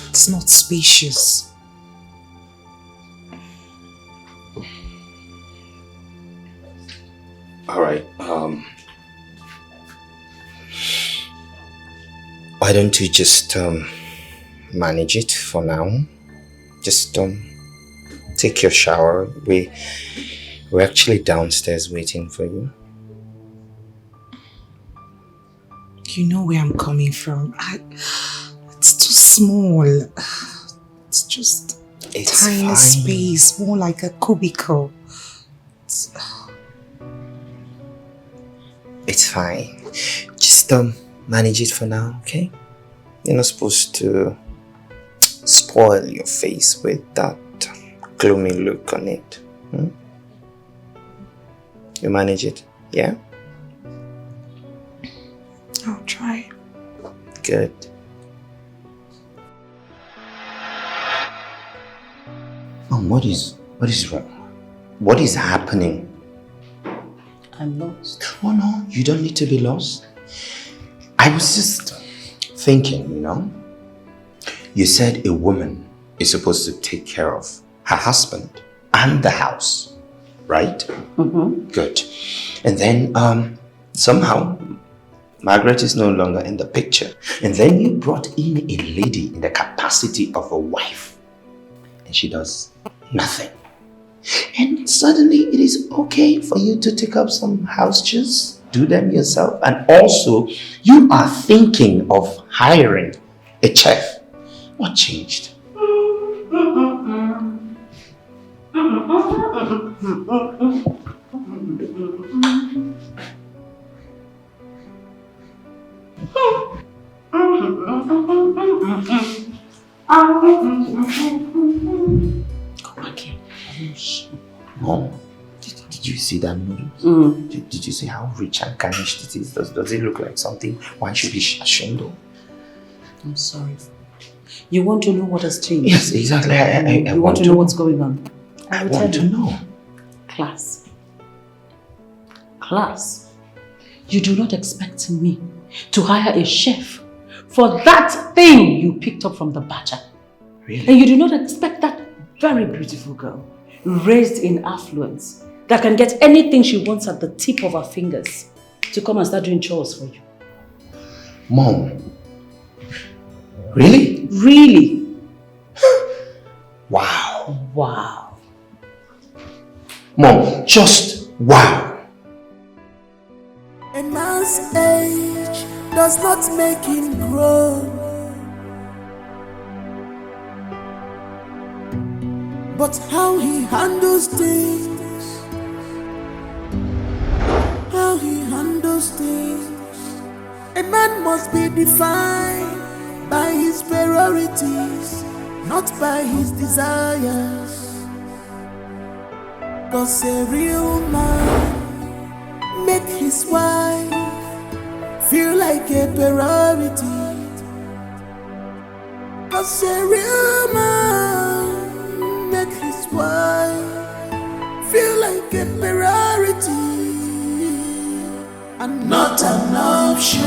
It's not spacious. All right. Why don't you just manage it for now? Just take your shower. We're actually downstairs waiting for you. You know where I'm coming from. It's too small. It's just a tiny fine. space, more like a cubicle. It's fine. Just manage it for now, okay? You're not supposed to spoil your face with that gloomy look on it. You manage it, yeah? I'll try. Good. Mom, what is wrong? What is happening? I'm lost. Oh no, you don't need to be lost. I was just thinking, you know. You said a woman is supposed to take care of her husband and the house, right? Mm-hmm. Good. And then somehow Margaret is no longer in the picture. And then you brought in a lady in the capacity of a wife. And she does nothing. And suddenly it is okay for you to take up some house chores, do them yourself. And also, you are thinking of hiring a chef. What changed? Mom, did you see that noodles? Did you see how rich and garnished it is? Does it look like something one should be ashamed of? I'm sorry. You want to know what has changed? Yes, exactly. I you want to know what's going on? I want to know. Class. Class. You do not expect me to hire a chef for that thing you picked up from the butcher. Really? And you do not expect that very beautiful girl, raised in affluence, that can get anything she wants at the tip of her fingers, to come and start doing chores for you. Mom. Really? Really? Wow. Wow. Mom, just wow. A man's age does not make him grow, but how he handles things, how he handles things. A man must be defined by his priorities, not by his desires. 'Cause a real man make his wife feel like a priority. 'Cause a real man make his wife feel like a priority and not an option.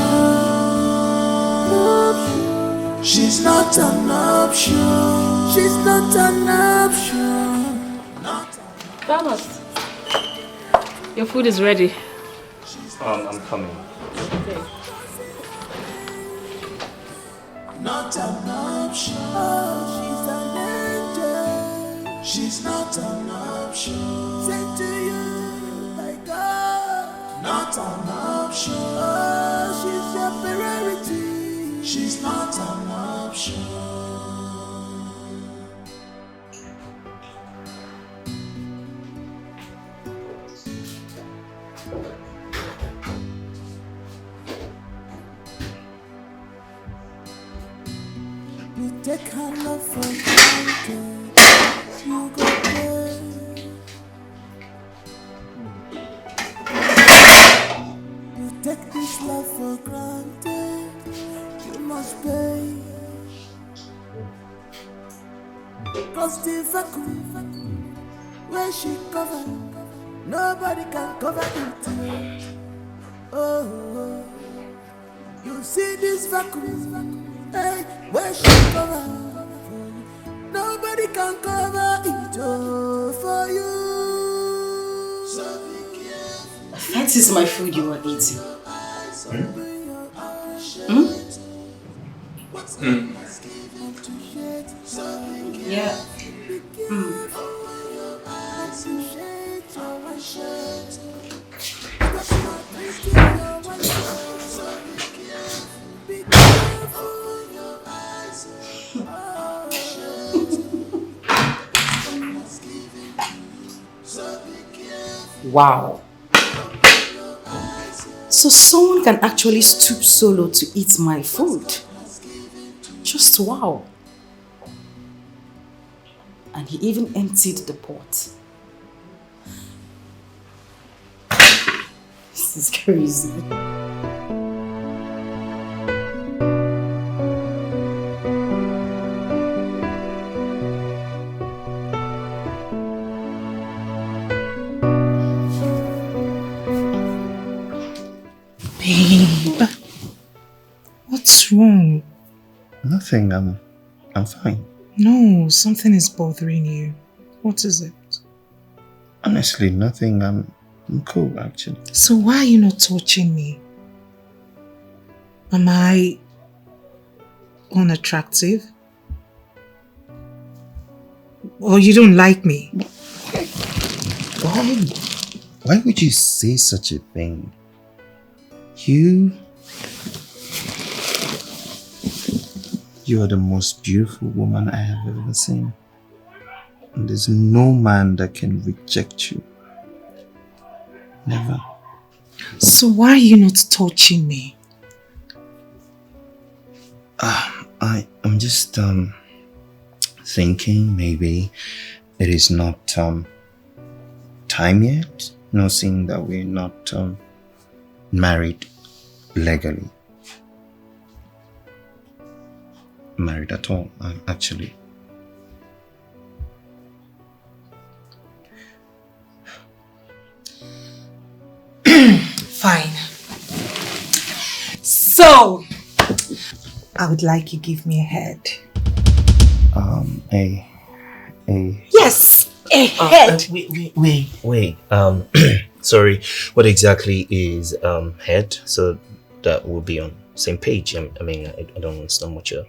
She's not an option. She's not an option. Thomas, your food is ready. I'm coming. Not an option. She's an angel. She's not an option. Say to you, my God. Not an option. She's your priority. She's not an option. You take her love for granted. You go there. You take this love for granted. You must pay. 'Cause the vacuum where she covered, nobody can cover it. Oh, you see this vacuum. Hey, where she cover, nobody can cover it for you. So be careful. That is my food you are eating. Yeah. Wow. So someone can actually stoop so low to eat my food. Just wow. And he even emptied the pot. This is crazy. Babe, What's wrong? Nothing. I'm fine. No, something is bothering you. What is it? Honestly, nothing. I'm cool, actually. So why are you not touching me? Am I unattractive? Or you don't like me? Why would you say such a thing? You are the most beautiful woman I have ever seen. And there's no man that can reject you. Never. So why are you not touching me? I'm just thinking maybe it is not time yet. No, seeing that we're not married legally. Married at all, actually. Fine. So, I would like you to give me a head. Yes, a head. Wait. Sorry. What exactly is head? So that we'll be on same page. I don't understand what you're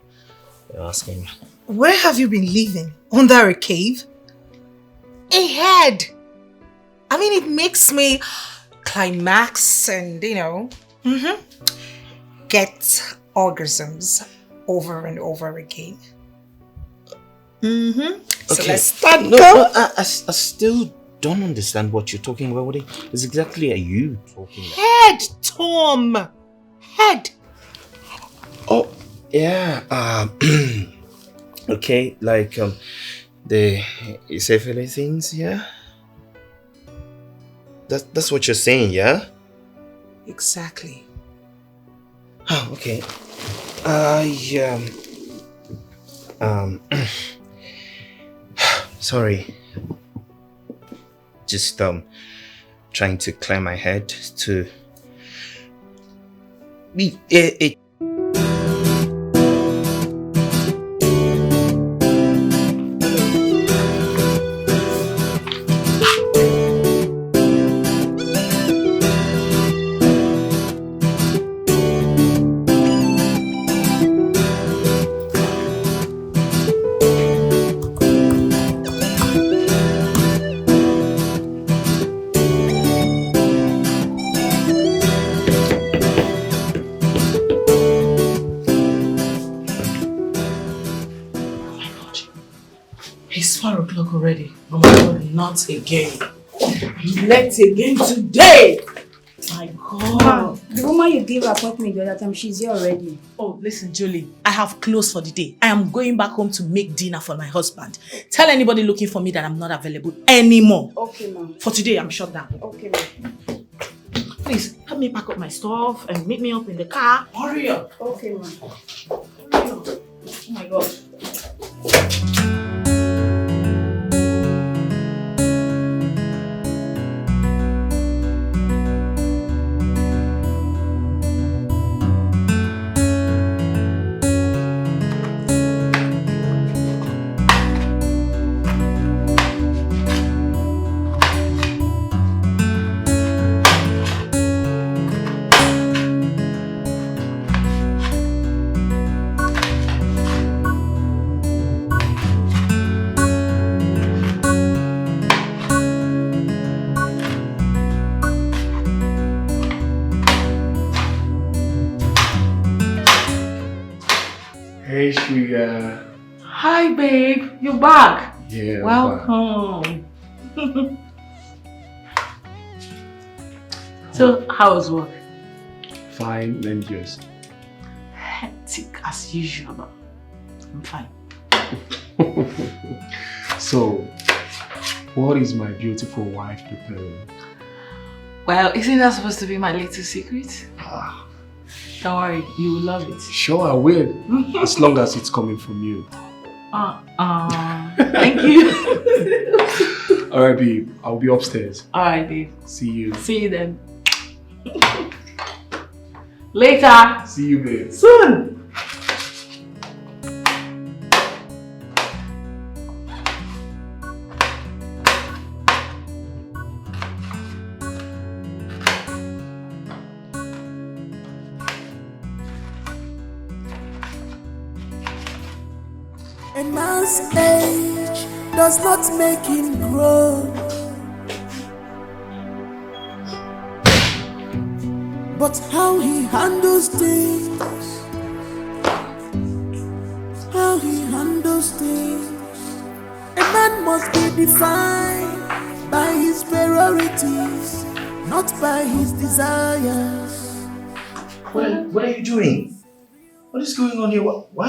asking. Where have you been living? Under a cave? A head. I mean, it makes me climax and, get orgasms over and over again. So let's start. I still don't understand what you're talking about. What is exactly are you talking about? Head, Tom. Head. Oh, yeah. Okay, like the Isefele things, yeah? That's what you're saying, yeah? Exactly. Oh, okay. Sorry. Just trying to clear my head to be it. Already. Oh my God, not again. Not again today. My God. The woman you gave appointment the other time, she's here already. Oh, listen, Julie. I have closed for the day. I am going back home to make dinner for my husband. Tell anybody looking for me that I'm not available anymore. Okay, ma'am. For today, I'm shut down. Okay, ma'am. Please, help me pack up my stuff and meet me up in the car. Hurry up. Okay, ma'am. Hurry up. Oh my God. Hey, sugar. Hi, babe. You're back. Yeah. Welcome. So, how was work? Fine, and yours? Hectic as usual, but I'm fine. So, what is my beautiful wife preparing? Well, isn't that supposed to be my little secret? Don't worry, you will love it. Sure, I will. As long as it's coming from you. Thank you. Alright, babe. I'll be upstairs. Alright, babe. See you. See you then. Later. See you, babe. Soon. A man's age does not make him grow, but how he handles things, how he handles things. A man must be defined by his priorities, not by his desires. What are you doing? What is going on here? Why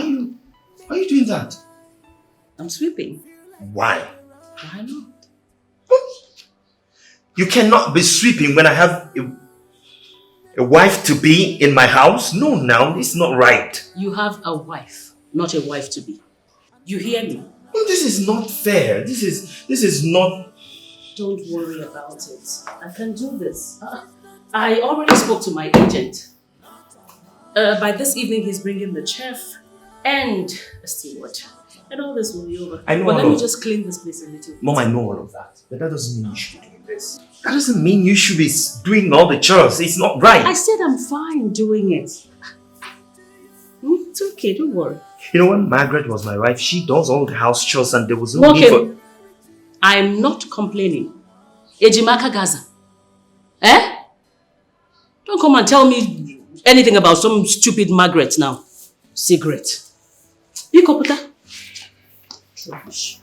are you doing that? I'm sweeping. Why? Why not? You cannot be sweeping when I have a wife to be in my house. No, now it's not right. You have a wife, not a wife to be. You hear me? This is not fair. This is not. Don't worry about it. I can do this. I already spoke to my agent. By this evening, he's bringing the chef and a steward. And all this will be over. I know. But let me just clean this place a little bit. Mom, I know all of that. But that doesn't mean you should be doing this. That doesn't mean you should be doing all the chores. It's not right. I said I'm fine doing it. It's okay, don't worry. You know, when Margaret was my wife, she does all the house chores and there was no need for... I'm not complaining. Ejimaka Gaza. Eh? Don't come and tell me anything about some stupid Margaret now. Cigarette. You Koputa. Trash.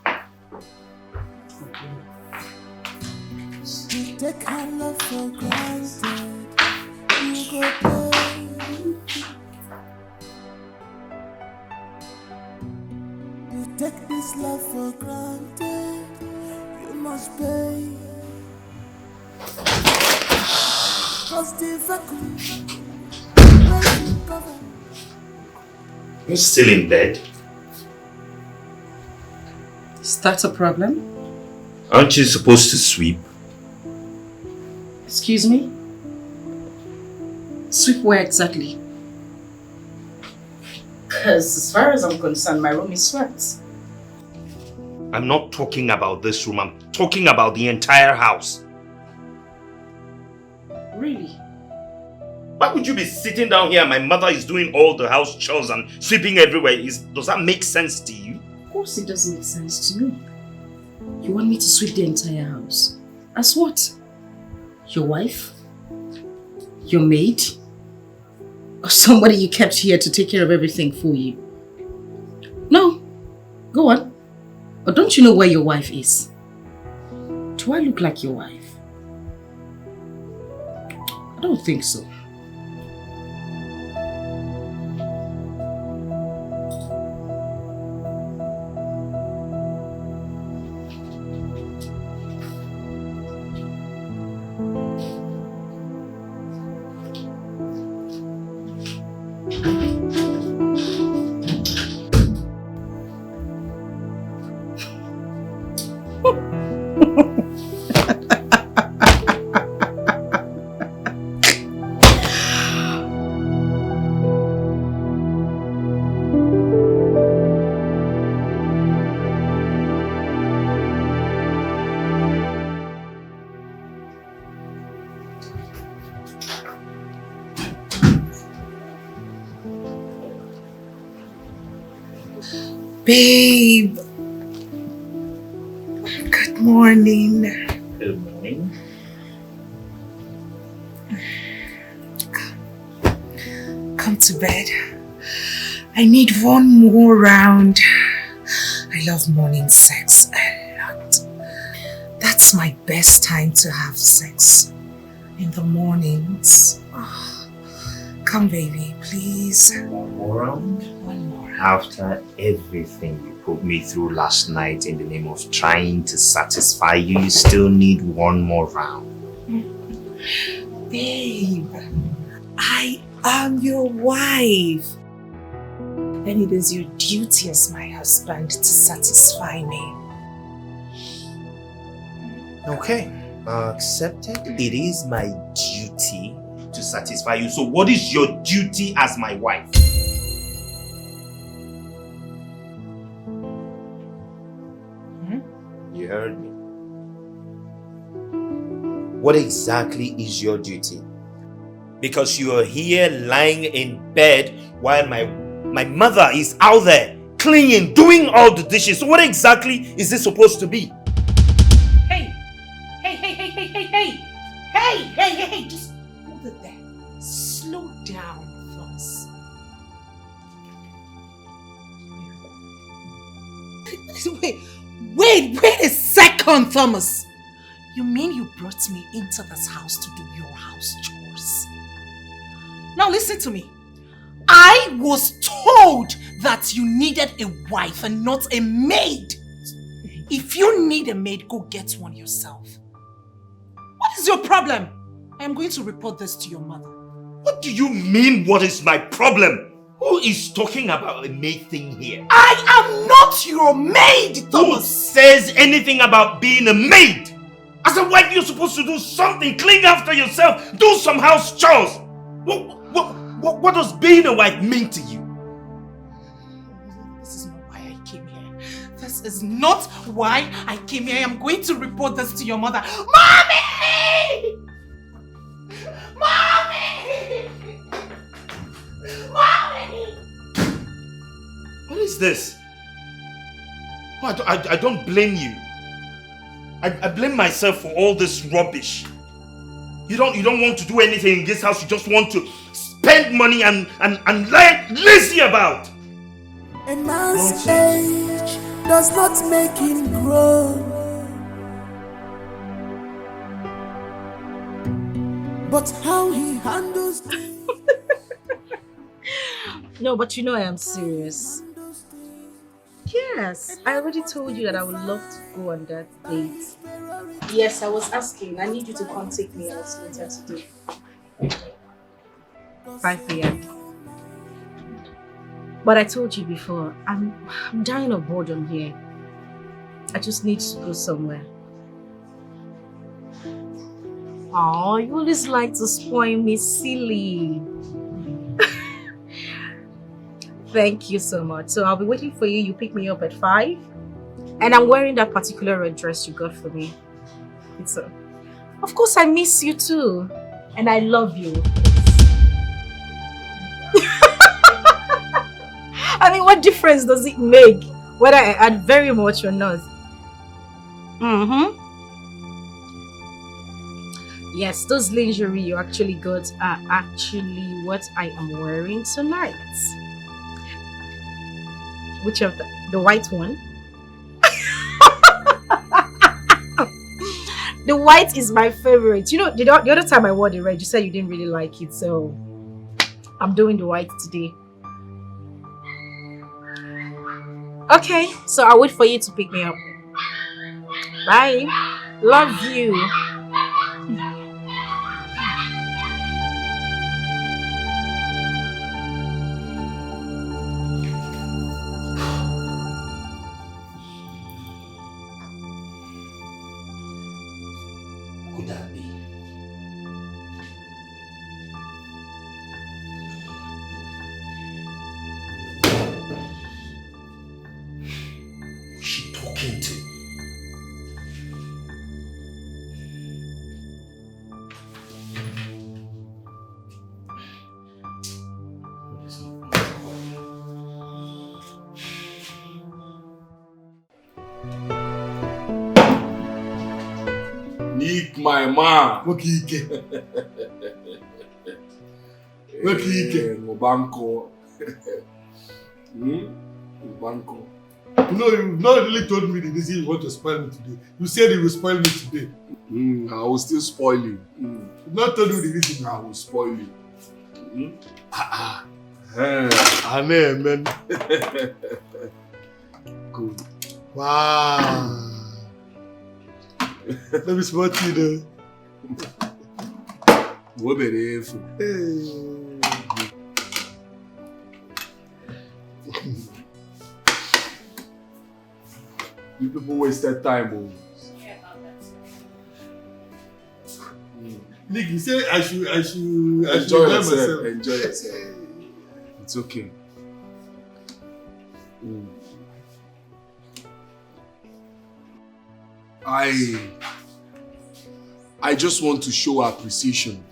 You take her love for granted, you go pay. You take this love for granted, you must pay. Cause the vacuum where you cover. You're still in bed. Is that a problem? Aren't you supposed to sweep? Excuse me? Sweep where exactly? Because as far as I'm concerned, my room is swept. I'm not talking about this room. I'm talking about the entire house. Really? Why would you be sitting down here and my mother is doing all the house chores and sweeping everywhere? Does that make sense to you? Of course it doesn't make sense to me. You want me to sweep the entire house? As what? Your wife? Your maid? Or somebody you kept here to take care of everything for you? No. Go on. Or don't you know where your wife is? Do I look like your wife? I don't think so. Babe. Good morning. Good morning. Come to bed. I need one more round. I love morning sex a lot. That's my best time to have sex. In the mornings. Oh, come baby, please. One more round? One more. After everything you put me through last night in the name of trying to satisfy you, you still need one more round. Babe, I am your wife. And it is your duty as my husband to satisfy me. Okay, accepted. It is my duty to to satisfy you. So what is your duty as my wife? You heard me. What exactly is your duty? Because you are here lying in bed while my mother is out there cleaning, doing all the dishes. So what exactly is this supposed to be? Hey, just hold it there. Slow down, Thomas. Wait a second, Thomas. You mean you brought me into this house to do your house chores? Now listen to me. I was told that you needed a wife and not a maid. If you need a maid, go get one yourself. What is your problem? I am going to report this to your mother. What do you mean, what is my problem? Who is talking about a maid thing here? I am not your maid, Thomas! Who says anything about being a maid? As a wife, you're supposed to do something, clean after yourself, do some house chores. What does being a wife mean to you? This is not why I came here. This is not why I came here. I am going to report this to your mother. Mommy! Mommy! Mommy! What is this? Oh, I don't blame you. I blame myself for all this rubbish. You don't want to do anything in this house. You just want to spend money and lie lazy about. A man's age does not make him grow, but how he handles things. No, but you know I am serious. Yes, I already told you that I would love to go on that date. Yes, I was asking. I need you to come take me out later today. 5 p.m. But I told you before, I'm dying of boredom here. I just need to go somewhere. Oh, you always like to spoil me, silly. Thank you so much. So I'll be waiting for you. You pick me up at 5. And I'm wearing that particular red dress you got for me. So, of course, I miss you too. And I love you. I mean, what difference does it make whether I add very much or not? Yes, those lingerie you actually got are actually what I am wearing tonight. Which of the white one? The white is my favorite. You know, the other time I wore the red, you said you didn't really like it, so I'm doing the white today. Okay, so I'll wait for you to pick me up. Bye. Love you. Could that be? Who's she talking to? Nick, my man. Okike. Okike. Mobanko. Mobanko. You know, you've not really told me the reason you want to spoil me today. You said you will spoil me today. I will still spoil you. You've not told me the reason. I will spoil you. Amen. Good. Wow. Let me spot you though. What be You people wasted time. Nick, you say I should Enjoy yourself. Enjoy yourself. It's okay. I just want to show appreciation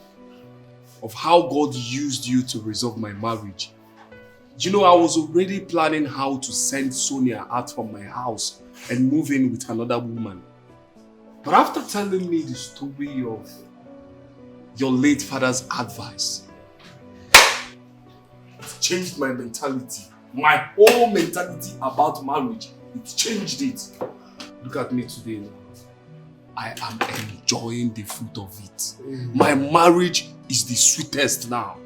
of how God used you to resolve my marriage. You know, I was already planning how to send Sonia out from my house and move in with another woman. But after telling me the story of your late father's advice, it changed my mentality. My whole mentality about marriage. It changed it. Look at me today now. I am enjoying the fruit of it. My marriage is the sweetest now.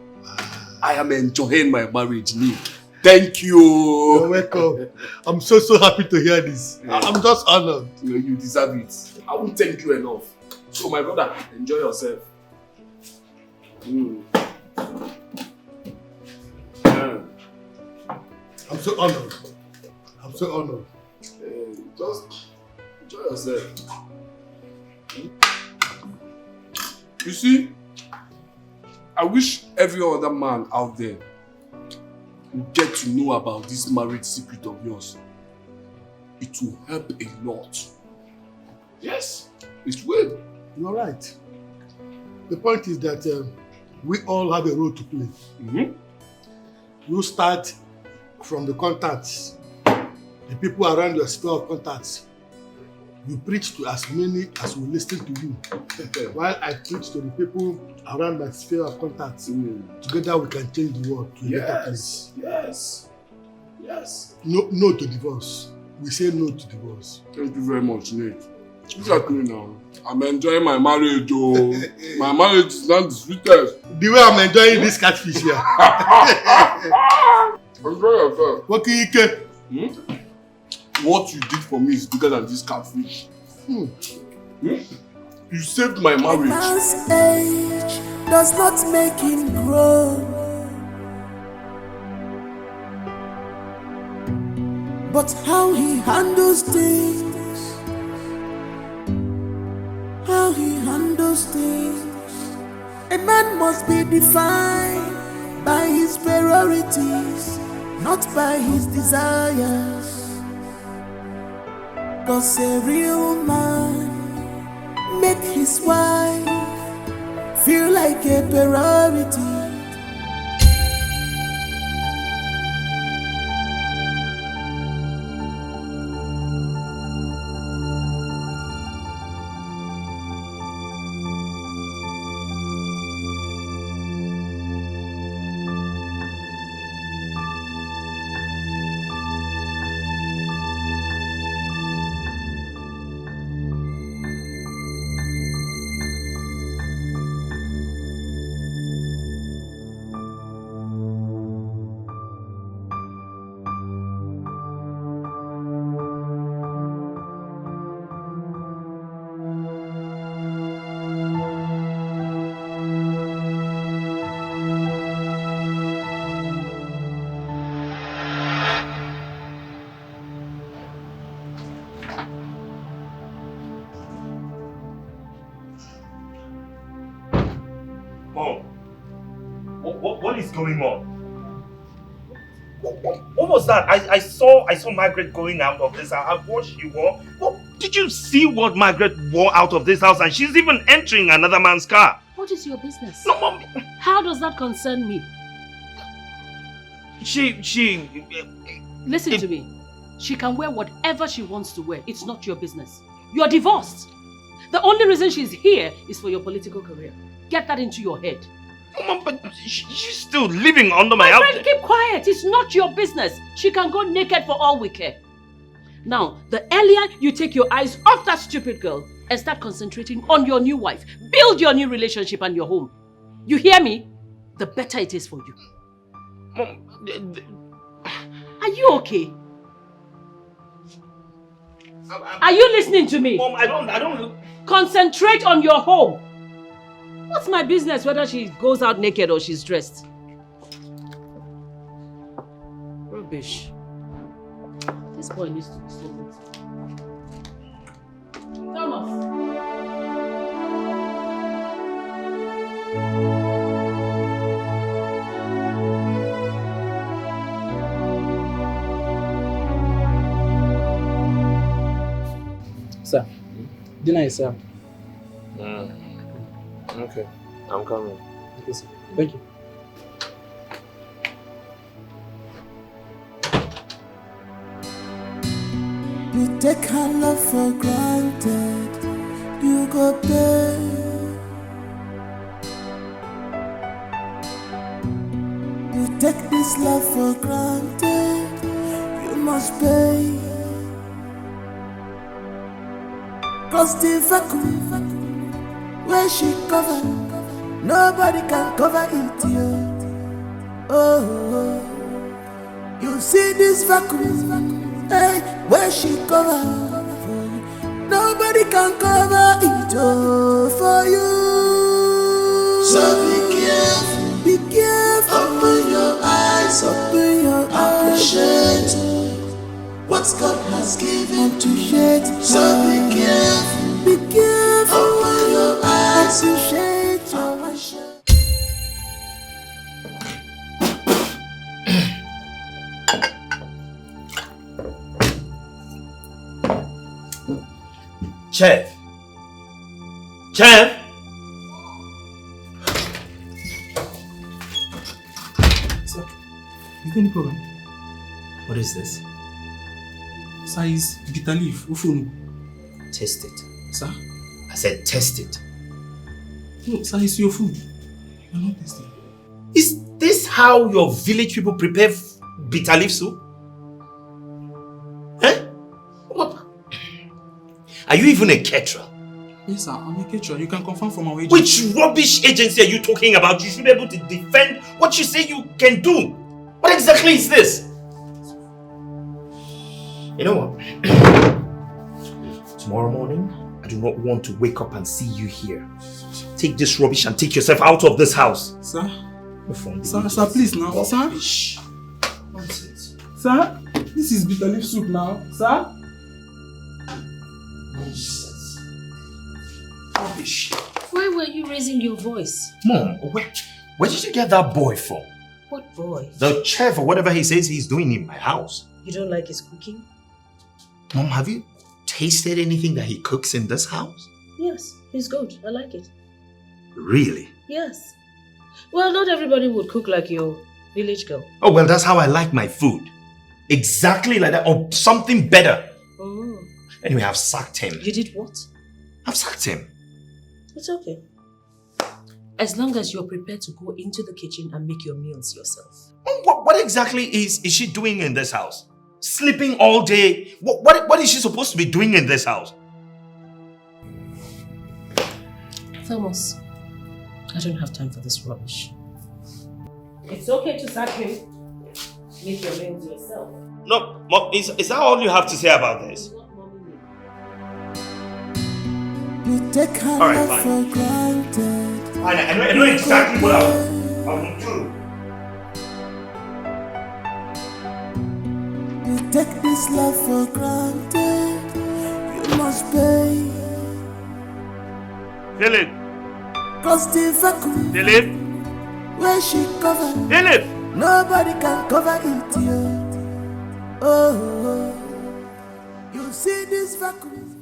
I am enjoying my marriage, Nick. Thank you. You're welcome. I'm so happy to hear this. I'm just honored. You deserve it. I won't thank you enough. So my brother, enjoy yourself. I'm so honored. I'm so honored. Just enjoy yourself. You see, I wish every other man out there would get to know about this marriage secret of yours. It will help a lot. Yes, it will. You're right. The point is that we all have a role to play. You start from the contacts, the people around your sphere of contacts. You preach to as many as will listen to you, while I preach to the people around my sphere of contacts. Together we can change the world to a better place. Yes. No to divorce. We say no to divorce. Thank you very much, Nick. Look at me now. I'm enjoying my marriage, oh. My marriage is not the sweetest. The way I'm enjoying this catfish here. Enjoy yourself. What can you get? What you did for me is bigger than this catfish. You saved my marriage. A man's age does not make him grow, but how he handles things, A man must be defined by his priorities, not by his desires. 'Cause a real man make his wife feel like a priority. What is going on? What was that? I saw Margaret going out of this house. What she wore? Did you see what Margaret wore out of this house? And she's even entering another man's car. What is your business? No, Mom. How does that concern me? Listen to me. She can wear whatever she wants to wear. It's not your business. You're divorced. The only reason she's here is for your political career. Get that into your head. Mom, but she's still living under my house. My friend, keep quiet. It's not your business. She can go naked for all we care. Now, the earlier you take your eyes off that stupid girl and start concentrating on your new wife, build your new relationship and your home. You hear me? The better it is for you. Mom, are you okay? Are you listening to me? Mom, I don't. Concentrate on your home. What's my business whether she goes out naked or she's dressed? Rubbish. This boy needs to be sold. Thomas. Sir, dinner is served. Okay, I'm coming. Okay, sir. Thank you. You take her love for granted, you go pay. You take this love for granted, you must pay. Cause the vacuum where she cover, nobody can cover it, yo. Oh, you see this vacuum, hey, where she cover, nobody can cover it, oh, for you. So be careful, open your eyes, appreciate what God has given to you. So be careful, open your eyes, appreciate your worship. Chef! Chef! Sir, is there any problem? What is this? Sir, is bitter leaf. Ufunu. Taste it. Sir? I said test it. No, sir, it's your food. You're not tasting. Is this how your village people prepare bitter leaf soup? Eh? What? Are you even a caterer? Yes, sir, I'm a caterer. You can confirm from our agency. Which rubbish agency are you talking about? You should be able to defend what you say you can do. What exactly is this? You know what? Tomorrow morning, I do not want to wake up and see you here. Take this rubbish and take yourself out of this house. Sir? Sir, please now. Rubbish. Sir? Nonsense. Sir? This is bitter leaf soup now. Sir? Nonsense. Rubbish. Why were you raising your voice? Mom, where did you get that boy from? What boy? The chef or whatever he says he's doing in my house. You don't like his cooking? Mom, have you tasted anything that he cooks in this house? Yes, he's good. I like it. Really? Yes. Well, not everybody would cook like your village girl. Oh, well, that's how I like my food. Exactly like that, or something better. Oh. Anyway, I've sacked him. You did what? I've sacked him. It's okay. As long as you're prepared to go into the kitchen and make your meals yourself. What exactly is she doing in this house? Sleeping all day? What is she supposed to be doing in this house? Thomas, I don't have time for this rubbish. It's okay to sack him. Make your meals yourself. No, Mom, is that all you have to say about this? You take her Alright, love fine. for granted. I know exactly what I will do. You take this love for granted, you must pay. Philip! Cause the vacuum Philip! where she cover, Philip! nobody can cover it, yo. Oh, you see this vacuum.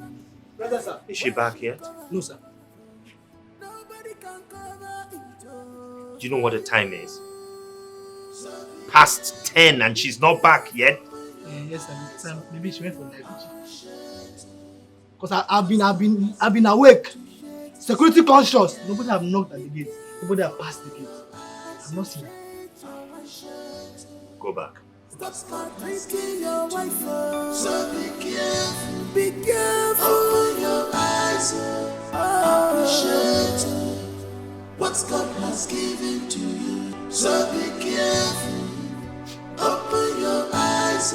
Brother, sir. Is she back yet? No, sir. Do you know what the time is? Past 10 and she's not back yet? Yes, sir. Maybe she went for life. Because I've been awake. Security conscious. Nobody have knocked at the gate. Nobody have passed the gate. I'm not seen her. Go back. Stop risking your wife. So be careful. Open your eyes. Appreciate what God has given to you. So be careful. Open your eyes.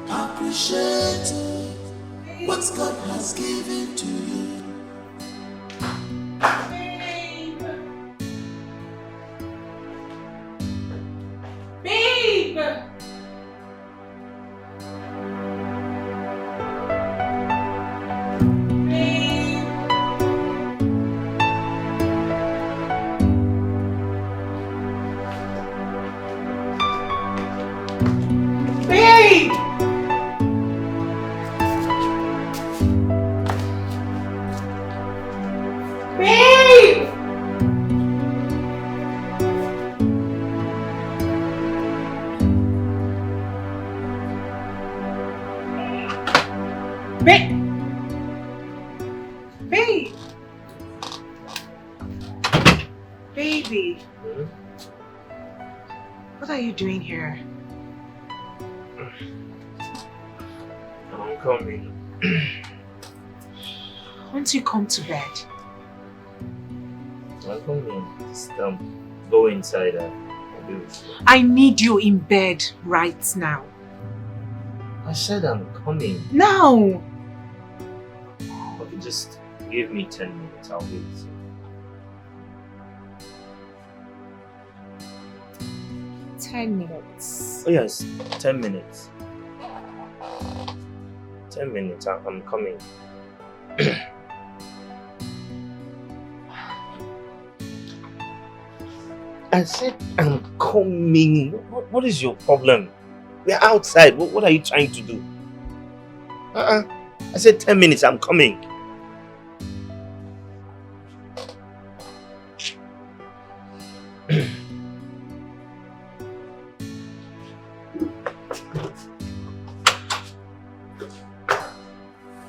Appreciate what God has given to you. Babe! Babe! Baby. What are you doing here? I'm coming. Won't you come to bed? I'm coming. Just go inside and I'll be with you. I need you in bed right now. I said I'm coming. Now! Okay, just give me 10 minutes. I'll be with you. $10. Oh yes, 10 minutes. 10 minutes, I'm coming. I said I'm coming. What is your problem? We're outside. What are you trying to do? I said 10 minutes, I'm coming.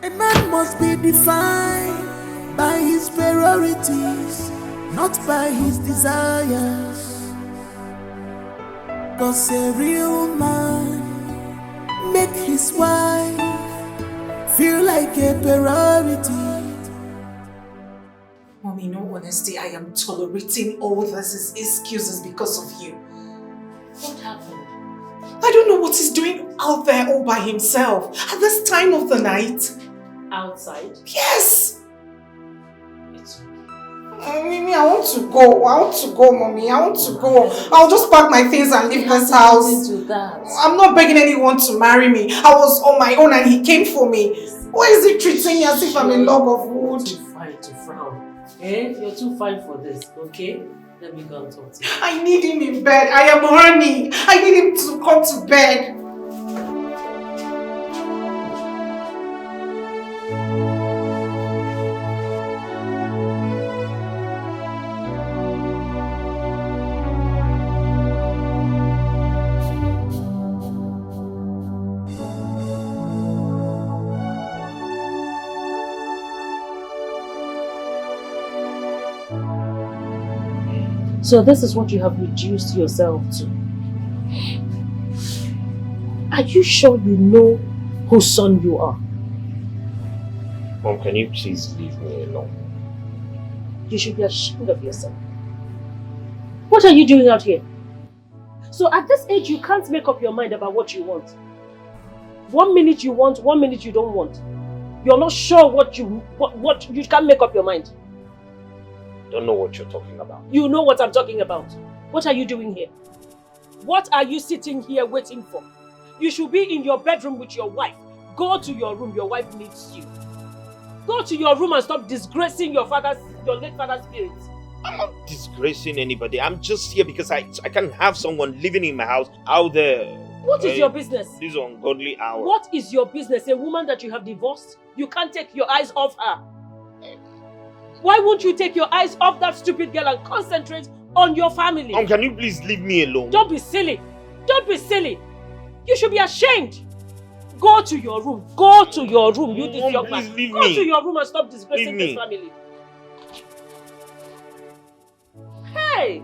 A man must be defined by his priorities, not by his desires. 'Cause a real man make his wife feel like a priority. Mommy, in all honesty, I am tolerating all these excuses because of you. What happened? I don't know what he's doing out there all by himself at this time of the night. Outside? Yes! Mimi, I want to go. Mommy. I want to go. I'll just pack my things and leave this house. I'm not begging anyone to marry me. I was on my own and he came for me. Why is he treating me as if I'm a log of wood? You're too fine to frown. You're too fine for this, okay? Let me go and talk to you. I need him in bed. I am horny. I need him to come to bed. So this is what you have reduced yourself to. Are you sure you know whose son you are? Mom, can you please leave me alone? You should be ashamed of yourself. What are you doing out here? So at this age, you can't make up your mind about what you want. 1 minute you want, 1 minute you don't want. You're not sure what you can't make up your mind. Don't know what you're talking about. You know what I'm talking about. What are you doing here? What are you sitting here waiting for? You should be in your bedroom with your wife. Go to your room, your wife needs you. Go to your room and stop disgracing your late father's spirit. I'm not disgracing anybody. I'm just here because I can't have someone living in my house out there. What is your business? This ungodly hour. What is your business? A woman that you have divorced? You can't take your eyes off her. Why won't you take your eyes off that stupid girl and concentrate on your family? Mom, can you please leave me alone? Don't be silly. Don't be silly. You should be ashamed. Go to your room. Go to your room. You this young man. Go to your room and stop disgracing this family. Hey!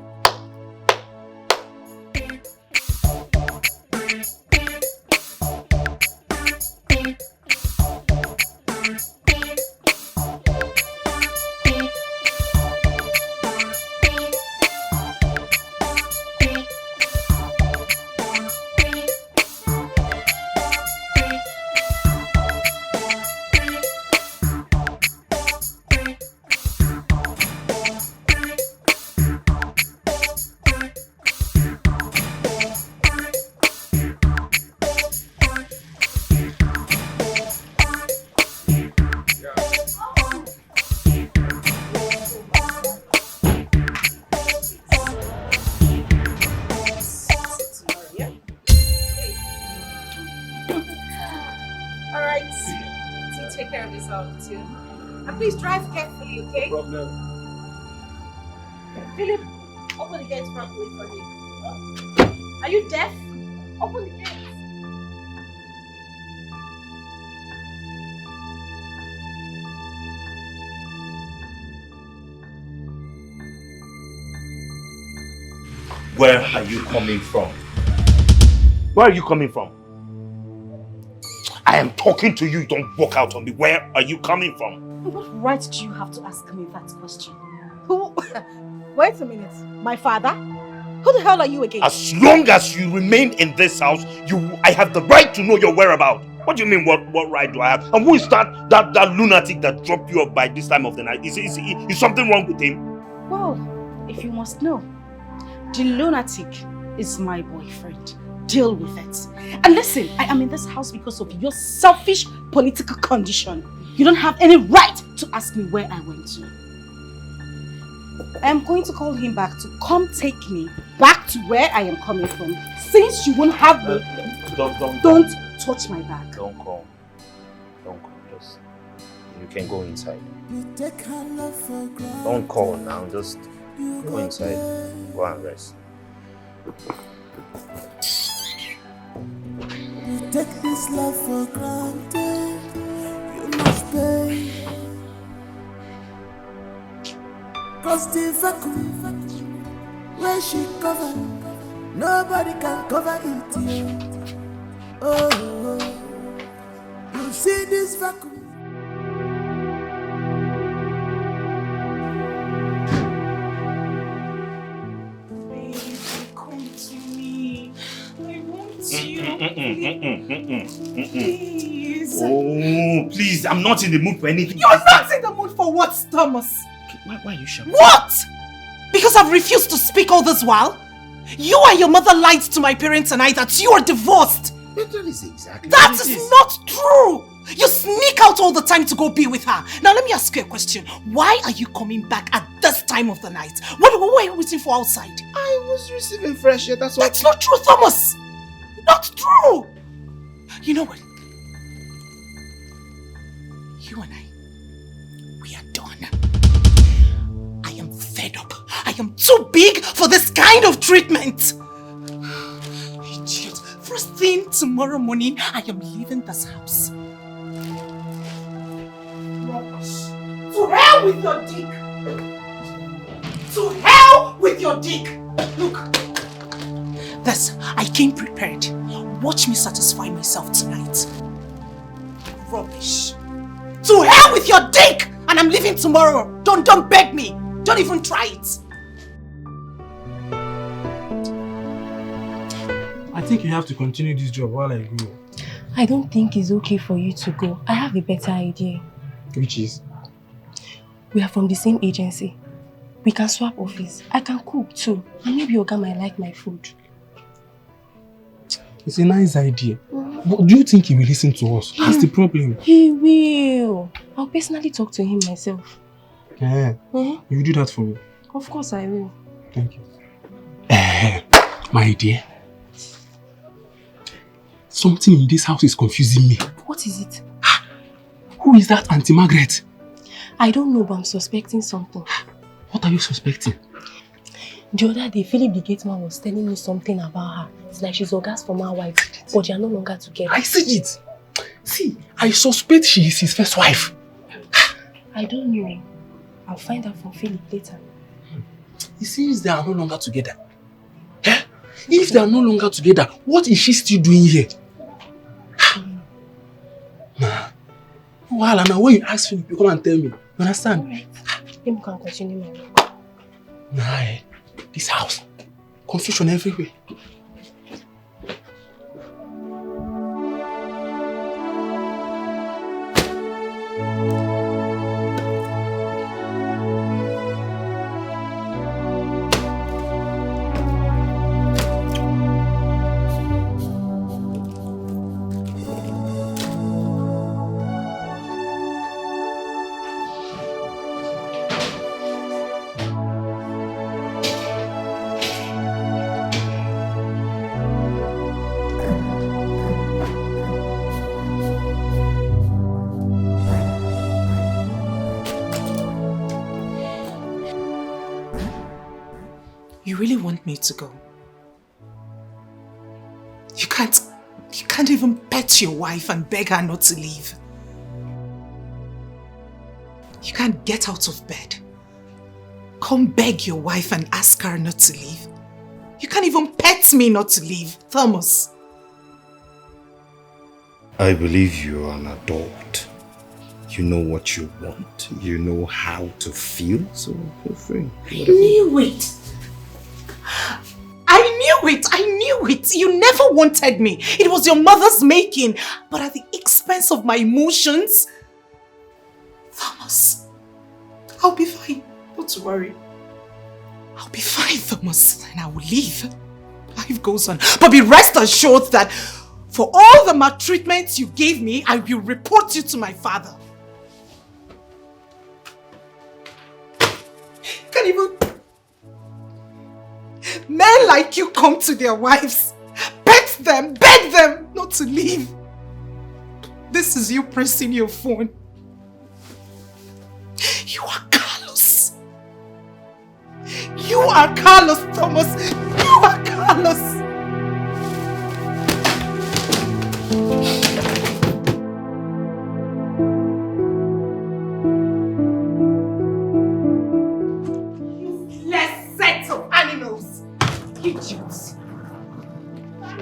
And please drive carefully, okay? No problem. Philip, open the gate properly for me. Are you deaf? Open the gate. Where are you coming from? Where are you coming from? I am talking to you, don't walk out on me. Where are you coming from? What right do you have to ask me that question? Who? Wait a minute. My father? Who the hell are you again? As long as you remain in this house, I have the right to know your whereabouts. What do you mean, what right do I have? And who is that lunatic that dropped you off by this time of the night? Is something wrong with him? Well, if you must know, the lunatic is my boyfriend. Deal with it. And listen, I am in this house because of your selfish political condition. You don't have any right to ask me where I went to. I am going to call him back to come take me back to where I am coming from. Since you won't have me, don't touch my back. Don't call. Just, you can go inside. Don't call now. Just go inside. Go and rest. You take this love for granted. You must pay. Cause the vacuum where she covered, nobody can cover it. Yeah. Oh, you see this vacuum. Baby, come to me. I want you. Please. Oh, please, I'm not in the mood for anything. You're not in the mood for what, Thomas? Why are you shouting? What? Because I've refused to speak all this while? You and your mother lied to my parents and I that you are divorced. That is exactly That is not true. You sneak out all the time to go be with her. Now let me ask you a question. Why are you coming back at this time of the night? What were you waiting for outside? I was receiving fresh air, that's why. That's not true, Thomas. Not true. You know what? You and I, we are done. I am fed up. I am too big for this kind of treatment. Idiot. First thing tomorrow morning, I am leaving this house. Rubbish. To hell with your dick. To hell with your dick. Look. This, I came prepared. Watch me satisfy myself tonight. Rubbish. To hell with your dick! And I'm leaving tomorrow. Don't beg me. Don't even try it. I think you have to continue this job while I go. I don't think it's okay for you to go. I have a better idea. Which is? We are from the same agency. We can swap office. I can cook too. And maybe Oga might like my food. It's a nice idea. But do you think he will listen to us? That's the problem. He will. I'll personally talk to him myself. Yeah. You will do that for me? Of course I will. Thank you. My dear. Something in this house is confusing me. What is it? Who is that Auntie Margaret? I don't know, but I'm suspecting something. What are you suspecting? The other day, Philip the gate man was telling me something about her. It's like she's Oga's former wife, but they are no longer together. I see it. See, I suspect she is his first wife. I don't know. I'll find out from Philip later. It seems they are no longer together. If they are no longer together, what is she still doing here? Well, now when you ask Philip, you come and tell me. You understand? Alright. Let me can continue my work. Nah, this house. Confusion everywhere. You really want me to go? You can't even pet your wife and beg her not to leave. You can't get out of bed. Come beg your wife and ask her not to leave. You can't even pet me not to leave, Thomas. I believe you are an adult. You know what you want. You know how to feel, so feel free. I knew it. I knew it. You never wanted me. It was your mother's making, but at the expense of my emotions. Thomas, I'll be fine. Don't worry. I'll be fine, Thomas, and I will leave. Life goes on. But be rest assured that for all the maltreatment you gave me, I will report you to my father. Can't even... Men like you come to their wives, pet them, beg them not to leave. This is you pressing your phone. You are callous. You are callous, Thomas. You are callous. Useless set of animals. Idiots.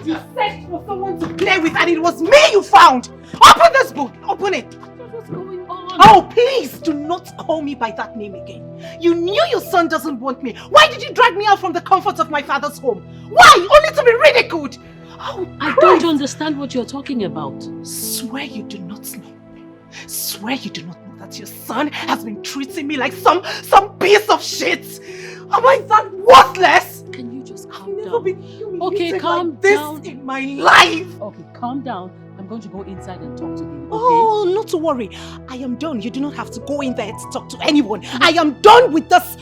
You searched for someone to play with and it was me you found. Open this book. Open it. What's going on? Oh, please do not call me by that name again. You knew your son doesn't want me. Why did you drag me out from the comfort of my father's home? Why? Only to be ridiculed. Oh, I don't understand what you're talking about. Swear you do not know. Swear you do not know that your son has been treating me like some piece of shit. Am I that worthless? Can you just calm I've never down? been humiliated Okay, calm like this down. in my life. Okay, calm down. I'm going to go inside and talk to him, okay? Oh, not to worry. I am done. You do not have to go in there to talk to anyone. I am done with this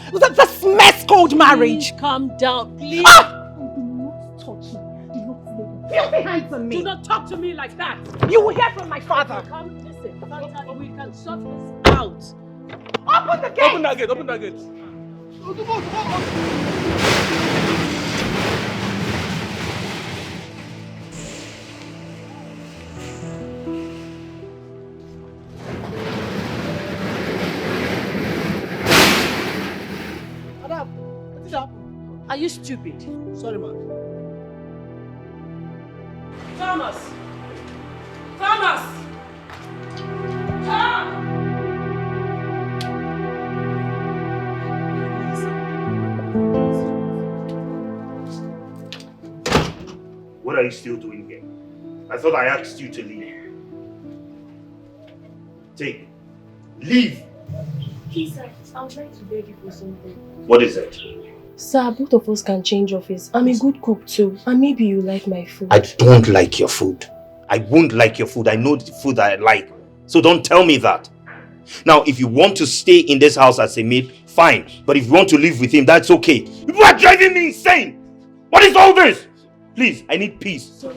mess called marriage. Please calm down, please. Ah! Do not touch me. Do not lay filthy hands on me. Do not talk to me like that. You will hear from my father. Come, listen. Santa, we can sort this out. Open the gate. Open that gate. Open that gate. Are you stupid? Sorry, ma'am. Thomas! Thomas! What are you still doing here? I thought I asked you to leave. Take. Leave! Please, sir, I would like to beg you for something. What is it? Sir, both of us can change office. I'm a good cook too, and maybe you like my food. I don't like your food. I won't like your food. I know the food that I like. So don't tell me that. Now, if you want to stay in this house as a maid, fine. But if you want to live with him, that's okay. You are driving me insane! What is all this? Please, I need peace. You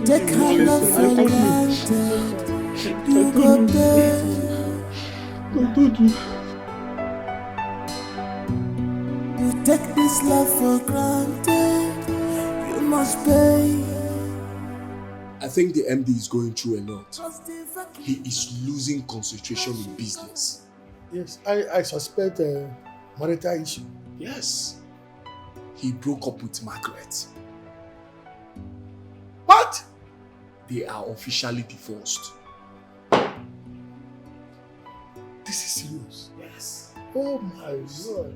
take her love for granted. You go there. You take this love for granted. You must pay. I think the MD is going through a lot. He is losing concentration in business. Yes, I suspect a marital issue. Yes. He broke up with Margaret. What? They are officially divorced. This is serious. Yes. Oh my God.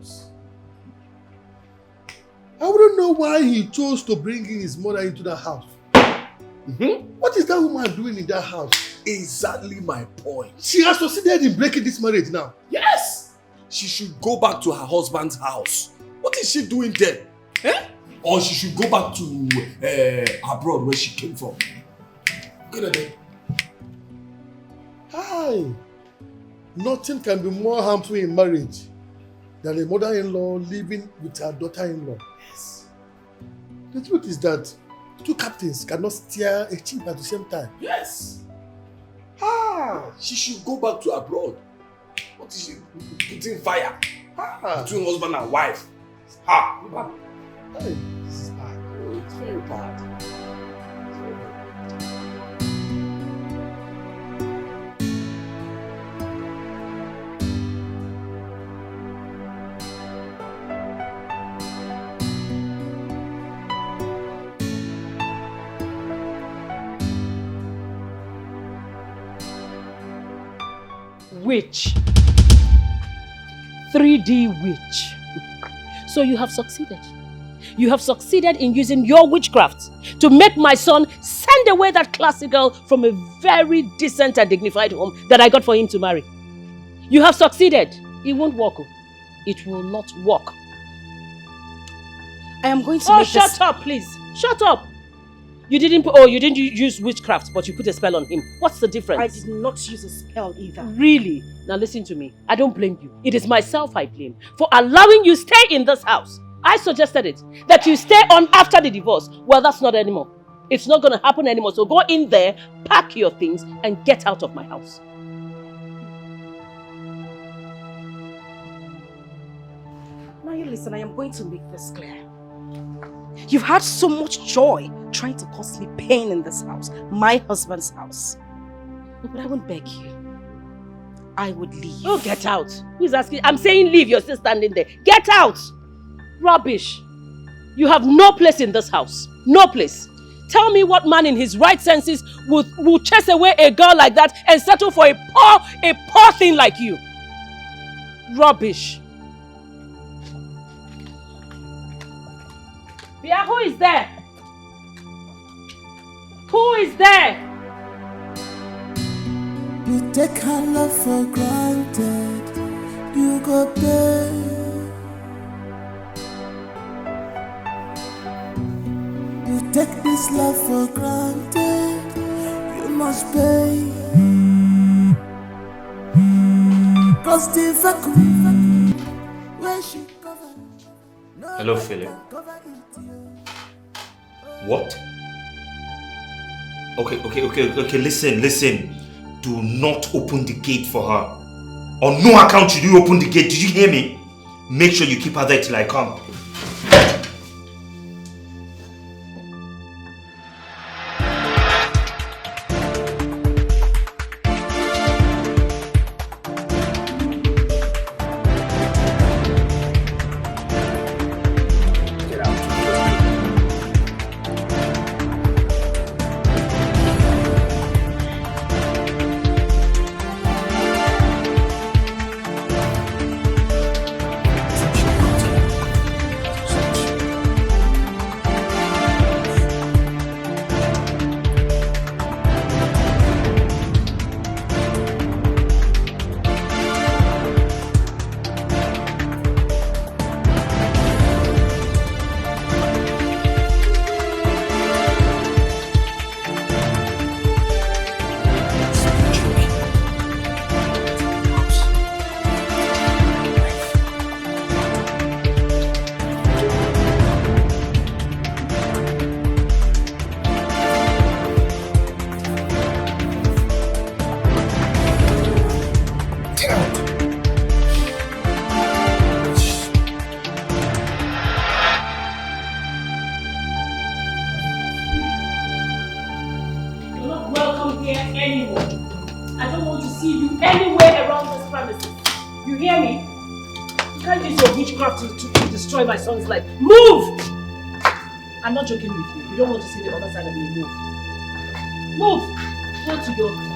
I wouldn't know why he chose to bring in his mother into the house. What is that woman doing in that house? Exactly my point. She has succeeded in breaking this marriage now. Yes! She should go back to her husband's house. What is she doing there? Eh? Or she should go back to abroad where she came from. Good idea. Hi. Nothing can be more harmful in marriage than a mother-in-law living with her daughter-in-law. Yes. The truth is that two captains cannot steer a ship at the same time. Yes. She should go back to abroad. What is she putting fire between husband and wife? Hey, this is bad. Oh, it's very bad. witch. 3D witch. So you have succeeded. You have succeeded in using your witchcraft to make my son send away that classy girl from a very decent and dignified home that I got for him to marry. You have succeeded. It won't work. It will not work. I am going to make shut up, please. Shut up. You didn't use witchcraft, but you put a spell on him. What's the difference? I did not use a spell either. Really? Now listen to me. I don't blame you. It is myself I blame for allowing you stay in this house. I suggested it. That you stay on after the divorce. Well, that's not anymore. It's not going to happen anymore. So go in there, pack your things, and get out of my house. Now you listen, I am going to make this clear. You've had so much joy trying to cause me pain in this house, my husband's house. But I won't beg you. I would leave. Oh, get out. Who's asking? I'm saying leave. You're still standing there. Get out. Rubbish. You have no place in this house. No place. Tell me what man in his right senses will chase away a girl like that and settle for a poor thing like you. Rubbish. Bia, who is there? Who is there? You take her love for granted. You go pay. You take this love for granted. You must pay. Cause the vacuum where she covered. Hello, Philip. What? Okay, listen. Do not open the gate for her. On no account should you open the gate. Did you hear me? Make sure you keep her there till I come. My son's life. Move! I'm not joking with you. You don't want to see the other side of me. Move.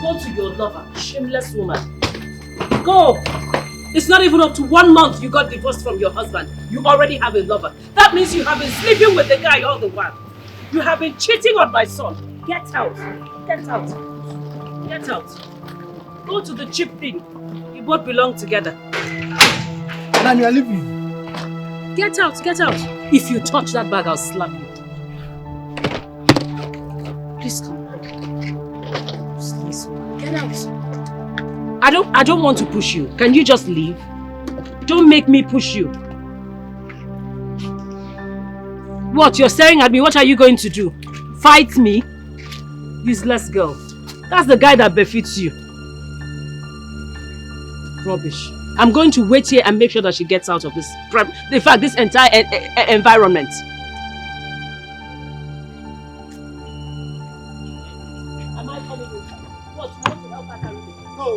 Go to your lover. Shameless woman. Go. It's not even up to 1 month you got divorced from your husband. You already have a lover. That means you have been sleeping with the guy all the while. You have been cheating on my son. Get out. Get out. Get out. Go to the cheap thing. You both belong together. Madam, you are leaving. Get out, get out. If you touch that bag, I'll slap you. Please come. Please, get out. I don't want to push you. Can you just leave? Don't make me push you. What? You're staring at me. What are you going to do? Fight me? Useless girl. That's the guy that befits you. Rubbish. I'm going to wait here and make sure that she gets out of this, in fact, this entire environment. Am I coming with her? What, you want to help her carry this? No.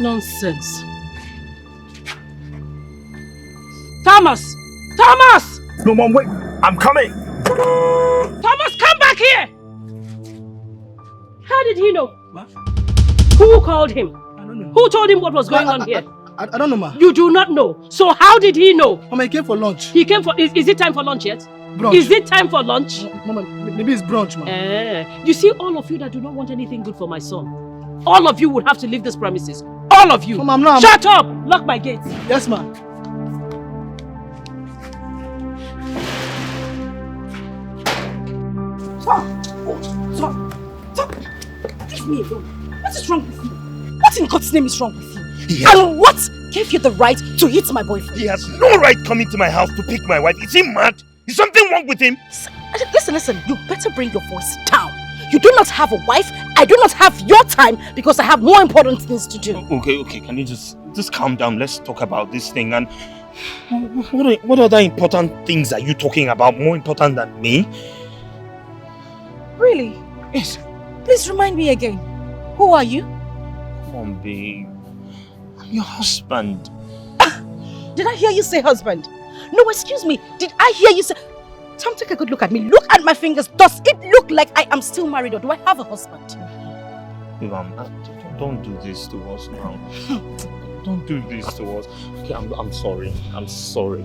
Nonsense. Thomas! Thomas! No, Mom, wait. I'm coming. Thomas, come back here! How did he know? Ma? Who called him? I don't know. Who told him what was going on here? I don't know, ma. You do not know. So how did he know? Mama, he came for lunch. He came for... Is it time for lunch yet? Brunch. Is it time for lunch? Mama, maybe it's brunch, ma. You see, all of you that do not want anything good for my son, all of you would have to leave this premises. All of you. Mama, I'm not... Shut up! Lock my gate. Yes, ma. Tom! Leave me alone. What is wrong with you? What in God's name is wrong with you? And what gave you the right to hit my boyfriend? He has no right coming to my house to pick my wife. Is he mad? Is something wrong with him? Listen, you better bring your voice down. You do not have a wife. I do not have your time because I have more important things to do. Okay, can you just calm down? Let's talk about this thing. And what other important things are you talking about? More important than me? Really? Yes. Please remind me again. Who are you? Come on, babe. I'm your husband. Did I hear you say husband? No, excuse me. Did I hear you say... Tom, take a good look at me. Look at my fingers. Does it look like I am still married or do I have a husband? Babe, don't do this to us now. Don't do this to us. Okay, I'm sorry. I'm sorry.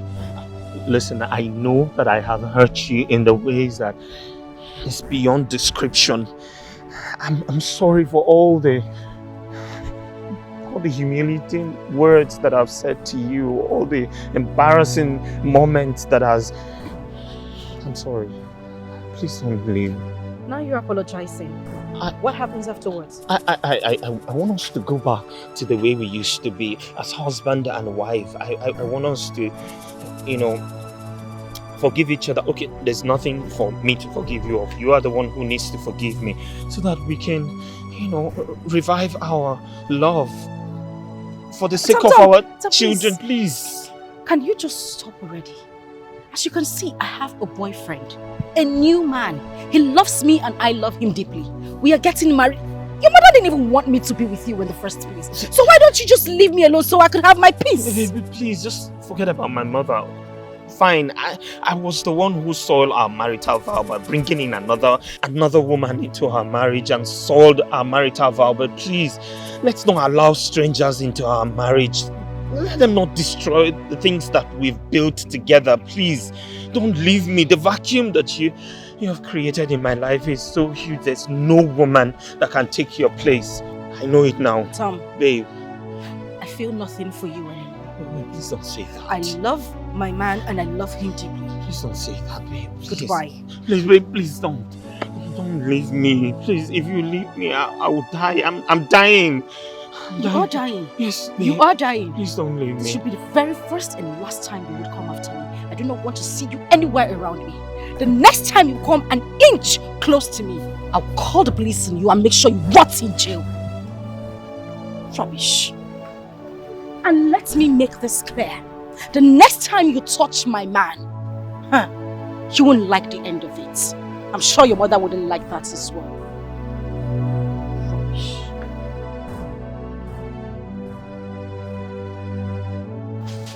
Listen, I know that I have hurt you in the ways that is beyond description. I'm sorry for all the humiliating words that I've said to you, all the embarrassing moments that I'm sorry. Please don't leave. Now you're apologizing. What happens afterwards? I want us to go back to the way we used to be as husband and wife. I want us to, forgive each other. Okay, there's nothing for me to forgive you of. You are the one who needs to forgive me so that we can, revive our love for the sake of our children, please. Can you just stop already? As you can see, I have a boyfriend, a new man. He loves me and I love him deeply. We are getting married. Your mother didn't even want me to be with you in the first place. So why don't you just leave me alone so I could have my peace? Please, just forget about my mother. Fine, I was the one who soiled our marital vow by bringing in another woman into our marriage and soiled our marital vow. But please, let's not allow strangers into our marriage. Let them not destroy the things that we've built together. Please, don't leave me. The vacuum that you have created in my life is so huge. There's no woman that can take your place. I know it now. Tom. Babe. I feel nothing for you anymore. Please don't say that. I love my man and I love him deeply. Please don't say that, babe. Please. Goodbye. Please, babe, please don't. Don't leave me. Please, if you leave me, I will die. I'm dying. You are dying. Yes, babe. You are dying. Please don't leave me. This should be the very first and last time you would come after me. I do not want to see you anywhere around me. The next time you come an inch close to me, I'll call the police on you and make sure you rot in jail. Rubbish. And let me make this clear. The next time you touch my man, you won't like the end of it. I'm sure your mother wouldn't like that as well. Rubbish.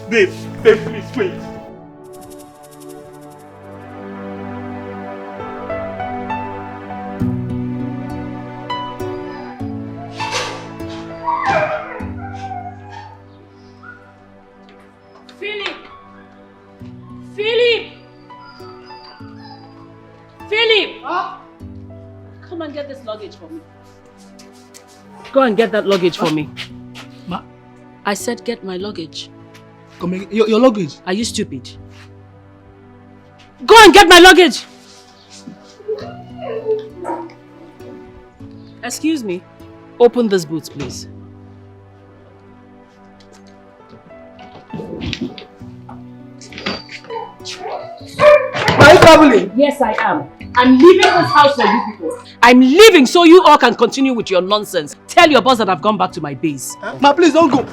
Babe, please, wait. Philip! Come and get this luggage for me. Go and get that luggage for me. Ma? I said get my luggage. Come again. Your luggage? Are you stupid? Go and get my luggage! Excuse me. Open this boot, please. Are you traveling? Yes, I am. I'm leaving this house for you people. I'm leaving so you all can continue with your nonsense. Tell your boss that I've gone back to my base. Ma, please don't go.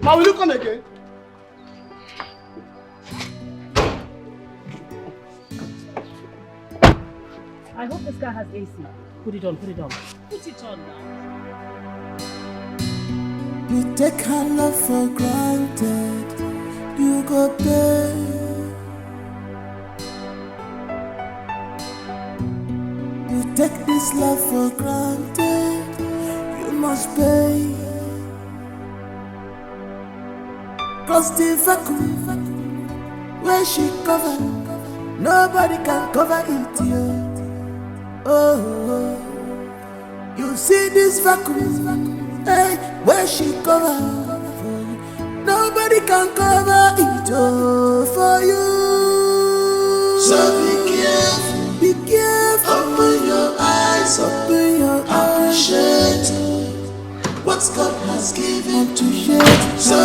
Ma, will you come again? I hope this guy has AC. Put it on, put it on. Put it on now. You take her love for granted. you go pay. You take this love for granted, you must pay. Cause the vacuum where she cover, nobody can cover it, yeah. Oh, you see this vacuum, hey, where she cover, nobody can cover it, oh, for you. So be careful, open your eyes, appreciate what God has given to you. So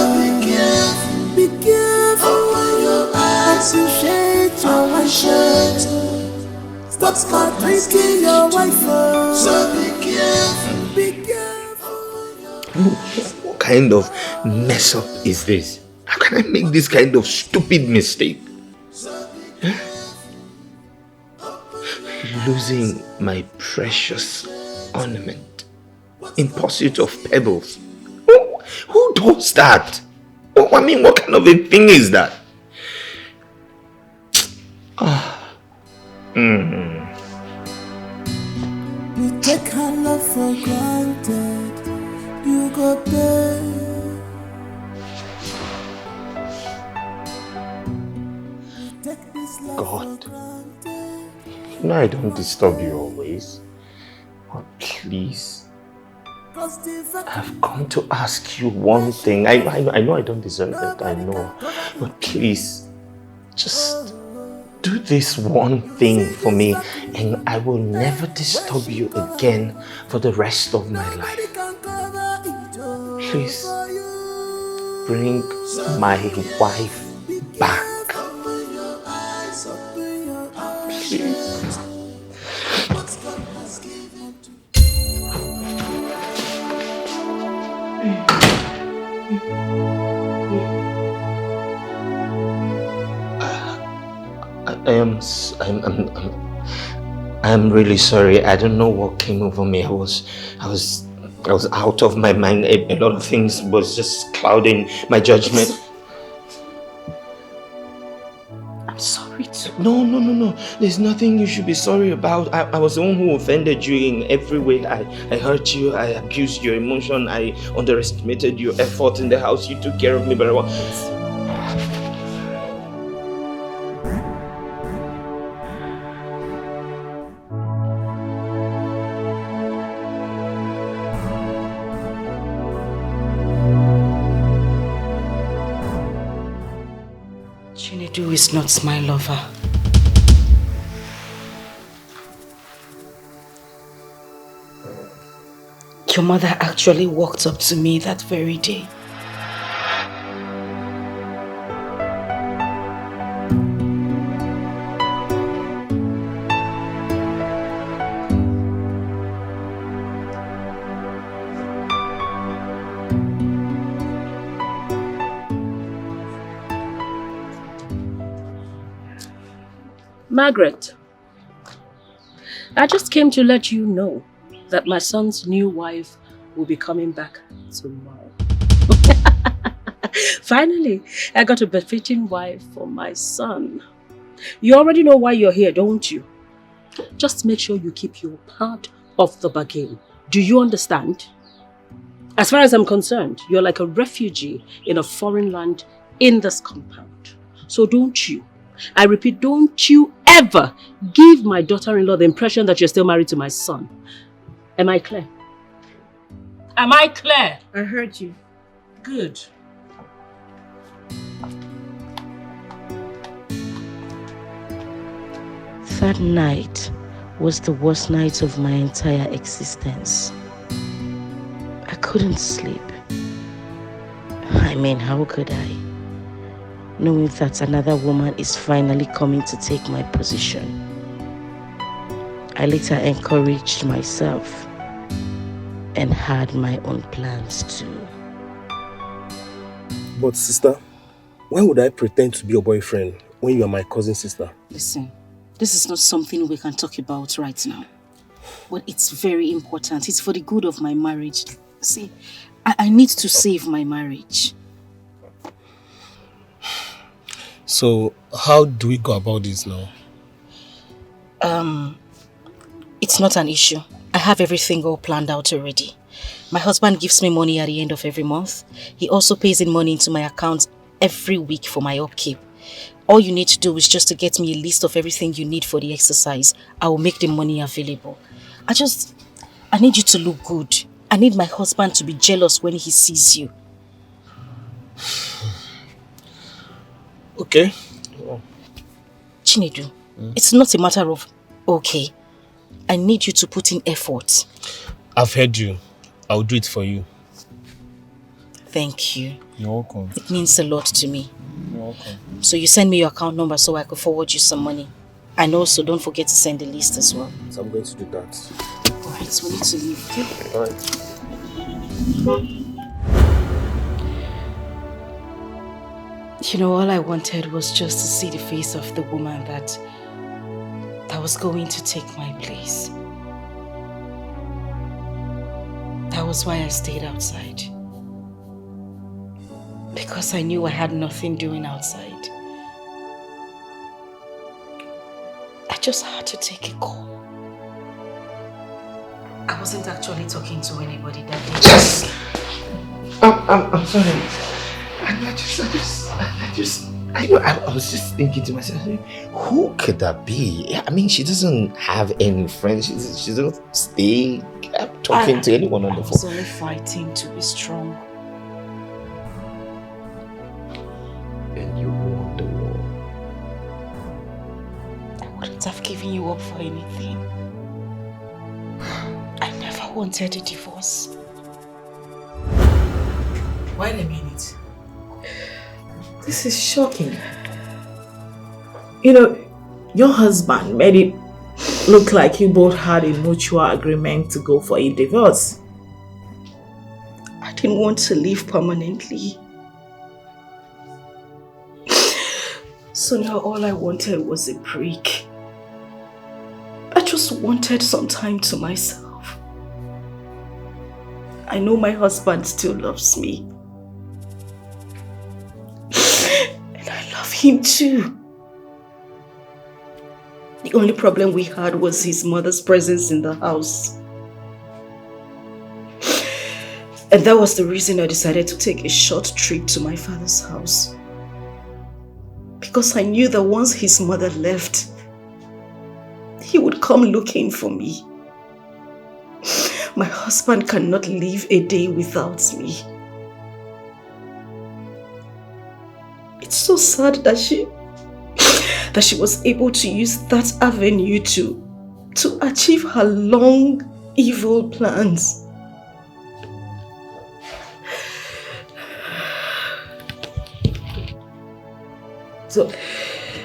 be careful, open your eyes, appreciate what God has given your wife. So be careful. What kind of mess up is this? How can I make this kind of stupid mistake? Losing my precious ornament in pursuit of pebbles. Who does that? I mean, what kind of a thing is that? You take her love for granted, you go pay. God, you know I don't disturb you always, but please, I've come to ask you one thing. I know I don't deserve it, I know, but please, just do this one thing for me and I will never disturb you again for the rest of my life. Please, bring my wife back. Please. I'm really sorry. I don't know what came over me. I was out of my mind. A lot of things was just clouding my judgment. I'm sorry too. No. There's nothing you should be sorry about. I was the one who offended you in every way. I hurt you. I abused your emotion. I underestimated your effort in the house. You took care of me very well. Chinedu is not my lover. Your mother actually walked up to me that very day. Margaret, I just came to let you know that my son's new wife will be coming back tomorrow. Finally, I got a befitting wife for my son. You already know why you're here, don't you? Just make sure you keep your part of the bargain. Do you understand? As far as I'm concerned, you're like a refugee in a foreign land in this compound. So don't you, I repeat, don't you ever give my daughter-in-law the impression that you're still married to my son. Am I clear? Am I clear? I heard you. Good. That night was the worst night of my entire existence. I couldn't sleep. I mean, how could I? Knowing that another woman is finally coming to take my position. I later encouraged myself and had my own plans too. But sister, why would I pretend to be your boyfriend when you are my cousin sister? Listen, this is not something we can talk about right now. But it's very important. It's for the good of my marriage. See, I need to save my marriage. So, how do we go about this now? It's not an issue. I have everything all planned out already. My husband gives me money at the end of every month. He also pays in money into my account every week for my upkeep. All you need to do is just to get me a list of everything you need for the exercise. I will make the money available. I need you to look good. I need my husband to be jealous when he sees you. Okay. Chinedu, it's not a matter of okay. I need you to put in effort. I've heard you. I'll do it for you. Thank you. You're welcome. It means a lot to me. You're welcome. So you send me your account number so I could forward you some money. And also don't forget to send the list as well. So I'm going to do that. Alright, we need to leave, okay? Alright. You know, all I wanted was just to see the face of the woman that was going to take my place. That was why I stayed outside. Because I knew I had nothing doing outside. I just had to take a call. I wasn't actually talking to anybody that day. Yes! I'm sorry. I was just thinking to myself, who could that be? I mean, she doesn't have any friends. She doesn't stay talking to anyone on the phone. I was only fighting to be strong. And you won the war. I wouldn't have given you up for anything. I never wanted a divorce. Wait a minute. This is shocking. You know, your husband made it look like you both had a mutual agreement to go for a divorce. I didn't want to live permanently. So now all I wanted was a break. I just wanted some time to myself. I know my husband still loves me. And I love him too. The only problem we had was his mother's presence in the house. And that was the reason I decided to take a short trip to my father's house. Because I knew that once his mother left, he would come looking for me. My husband cannot live a day without me. It's so sad that she was able to use that avenue to achieve her long, evil plans. So,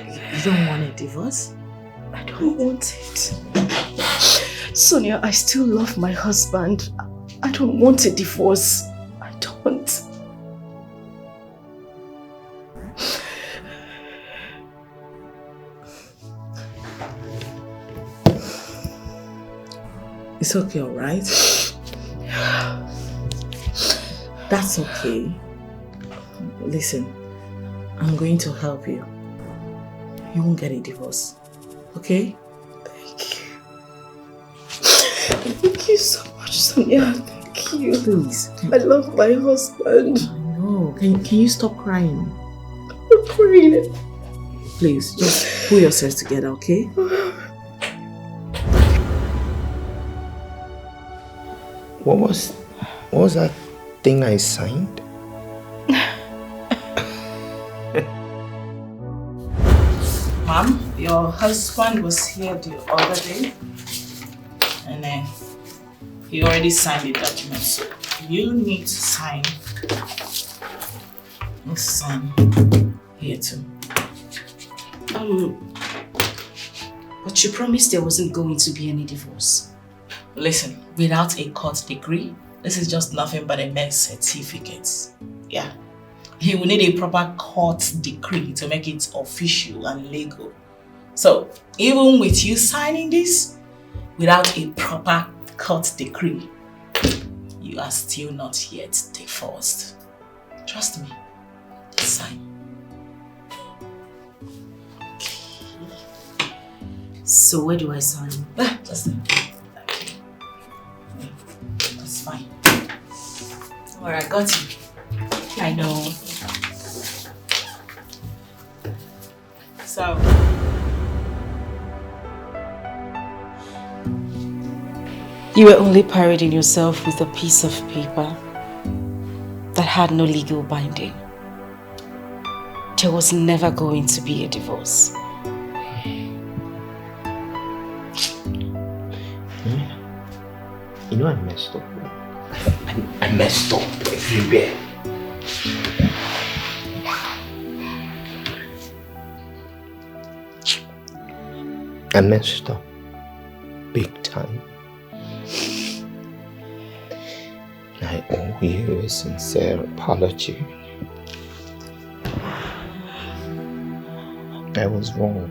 you don't want a divorce? I don't want it. Sonia, I still love my husband. I don't want a divorce. I don't. It's okay, alright? That's okay. Listen, I'm going to help you. You won't get a divorce. Okay? Thank you. Thank you so much, Sonia. Thank you. Please. I love my husband. I know. Can you stop crying? I'm crying. Please, just pull yourself together, okay? What was that thing I signed? Mom, your husband was here the other day and then he already signed the document, so you need to sign. Let's sign here too. But you promised there wasn't going to be any divorce. Listen, without a court degree, this is just nothing but a mere certificate. Yeah. He will need a proper court decree to make it official and legal. So, even with you signing this, without a proper court decree, you are still not yet divorced. Trust me. Sign. So where do I sign? Just that's fine. Alright, got you. I know. So you were only parading yourself with a piece of paper that had no legal binding. There was never going to be a divorce. You know I messed up. I messed up everywhere. I messed up big time. I owe you a sincere apology. I was wrong.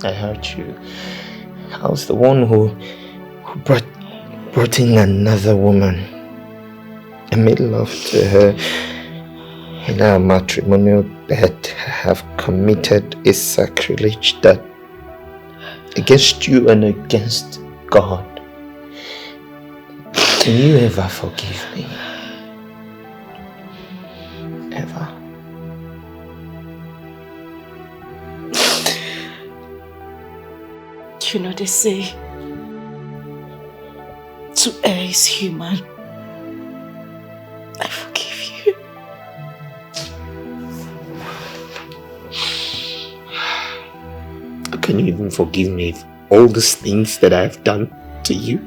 I hurt you. I was the one who brought in another woman. I made love to her in our matrimonial bed. I have committed a sacrilege that against you and against God. Can you ever forgive me? Ever? You know they say, to err is human. I forgive you. How can you even forgive me for all these things that I have done to you?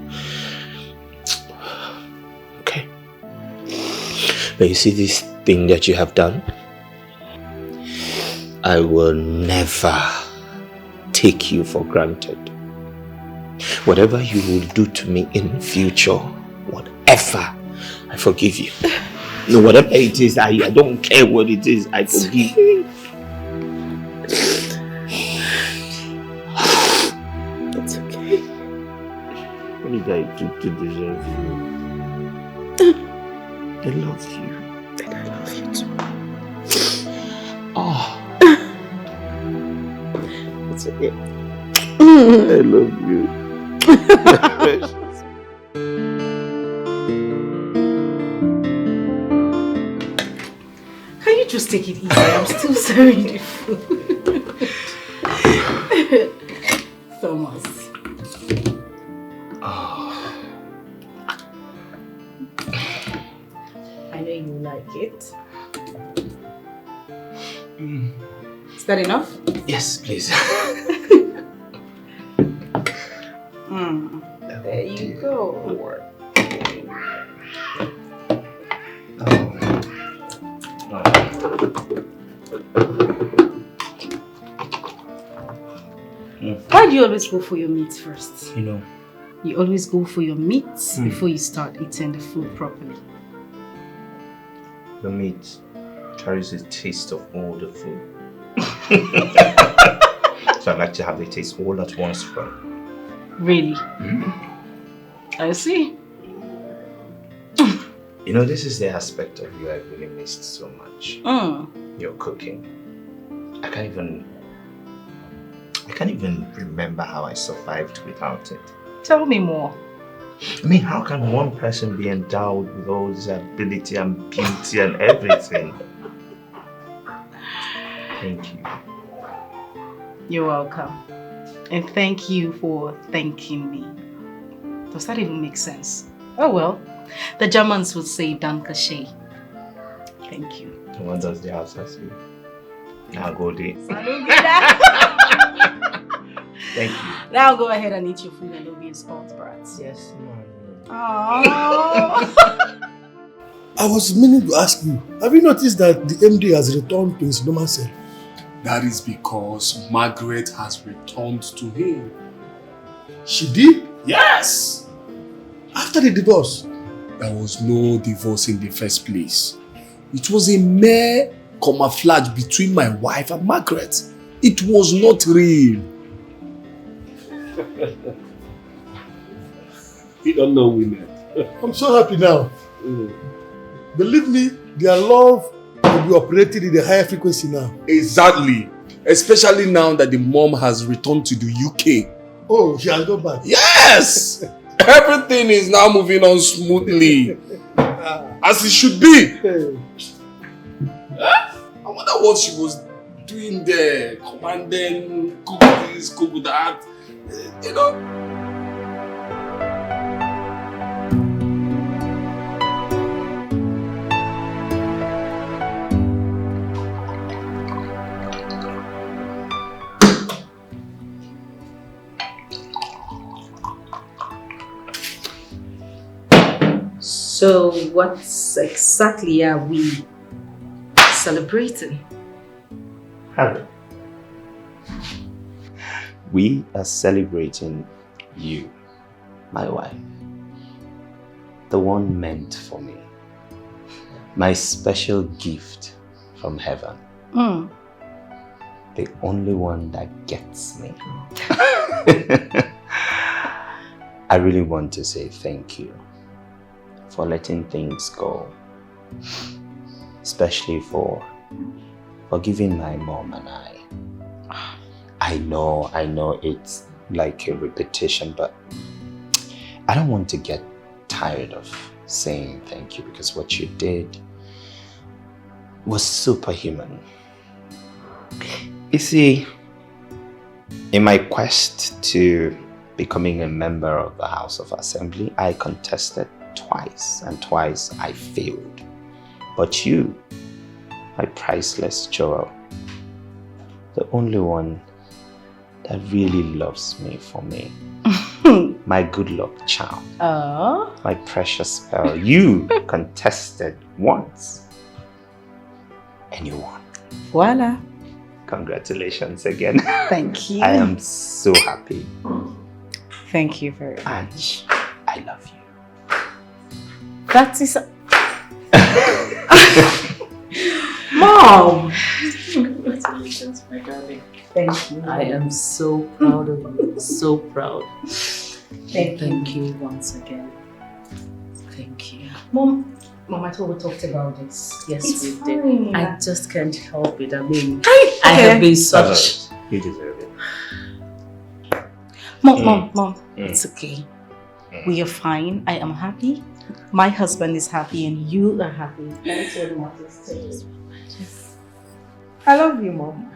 Okay. But you see this thing that you have done? I will never take you for granted. Whatever you will do to me in the future, whatever, I forgive you. No, whatever it is, I don't care what it is, I forgive you. It's okay. What did I do to deserve you? I love you. And I love you too. Oh. It's okay. I love you. Can you just take it easy? I'm still serving the food. Thomas. Oh. I know you like it. Is that enough? Yes, please. There you go. Why do you always go for your meats first? You know. You always go for your meats before you start eating the food properly. The meat carries a taste of all the food. So I like to have the taste all at once first. Really? I see. You know, this is the aspect of you I really missed so much. Your cooking. I can't even remember how I survived without it. Tell me more. I mean, how can one person be endowed with all this ability and beauty and everything? Thank you. You're welcome. And thank you for thanking me. Does that even make sense? Oh well. The Germans would say Danke schön. Thank you. And what does the Hausa say? Now go there. Thank you. Now go ahead and eat your food and don't be a spoiled brat. Yes, ma'am. Aww. I was meaning to ask you, have you noticed that the MD has returned to his normal self? That is because Margaret has returned to him. She did? Yes! After the divorce? There was no divorce in the first place. It was a mere camouflage between my wife and Margaret. It was not real. You don't know women. I'm so happy now. Believe me, their love will be operating in a higher frequency now. Exactly. Especially now that the mom has returned to the UK. Oh, she has gone back. Yes! Everything is now moving on smoothly. As it should be. I wonder what she was doing there. Commanding, cook this, cook that. You know? So what exactly are we celebrating? Harry, we are celebrating you, my wife, the one meant for me, my special gift from heaven, the only one that gets me. I really want to say thank you for letting things go, especially for forgiving my mom and I. I know it's like a repetition, but I don't want to get tired of saying thank you because what you did was superhuman. You see, in my quest to becoming a member of the House of Assembly, I contested twice, and twice I failed. But you, my priceless Joel, the only one that really loves me for me, my good luck charm, my precious pearl, you contested once and you won. Voila. Congratulations again. Thank you. I am so happy. Thank you very much. I love you. That is... Mom! Congratulations, my darling. Thank you. I am so proud of you. So proud. Thank you once again. Thank you. Mom, I thought we talked about this. Yes, It's we fine. did. I just can't help it. I mean, I have been such... You deserve it. Mom, it's okay. We are fine. I am happy. My husband is happy and you are happy. That's what matters to us. I love you, Mom.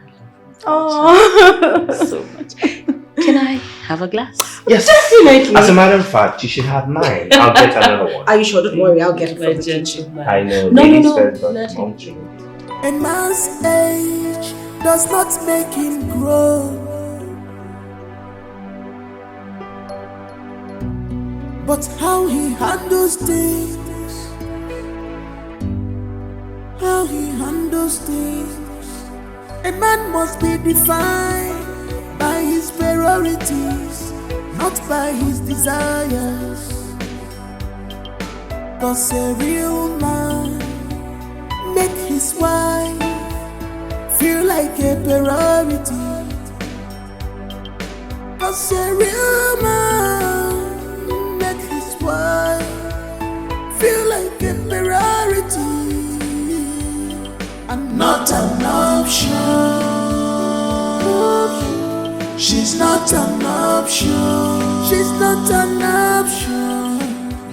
Oh, so much. Can I have a glass? Yes. Definitely. As a matter of fact, you should have mine. I'll get another one. Are you sure? Don't worry, I'll get it from the kitchen. I know. No, ladies no, no. first, but Let mom him too. A man's age does not make him grow, but how he handles things, A man must be defined by his priorities, not by his desires. 'Cause a real man make his wife feel like a priority. 'Cause a real man make his wife feel like a priority and not an option. She's not an option. She's not an option.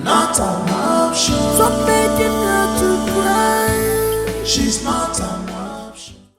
Not an option. Stop making her to cry. She's not an